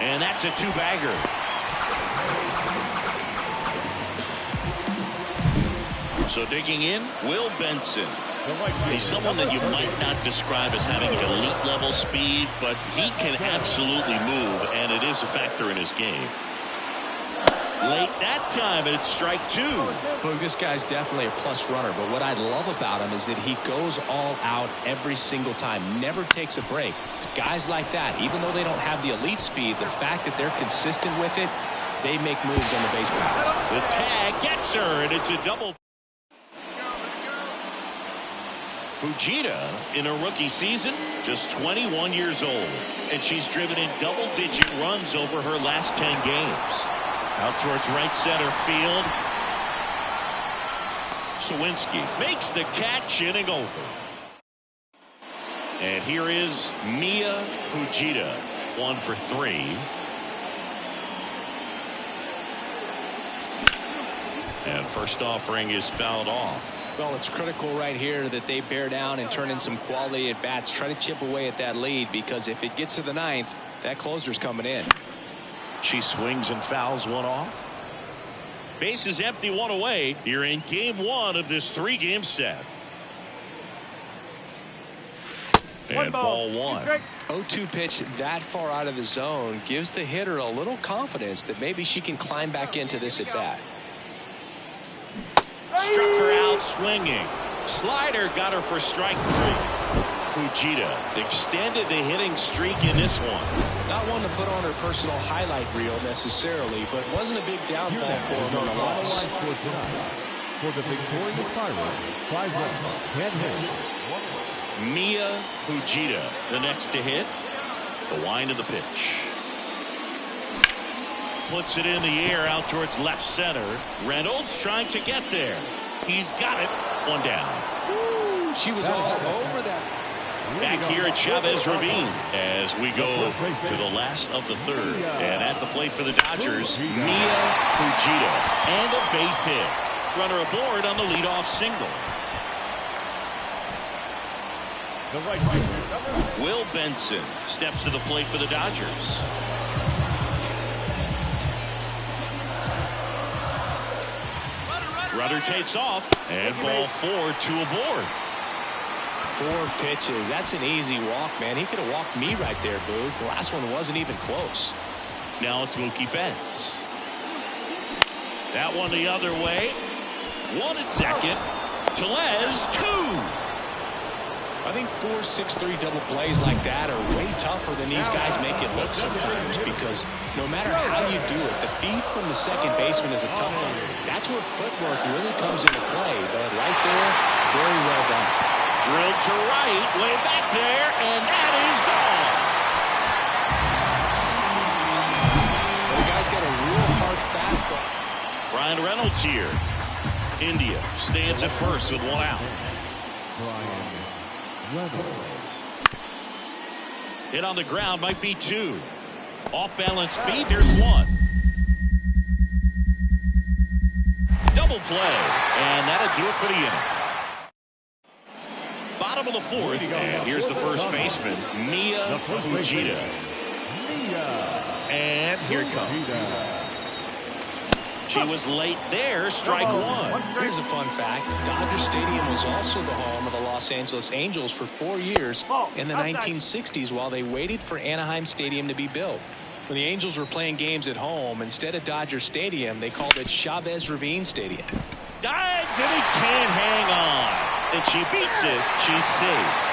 And that's a two-bagger. So digging in, Will Benson. He's someone that you might not describe as having elite level speed, but he can absolutely move, and it is a factor in his game. Late that time, and it's strike two. Look, this guy's definitely a plus runner, but what I love about him is that he goes all out every single time, never takes a break. It's guys like that, even though they don't have the elite speed, the fact that they're consistent with it, they make moves on the base paths. The tag gets her, and it's a double. Fujita, in her rookie season, just 21 years old, and she's driven in double-digit runs over her last 10 games. Out towards right center field. Sawinski makes the catch, inning over. And here is Mia Fujita, 1 for 3. And first offering is fouled off. Well, it's critical right here that they bear down and turn in some quality at bats. Try to chip away at that lead, because if it gets to the ninth, that closer's coming in. She swings and fouls one off. Base is empty, one away. You're in game one of this 3-game set. And ball one. 0-2 pitch that far out of the zone gives the hitter a little confidence that maybe she can climb back into this at bat. Struck her out swinging. Slider got her for strike 3. Fujita extended the hitting streak in this one. Not one to put on her personal highlight reel necessarily, but wasn't a big downfall for him on the loss. For the victorious Pirates, 5 runs, 10 hits. Mia Fujita, the next to hit. The wind of the pitch. Puts it in the air out towards left center. Reynolds trying to get there. He's got it. One down. Woo, she was all over that. Back here at Chavez Ravine as we go to the last of the third. And at the plate for the Dodgers, Mia Fujita. And a base hit. Runner aboard on the leadoff single. Will Benson steps to the plate for the Dodgers. Rudder takes off, and ball 4, 2 aboard. 4 pitches. That's an easy walk, man. He could have walked me right there, Boo. The last one wasn't even close. Now it's Mookie Betts. That one the other way. 1 at second. Tellez, 2. I think 4-6-3 double plays like that are way tougher than these guys make it look sometimes, because no matter how you do it, the feed from the second baseman is a tough one. That's where footwork really comes into play, but right there, very well done. Drilled to right, way back there, and that is gone. Well, the guy's got a real hard fastball. Brian Reynolds here. India stands at first with 1 out. Hit on the ground, might be 2. Off balance feed, there's 1. Double play, and that'll do it for the inning. Bottom of the 4th, and here's the first baseman, Mia Fujita. And here it comes. She was late there, strike 1. Here's a fun fact. Dodger Stadium was also the home of the Los Angeles Angels for 4 years in the 1960s while they waited for Anaheim Stadium to be built. When the Angels were playing games at home, instead of Dodger Stadium, they called it Chavez Ravine Stadium. Dives, and he can't hang on. And she beats it. She's safe.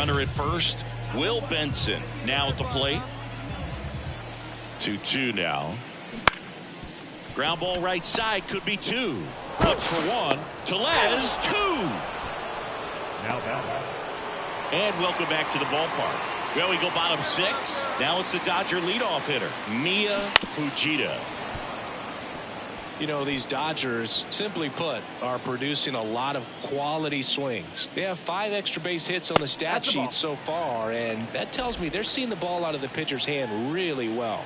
runner at first. Will Benson now at the plate. 2-2 now. Ground ball right side, could be two. Up for one. Tellez, two. Now. And welcome back to the ballpark. Well, we go bottom six. Now it's the Dodger leadoff hitter, Mia Fujita. You know, these Dodgers, simply put, are producing a lot of quality swings. They have 5 extra base hits on the stat sheet so far, and that tells me they're seeing the ball out of the pitcher's hand really well.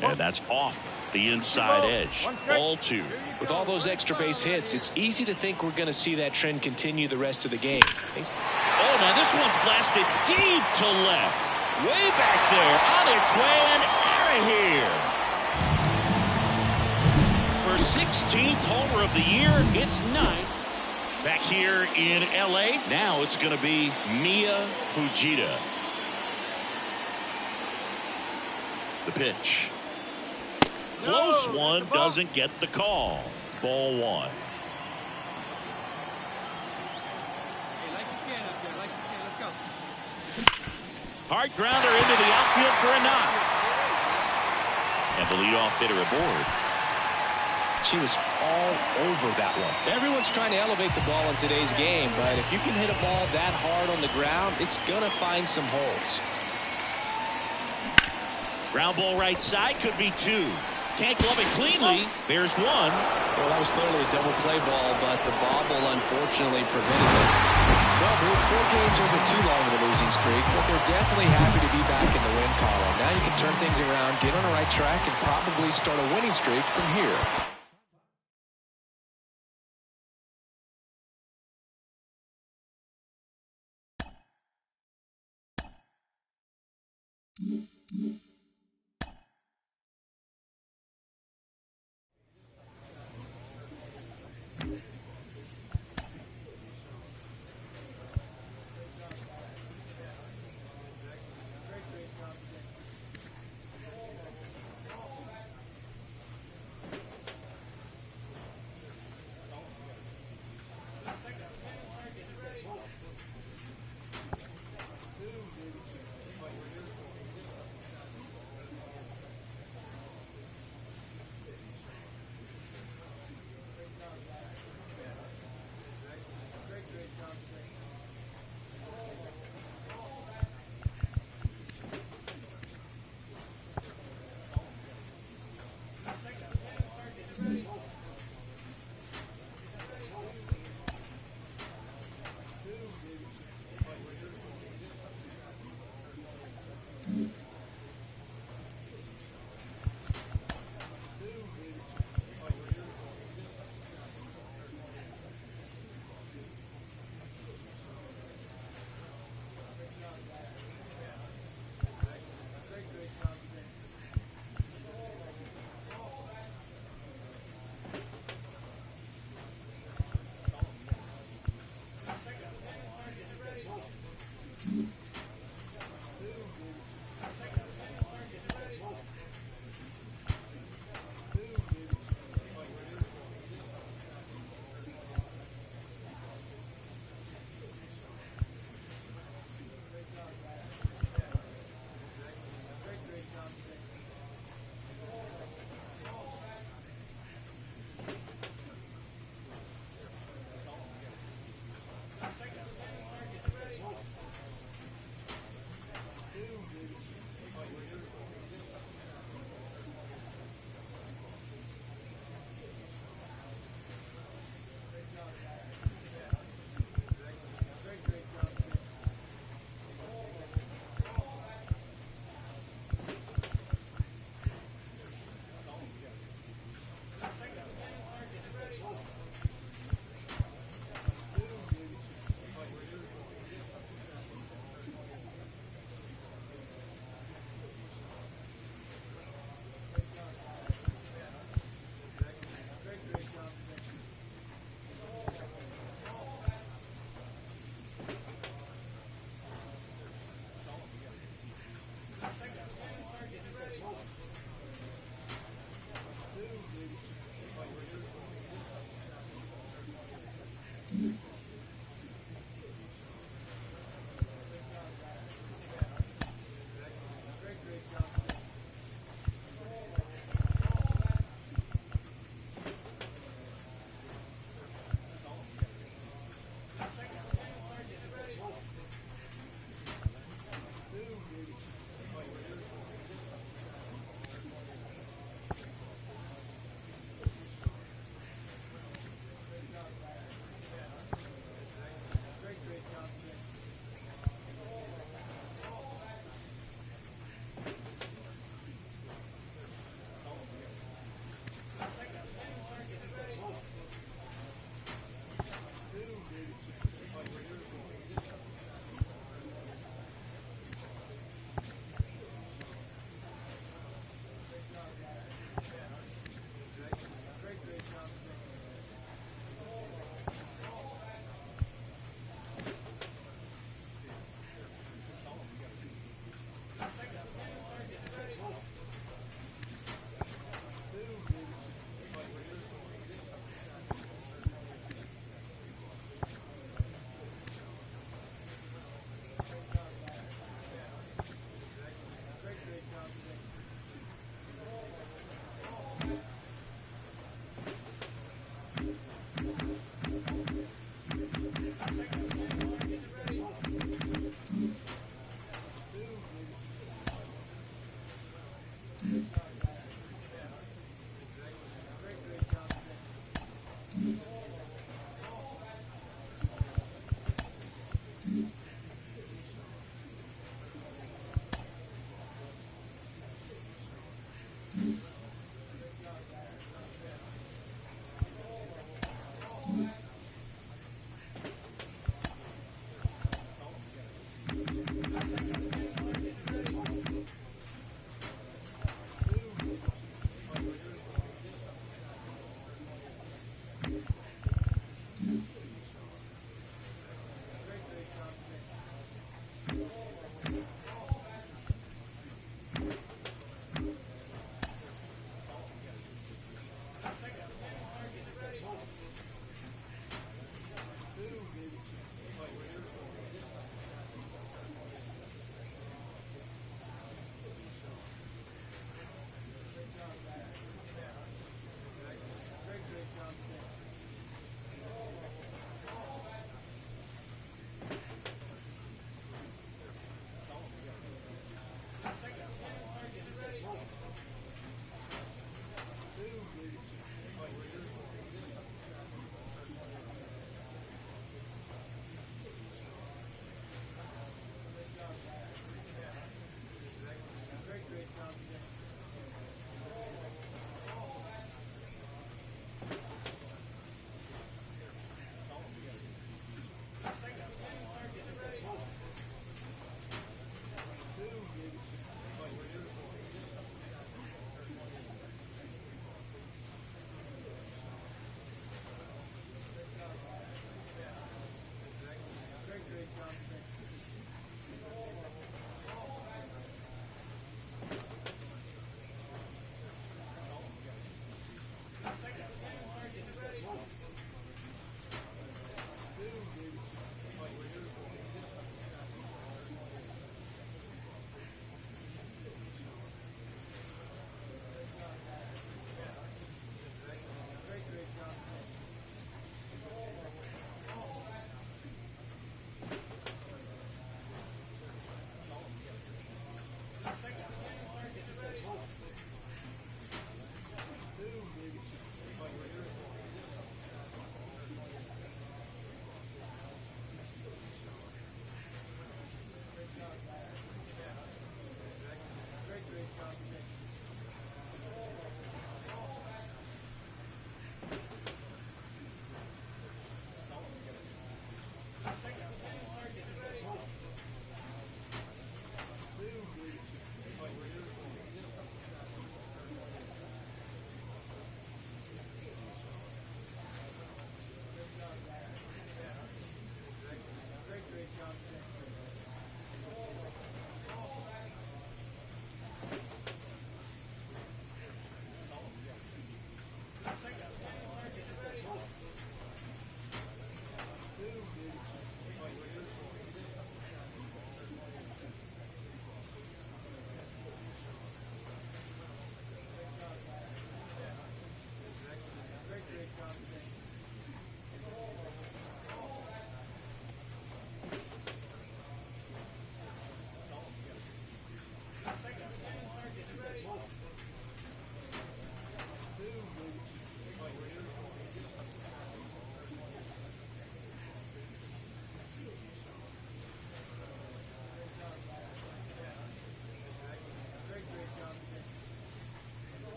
And that's off the inside edge. Ball 2. With all those extra base hits, it's easy to think we're going to see that trend continue the rest of the game. Oh, now this one's blasted deep to left. Way back there, on its way and out of here. For 16th homer of the year, it's 9th. Back here in L.A., now it's going to be Mia Fujita. The pitch. Close one, doesn't get the call. Ball 1. Hey, like you can up there, like you can. Let's go. Hard grounder into the outfield for a knock. And the leadoff hitter aboard. She was all over that one. Everyone's trying to elevate the ball in today's game, but if you can hit a ball that hard on the ground, it's going to find some holes. Ground ball right side, could be 2. Can't glove it cleanly. There's 1. Well, that was clearly a double play ball, but the bobble unfortunately prevented it. Well, Bruce, 4 games isn't too long of a losing streak, but they're definitely happy to be back in the win column. Now you can turn things around, get on the right track, and probably start a winning streak from here.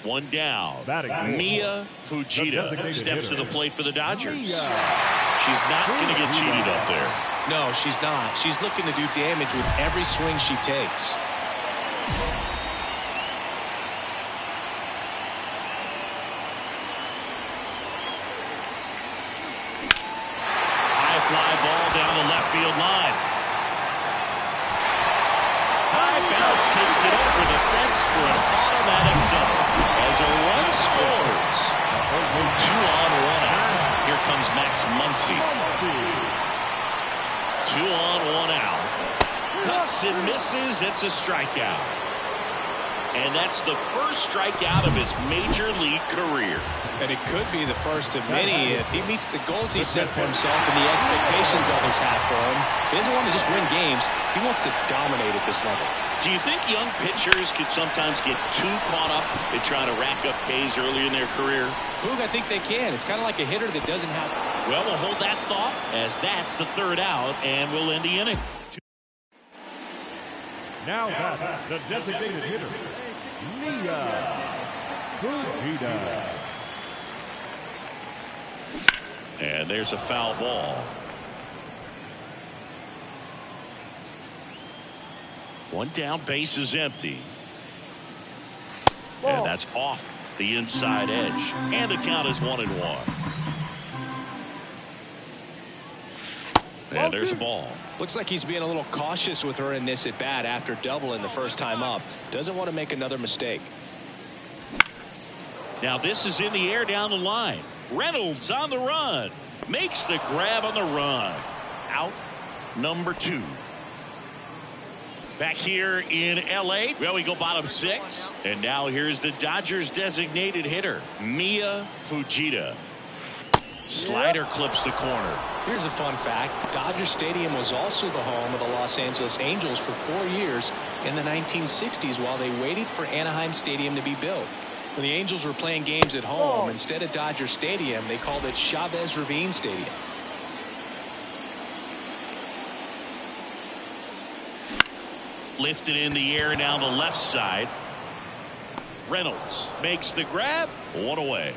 One down. Batting. Mia Fujita steps to the plate for the Dodgers. She's not going to get cheated up there. No, she's not. She's looking to do damage with every swing she takes. High fly ball down the left field line. High bounce takes it over the fence for an automatic double. As a run scores. 2 on, 1 out. Here comes Max Muncy. 2 on, 1 out. Cuts and misses. It's a strikeout. And that's the first strikeout of his major league career. And it could be the first of many if he meets the goals he set for himself and the expectations others have for him. He doesn't want to just win games. He wants to dominate at this level. Do you think young pitchers could sometimes get too caught up in trying to rack up Ks early in their career? Boog, I think they can. It's kind of like a hitter that doesn't have... Well, we'll hold that thought as that's the 3rd out, and we'll end the inning. Now that's the designated hitter, Mia Fujita. And there's a foul ball. 1 down, base is empty. And that's off the inside edge. And the count is 1-1. And there's a ball. Looks like he's being a little cautious with her in this at bat after doubling the first time up. Doesn't want to make another mistake. Now this is in the air down the line. Reynolds on the run. Makes the grab on the run. Out number 2. Back here in L.A. Well, we go bottom 6. And now here's the Dodgers designated hitter, Mia Fujita. Slider clips the corner. Here's a fun fact. Dodger Stadium was also the home of the Los Angeles Angels for 4 years in the 1960s while they waited for Anaheim Stadium to be built. When the Angels were playing games at home, instead of Dodger Stadium, they called it Chavez Ravine Stadium. Lifted in the air down the left side. Reynolds makes the grab. 1 away.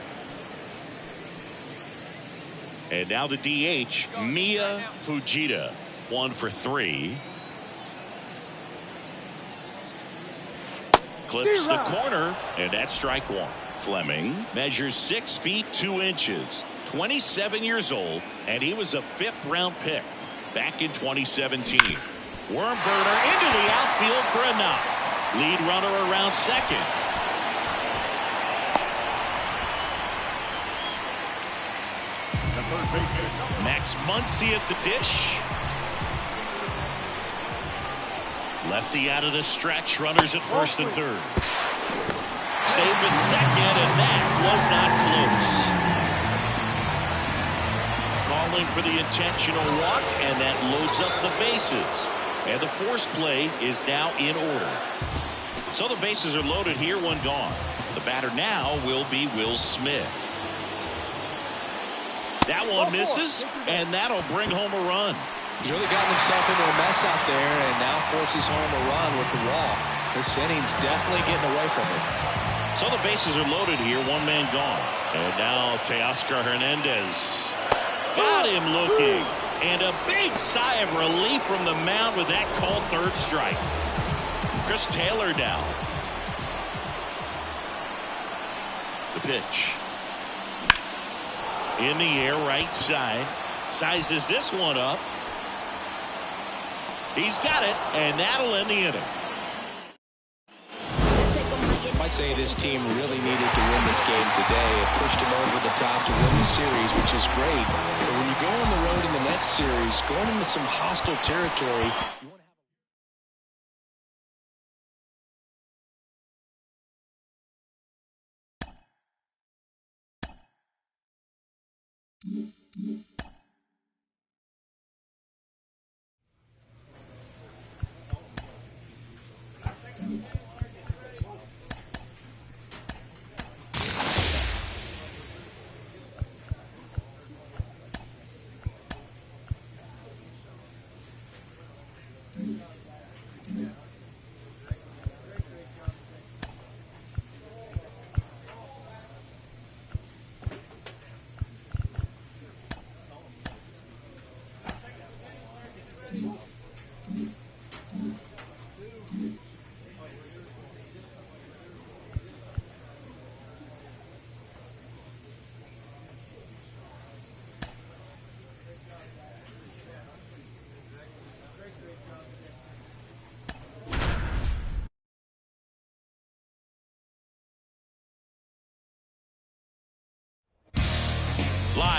And now the DH, Mia Fujita. 1 for 3. Clips the corner, and that's strike 1. Fleming measures 6 feet 2 inches. 27 years old, and he was a 5th-round pick back in 2017. Worm burner into the outfield for a knock. Lead runner around second. Max Muncy at the dish. Lefty out of the stretch. Runners at first and third. Safe at second, and that was not close. Calling for the intentional walk, and that loads up the bases. And the force play is now in order. So the bases are loaded here, 1 gone. The batter now will be Will Smith. That one misses, and that'll bring home a run. He's really gotten himself into a mess out there and now forces home a run with the wall. This inning's definitely getting away from him. So the bases are loaded here, 1 man gone. And now Teoscar Hernandez. Got him looking. And a big sigh of relief from the mound with that called 3rd strike. Chris Taylor down. The pitch. In the air, right side. Sizes this one up. He's got it, and that'll end the inning. I'd say this team really needed to win this game today. It pushed them over the top to win the series, which is great. But when you go on the road in the next series, going into some hostile territory,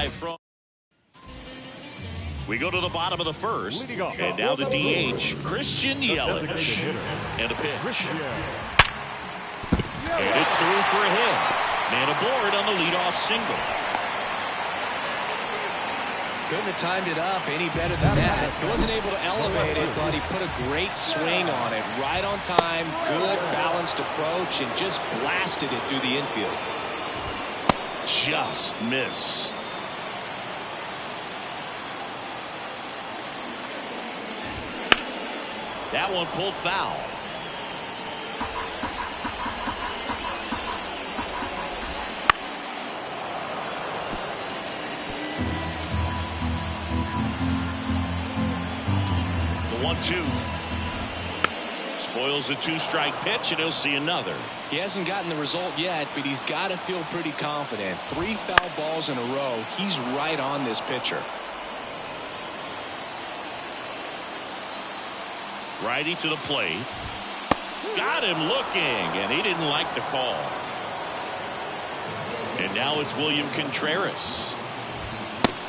drive from. We go to the bottom of the first, and now the DH, Christian Yelich, and a pitch. And it's through for a hit. Man aboard on the leadoff single. Couldn't have timed it up any better than that. He wasn't able to elevate it, but he put a great swing on it. Right on time, good balanced approach, and just blasted it through the infield. Just missed. That one pulled foul. The 1-2. Spoils the two-strike pitch, and he'll see another. He hasn't gotten the result yet, but he's got to feel pretty confident. 3 foul balls in a row. He's right on this pitcher. Righty to the plate. Got him looking, and he didn't like the call. And now it's William Contreras.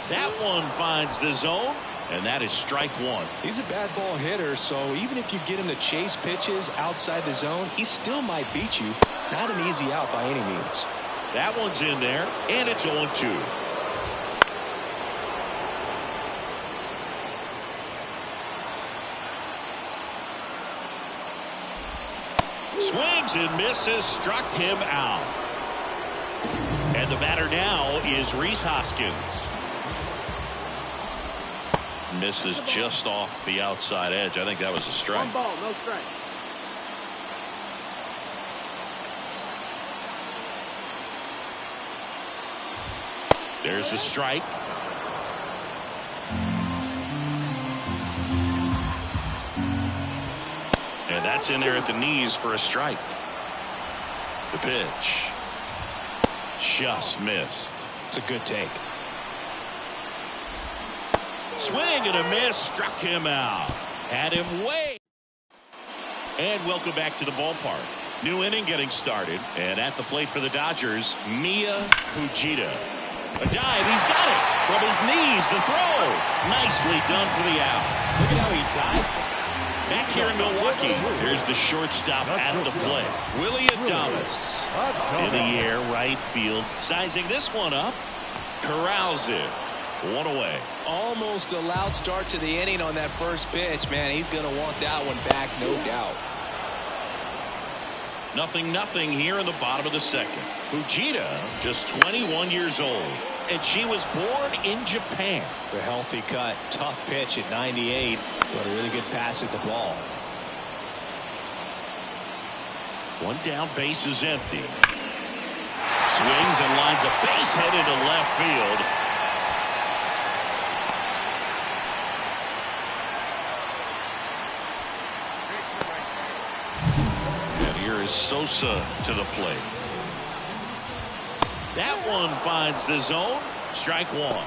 That one finds the zone, and that is strike one. He's a bad ball hitter, so even if you get him to chase pitches outside the zone, he still might beat you. Not an easy out by any means. That one's in there, and it's 0-2. Swings and misses, struck him out. And the batter now is Rhys Hoskins. Misses just off the outside edge. I think that was a strike. 1 ball, no strike. There's the strike. And that's in there at the knees for a strike. The pitch. Just missed. It's a good take. Swing and a miss. Struck him out. Had him way. And welcome back to the ballpark. New inning getting started. And at the plate for the Dodgers, Mia Fujita. A dive. He's got it. From his knees, the throw. Nicely done for the out. Look at how he dived. Back here in Milwaukee, here's the shortstop at the plate. Willie Adames in the air, right field. Sizing this one up. Corrals it. 1 away. Almost a loud start to the inning on that first pitch. Man, he's going to want that one back, no doubt. 0-0 here in the bottom of the second. Fujita, just 21 years old. And she was born in Japan. A healthy cut. Tough pitch at 98, but a really good pass at the ball. 1 down, base is empty. Swings and lines a base hit into left field. And here is Sosa to the plate. That one finds the zone. Strike one.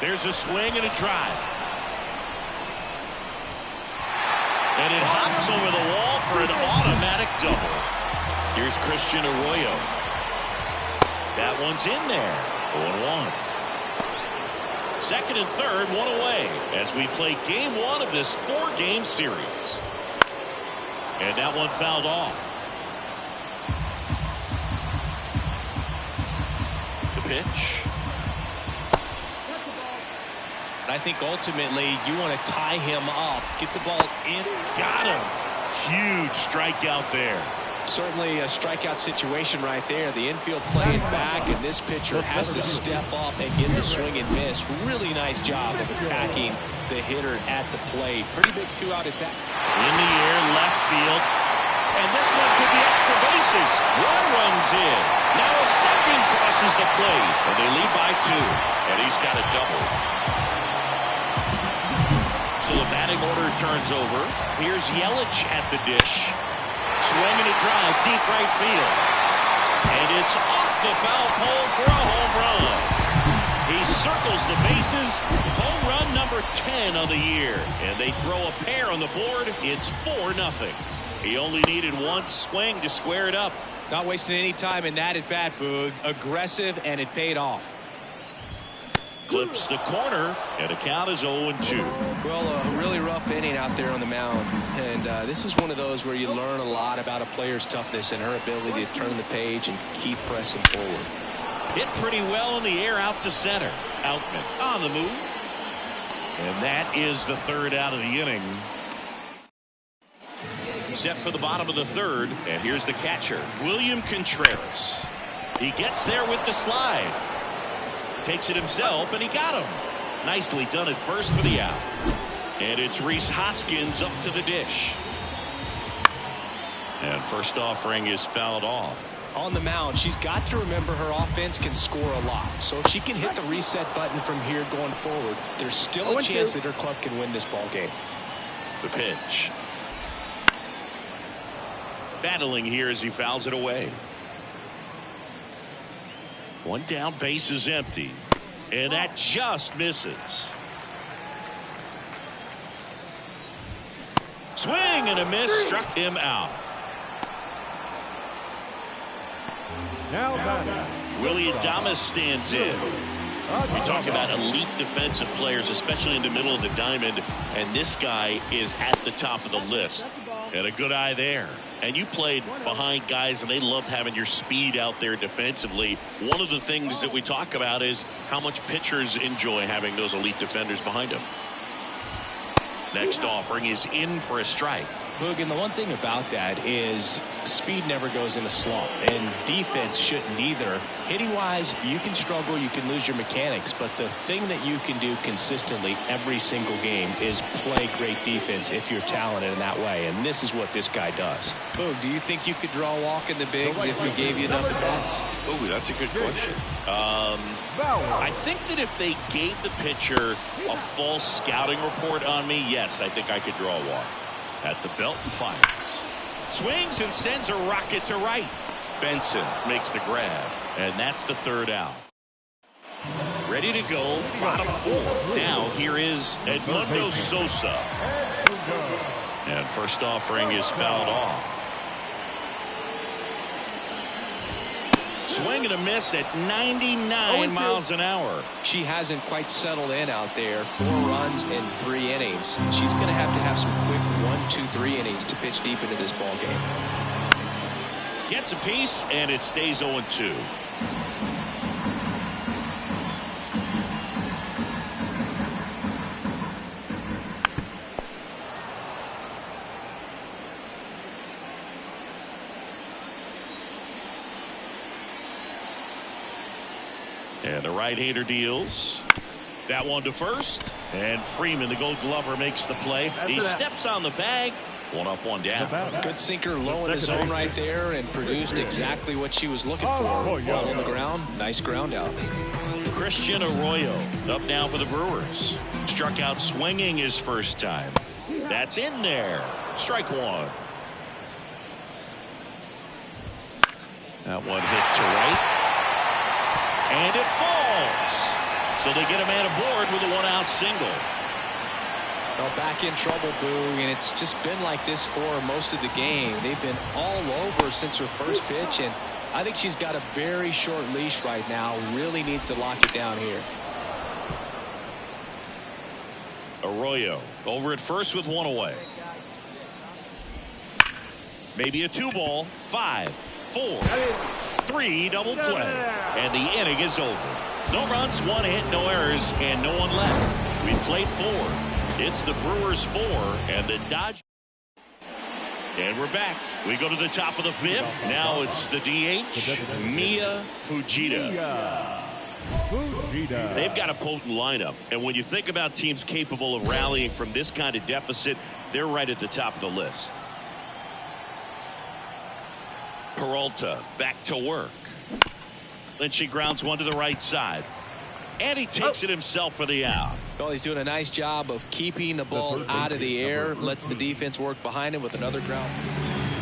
There's a swing and a drive. And it hops over the wall for an automatic double. Here's Christian Arroyo. That one's in there. 0-1. Second and third, 1 away as we play game 1 of this 4-game series. And that one fouled off. The pitch. I think ultimately you want to tie him up, get the ball in. Got him. Huge strikeout there. Certainly a strikeout situation right there. The infield playing back, and this pitcher has to step up and get the swing and miss. Really nice job of attacking the hitter at the plate. Pretty big 2-out at bat. In the air, left field. And this one could be extra bases. 1 runs in. Now a second crosses the plate. And they lead by 2. And he's got a double. So the batting order turns over. Here's Yelich at the dish. Swing and a drive, deep right field. And it's off the foul pole for a home run. He circles the bases. Home run number 10 on the year. And they throw a pair on the board. It's 4-0. He only needed one swing to square it up. Not wasting any time in that at bat, Boog. Aggressive, and it paid off. Clips the corner, and the count is 0-2. Well, a really rough inning out there on the mound. And this is one of those where you learn a lot about a player's toughness and her ability to turn the page and keep pressing forward. Hit pretty well in the air out to center. Outman on the move. And that is the third out of the inning. Set for the bottom of the third, and here's the catcher, William Contreras. He gets there with the slide. Takes it himself, and he got him. Nicely done at first for the out. And it's Rhys Hoskins up to the dish. And first offering is fouled off. On the mound, she's got to remember her offense can score a lot. So if she can hit the reset button from here going forward, there's still a chance that her club can win this ball game. The pitch. Battling here as he fouls it away. One down, base is empty. And that just misses. Swing and a miss, struck him out. Now batting, Willie Adames stands in. We talk about elite defensive players, especially in the middle of the diamond, and this guy is at the top of the list. And a good eye there. And you played behind guys, and they loved having your speed out there defensively. One of the things that we talk about is how much pitchers enjoy having those elite defenders behind them. Next offering is in for a strike. Boog, and the one thing about that is speed never goes in a slump, and defense shouldn't either. Hitting wise, you can struggle, you can lose your mechanics, but the thing that you can do consistently every single game is play great defense if you're talented in that way, and this is what this guy does. Boog, do you think you could draw a walk in the bigs if we gave you enough at bats? Oh, that's a good question. I think that if they gave the pitcher a full scouting report on me, yes, I think I could draw a walk. At the belt and fires. Swings and sends a rocket to right. Benson makes the grab, and that's the third out. Ready to go, bottom four. Now here is Edmundo Sosa. And first offering is fouled off. Swing and a miss at 99 miles an hour. She hasn't quite settled in out there. 4 runs in 3 innings. She's going to have some quick 1, 2, 3 innings to pitch deep into this ball game. Gets a piece, and it stays 0-2. And the right-hander deals. That one to first. And Freeman, the Gold Glover, makes the play. He steps on the bag. 1 up, 1 down. Good sinker low in the zone right there and produced exactly what she was looking for. Ball on the ground. Nice ground out. Christian Arroyo up now for the Brewers. Struck out swinging his first time. That's in there. Strike 1. That one hit to right. And it falls. So they get a man aboard with a 1-out single. Well, back in trouble, Boog, and it's just been like this for most of the game. They've been all over since her first pitch, and I think she's got a very short leash right now. Really needs to lock it down here. Arroyo over at first with 1 away. Maybe a 2-ball. 5, 4, 3 double play. And the inning is over. No runs, 1 hit, no errors, and no one left. We played 4. It's the Brewers 4 and the Dodgers. And we're back. We go to the top of the 5th. Now it's the DH, Mia Fujita. They've got a potent lineup. And when you think about teams capable of rallying from this kind of deficit, they're right at the top of the list. Peralta back to work. Then she grounds one to the right side. And he takes it himself for the out. Well, he's doing a nice job of keeping the ball out of the air. Lets the defense work behind him with another ground.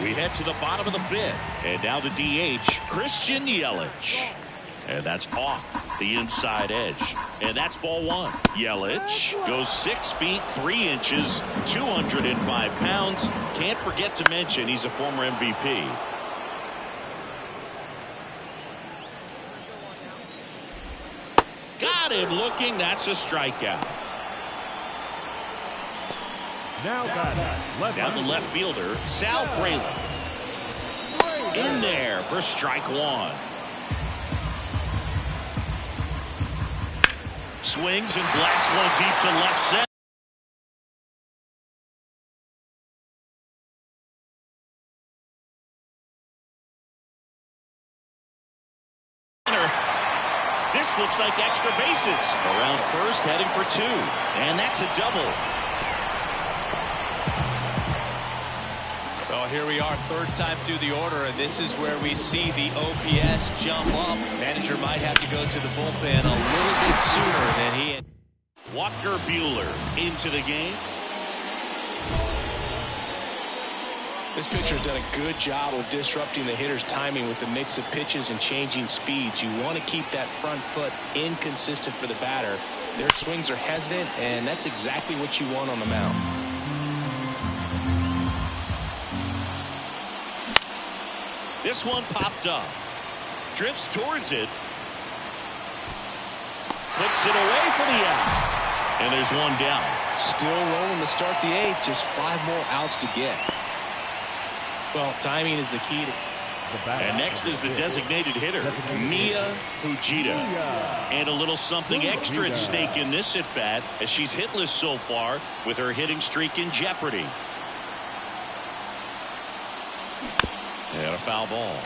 We head to the bottom of the 5th. And now the DH, Christian Yelich. And that's off. the inside edge. And that's ball one. Yelich goes 6 feet 3 inches, 205 pounds. Can't forget to mention he's a former MVP. Got him looking. That's a strikeout. Now batting, Down the left fielder, Sal Fraley. In there for strike one. Swings and blasts one deep to left center. This looks like extra bases. Around first, heading for 2. And that's a double. Well, here we are, third time through the order, and this is where we see the OPS jump up. Manager might have to go to the bullpen a little bit sooner than he had. Walker Buehler into the game. This pitcher's done a good job of disrupting the hitter's timing with the mix of pitches and changing speeds. You want to keep that front foot inconsistent for the batter. Their swings are hesitant, and that's exactly what you want on the mound. This one popped up. Drifts towards it. Puts it away for the out. And there's one down. Still rolling to start the 8th. Just 5 more outs to get. Well, timing is the key. And next is the designated hitter, Mia Fujita. And a little something extra at stake in this at-bat as she's hitless so far with her hitting streak in jeopardy. And a foul ball.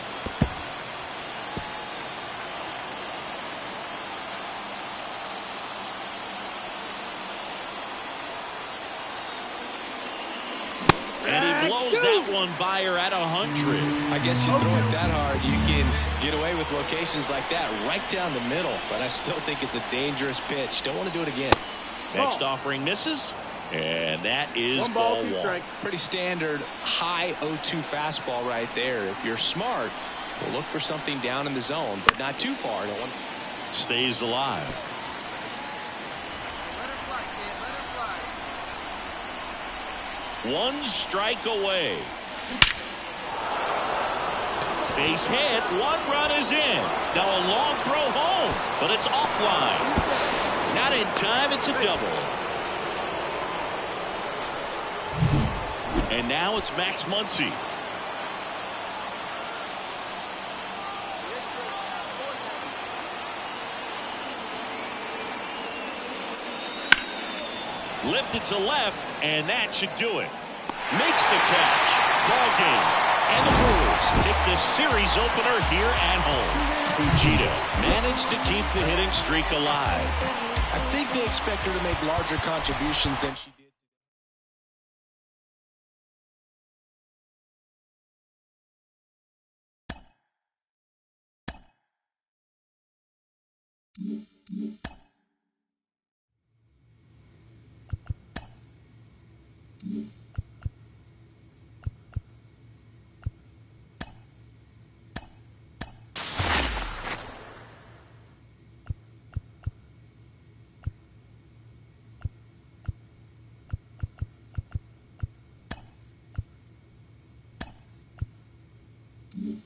And he blows that one by her at 100. I guess you throw it that hard, you can get away with locations like that right down the middle. But I still think it's a dangerous pitch. Don't want to do it again. Next offering misses. And that is ball one. Pretty standard high 0-2 fastball right there. If you're smart, we'll look for something down in the zone, but not too far. Don't want... Stays alive. One strike away. Base hit. 1 run is in. Now a long throw home, but it's offline. Not in time. It's a double. And now it's Max Muncy. Lifted to left, and that should do it. Makes the catch. Ball game. And the Brewers take the series opener here at home. Fujita managed to keep the hitting streak alive. I think they expect her to make larger contributions than she did. Mm-hmm.